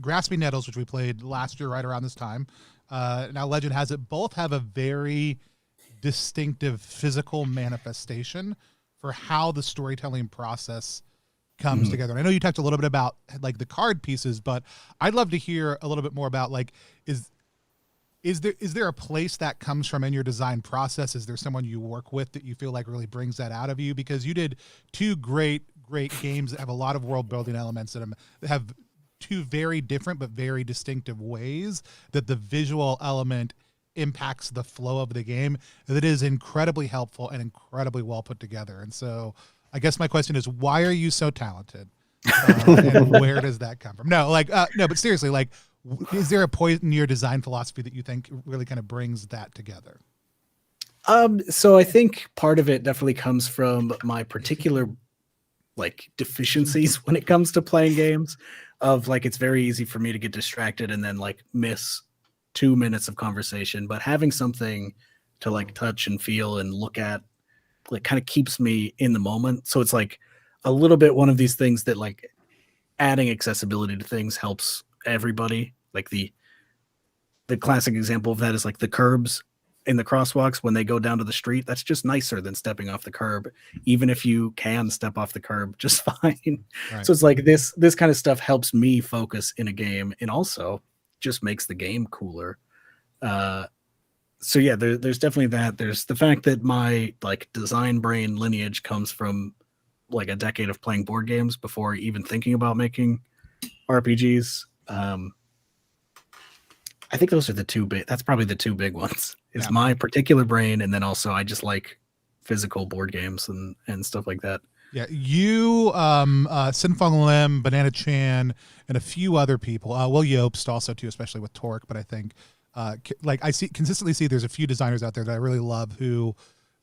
Grasping Nettles, which we played last year right around this time. Now Legend has it. Both have a very distinctive physical manifestation for how the storytelling process comes together. And I know you talked a little bit about like the card pieces, but I'd love to hear a little bit more about like, Is there a place that comes from in your design process? Is there someone you work with that you feel like really brings that out of you? Because you did two great games that have a lot of world building elements in them, that have two very different but very distinctive ways that the visual element impacts the flow of the game. That is incredibly helpful and incredibly well put together. And so I guess my question is, why are you so talented? And where does that come from? No, but seriously, like, is there a point in your design philosophy that you think really kind of brings that together? So I think part of it definitely comes from my particular like deficiencies when it comes to playing games. Of like, it's very easy for me to get distracted and then like miss 2 minutes of conversation. But having something to like touch and feel and look at, like, kind of keeps me in the moment. So it's like a little bit one of these things that like adding accessibility to things helps everybody. Like the classic example of that is like the curbs in the crosswalks when they go down to the street. That's just nicer than stepping off the curb, even if you can step off the curb just fine. Right. So it's like this kind of stuff helps me focus in a game, and also just makes the game cooler. So yeah, there's definitely that. There's the fact that my like design brain lineage comes from like a decade of playing board games before even thinking about making RPGs. I think those are the two big. That's probably the two big ones. Is my particular brain, and then also I just like physical board games and stuff like that. Yeah, you, Sinfeng Lim, Banana Chan, and a few other people. Will Yobst also too, especially with Torque. But I think, like I consistently see, there's a few designers out there that I really love who,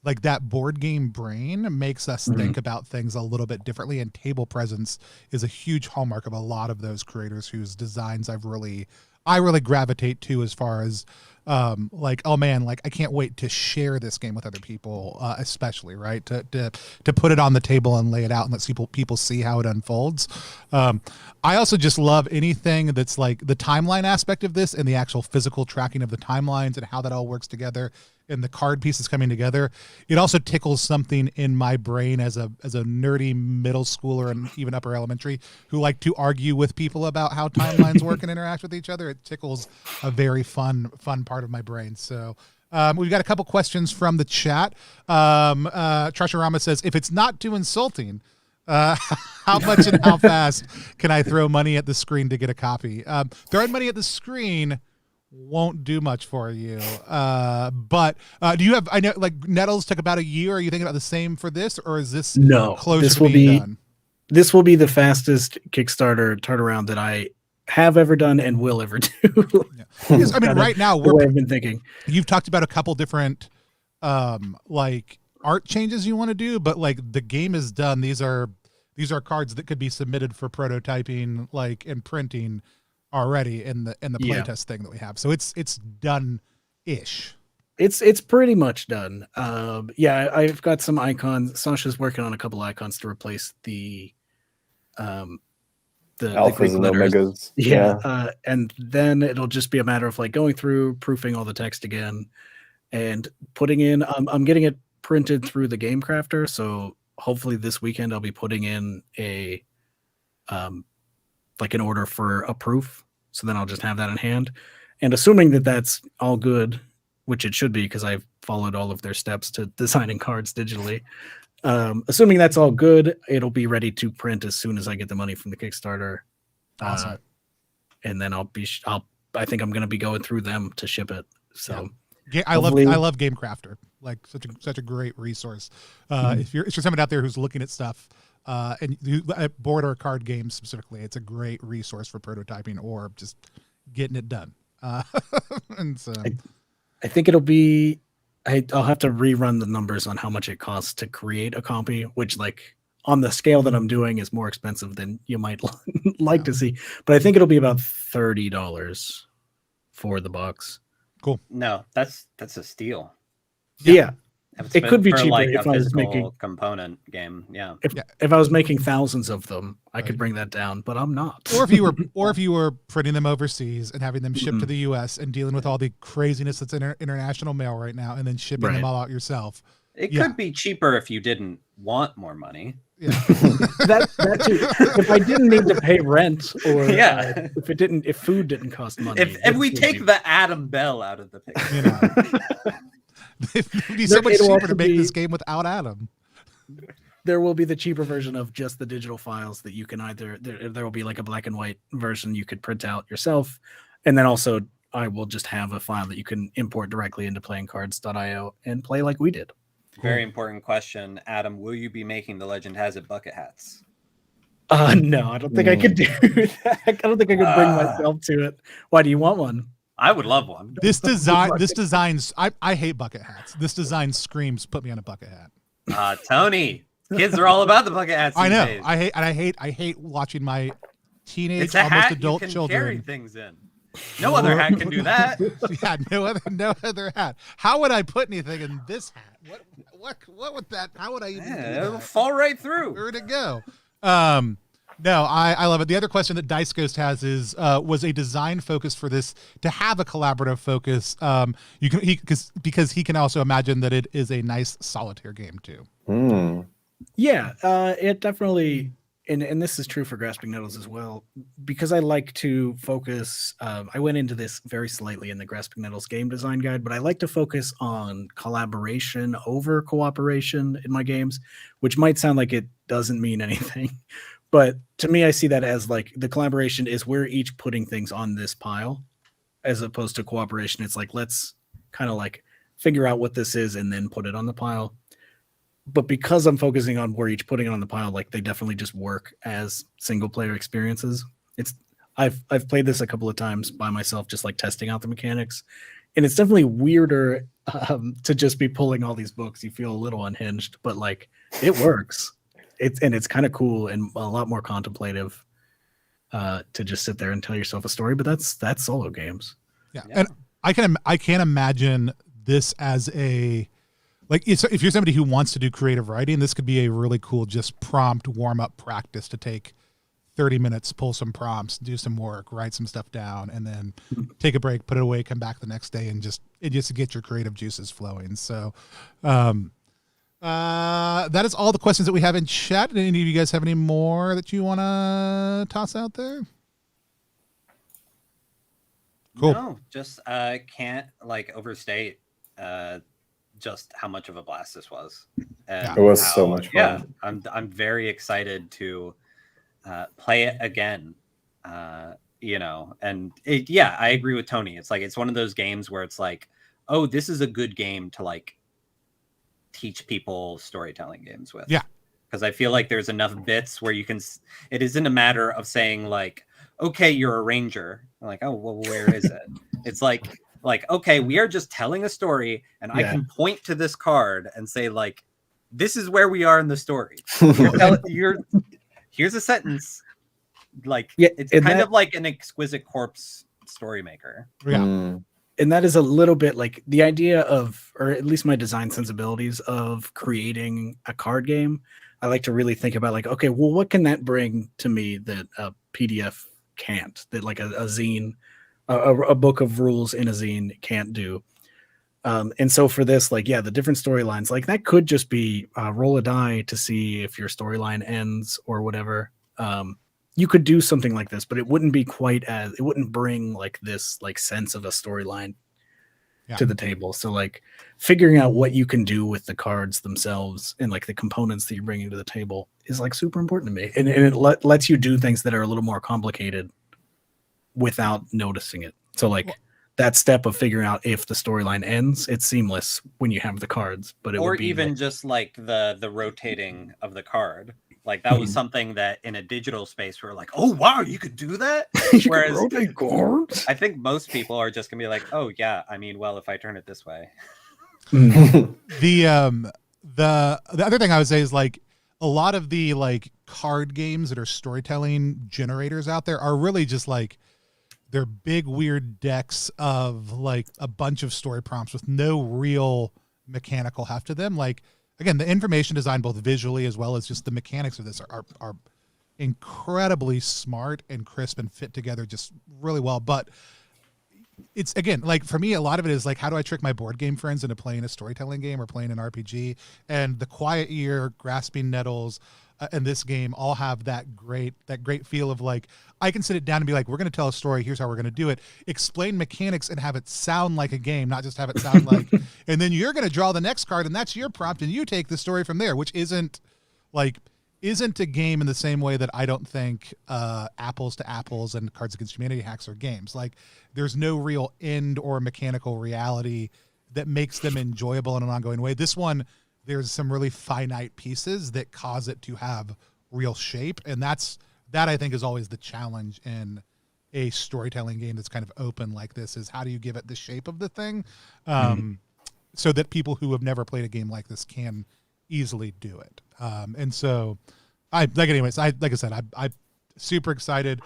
like, that board game brain makes us think about things a little bit differently. And table presence is a huge hallmark of a lot of those creators whose designs I really gravitate to, as far as like, oh man, like I can't wait to share this game with other people, especially right to put it on the table and lay it out and let people see how it unfolds. I also just love anything that's like the timeline aspect of this and the actual physical tracking of the timelines and how that all works together and the card pieces coming together. It also tickles something in my brain as a nerdy middle schooler and even upper elementary who like to argue with people about how timelines work and interact with each other. It tickles a very fun part of my brain. So we've got a couple questions from the chat. Trasharama says, if it's not too insulting, how much and how fast can I throw money at the screen to get a copy? Throwing money at the screen won't do much for you. But do you have, I know like Nettles took about a year. Are you thinking about the same for this, or is this closer to being done? This will be the fastest Kickstarter turnaround that I have ever done and will ever do. Because, I mean, right now I've been thinking. You've talked about a couple different like art changes you want to do, but like the game is done. These are cards that could be submitted for prototyping, like, and printing already in the playtest thing that we have. So it's done-ish. It's pretty much done. I've got some icons. Sasha's working on a couple icons to replace the alphas and omegas. And then it'll just be a matter of like going through, proofing all the text again, and putting in. I'm getting it printed through the Game Crafter, so hopefully this weekend I'll be putting in a like an order for a proof. So then I'll just have that in hand, and assuming that that's all good, which it should be because I've followed all of their steps to designing cards digitally. Assuming that's all good, it'll be ready to print as soon as I get the money from the Kickstarter. Awesome. And then I think I'm going to be going through them to ship it. So I love Game Crafter, like such a great resource. If you're someone out there who's looking at stuff, and board or card games specifically, it's a great resource for prototyping or just getting it done. And so I think it'll be. I'll have to rerun the numbers on how much it costs to create a copy, which, like, on the scale that I'm doing is more expensive than you might like to see. But I think it'll be about $30 for the box. Cool. No, that's a steal. Yeah. It could be cheaper like if a I was physical making component game. Yeah. If I was making thousands of them, I could bring that down, but I'm not. Or if you were printing them overseas and having them shipped to the US and dealing with all the craziness that's in international mail right now, and then shipping them all out yourself. It Yeah. could be cheaper if you didn't want more money. Yeah. that too. If I didn't need to pay rent, or Yeah. if food didn't cost money, If we take the Adam Bell out of the picture, You know, it would be so much It'll cheaper also to make this be- game without Adam. there will be the cheaper version of just the digital files that you can either there will be like a black and white version you could print out yourself, and then also I will just have a file that you can import directly into playingcards.io and play like we did. very important question, Adam. Will you be making the Legend Has It bucket hats? No, I don't think I could do that. I don't think I could bring myself to it. Why do you want one? I would love one. This design's I hate bucket hats. This design screams put me on a bucket hat. Tony, kids are all about the bucket hats. I know. Days. I hate watching my teenage, It's a almost hat adult you can children carry things in. No other hat can do that. Yeah, no other hat. How would I put anything in this hat? What would that? How would I even do It'll that? fall right through. Where would it go? No, I love it. The other question that Dice Ghost has is, was a design focus for this to have a collaborative focus? Because he can also imagine that it is a nice solitaire game too. Yeah, it definitely, and this is true for Grasping Nettles as well, because I like to focus. I went into this very slightly in the Grasping Nettles game design guide, but I like to focus on collaboration over cooperation in my games, which might sound like it doesn't mean anything. But to me, I see that as like the collaboration is we're each putting things on this pile, as opposed to cooperation. It's like, let's kind of like figure out what this is and then put it on the pile. But because I'm focusing on we're each putting it on the pile, like they definitely just work as single player experiences. I've played this a couple of times by myself, just like testing out the mechanics. And it's definitely weirder to just be pulling all these books. You feel a little unhinged, but like it works. It's kind of cool and a lot more contemplative to just sit there and tell yourself a story. But that's solo games. Yeah. And I can't imagine this as a if you're somebody who wants to do creative writing, this could be a really cool just prompt warm up practice to take 30 minutes, pull some prompts, do some work, write some stuff down, and then take a break, put it away, come back the next day, and just get your creative juices flowing. So. That is all the questions that we have in chat. Any of you guys have any more that you want to toss out there? Cool. No, just can't overstate just how much of a blast this was. And it was so much fun. Yeah, I'm very excited to play it again. And I agree with Tony. It's like it's one of those games where it's like, oh, this is a good game to like teach people storytelling games with. Yeah, because I feel like there's enough bits where you can. It isn't a matter of saying like, okay, you're a ranger. I'm like, oh, well, where is it? It's like okay, we are just telling a story, and I can point to this card and say like, this is where we are in the story. Here's a sentence. Like it's kind of like an exquisite corpse story maker. Yeah. And that is a little bit like the idea of, or at least my design sensibilities of creating a card game. I like to really think about like, okay, well, what can that bring to me that a PDF can't, that like a zine, a book of rules in a zine can't do. And so for this, like, yeah, the different storylines, like that could just be roll a die to see if your storyline ends or whatever. You could do something like this, but it wouldn't be it wouldn't bring like this like sense of a storyline to the table. So like figuring out what you can do with the cards themselves and like the components that you're bringing to the table is like super important to me. And it lets you do things that are a little more complicated without noticing it. So like that step of figuring out if the storyline ends, it's seamless when you have the cards, but it or would be even like, just like the rotating of the card. Like that was something that in a digital space we're like, oh wow, you could do that. Whereas rotate cards. I think most people are just gonna be like, oh yeah, I mean, well, if I turn it this way. The other thing I would say is like a lot of the like card games that are storytelling generators out there are really just like they're big weird decks of like a bunch of story prompts with no real mechanical heft to them. Like again, the information design, both visually as well as just the mechanics of this are incredibly smart and crisp and fit together just really well. But it's again, like for me, a lot of it is like, how do I trick my board game friends into playing a storytelling game or playing an RPG? And the Quiet Year, Grasping Nettles, and this game all have that great feel of like, I can sit it down and be like, we're going to tell a story. Here's how we're going to do it. Explain mechanics and have it sound like a game, not just have it sound like. And then you're going to draw the next card, and that's your prompt, and you take the story from there, which isn't a game in the same way that I don't think Apples to Apples and Cards Against Humanity hacks are games. Like, there's no real end or mechanical reality that makes them enjoyable in an ongoing way. This one, there's some really finite pieces that cause it to have real shape, and that I think is always the challenge in a storytelling game that's kind of open like this, is how do you give it the shape of the thing, so that people who have never played a game like this can easily do it. And so I'm super excited.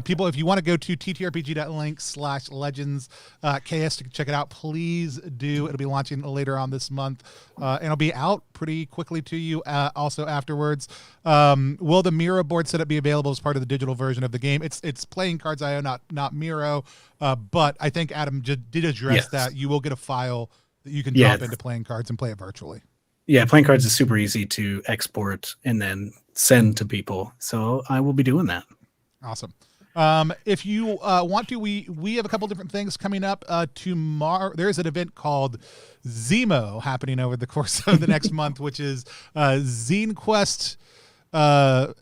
People, if you want to go to ttrpg.link/LegendKS to check it out, please do. It'll be launching later on this month, and it'll be out pretty quickly to you also afterwards. Will the Miro board setup be available as part of the digital version of the game? It's playing cards IO, not Miro, but I think Adam did address that. You will get a file that you can drop into playing cards and play it virtually. Yeah, playing cards is super easy to export and then send to people. So I will be doing that. Awesome. If you want to, we have a couple different things coming up tomorrow. There is an event called Zemo happening over the course of the next month, which is Zine Quest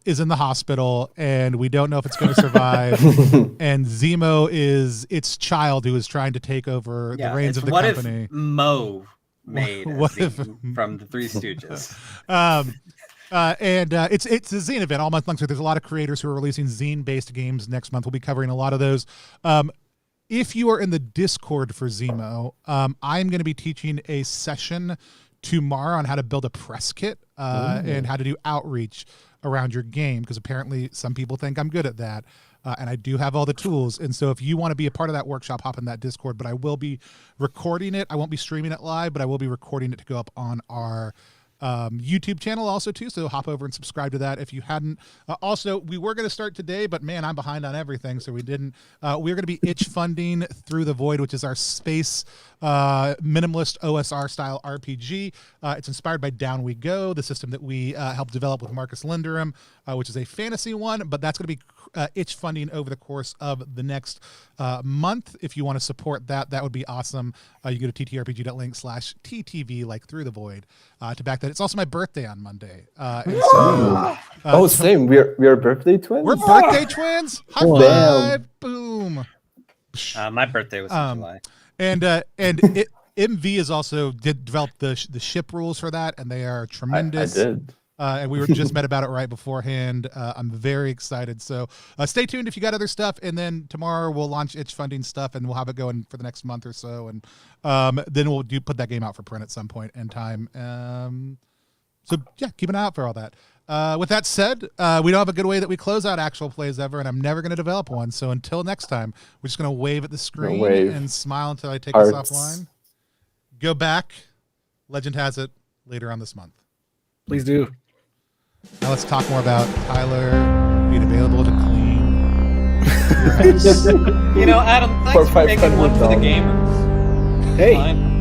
is in the hospital, and we don't know if it's going to survive. And Zemo is its child who is trying to take over the reins of the company. If Mo made from the Three Stooges. And it's a zine event all month long. So there's a lot of creators who are releasing zine-based games next month. We'll be covering a lot of those. If you are in the Discord for Zemo, I'm going to be teaching a session tomorrow on how to build a press kit and how to do outreach around your game, because apparently some people think I'm good at that. And I do have all the tools. And so if you want to be a part of that workshop, hop in that Discord. But I will be recording it. I won't be streaming it live, but I will be recording it to go up on our YouTube channel also too. So hop over and subscribe to that if you hadn't. Also, we were going to start today, but man, I'm behind on everything, so we didn't. We're going to be itch funding Through the Void, which is our space minimalist OSR style RPG. It's inspired by Down We Go, the system that we helped develop with Marcus Linderum, which is a fantasy one, but that's going to be itch funding over the course of the next month. If you want to support that, that would be awesome. You go to ttrpg.link/TTV, like Through the Void, to back that. It's also my birthday on Monday. Same. We're birthday twins. We're birthday twins. High five! Boom. My birthday was in July. And MV has also developed the ship rules for that, and they are tremendous. I did. And we were just met about it right beforehand. I'm very excited. So stay tuned if you got other stuff. And then tomorrow we'll launch itch funding stuff, and we'll have it going for the next month or so. And then we'll put that game out for print at some point in time. So yeah, keep an eye out for all that. With that said, we don't have a good way that we close out actual plays ever, and I'm never going to develop one. So until next time, we're just going to wave at the screen and smile until I take us offline. Go back. Legend has it later on this month. Please do. Now let's talk more about Tyler being available to clean. Adam, thanks for making one for the gamers. Hey. Fine.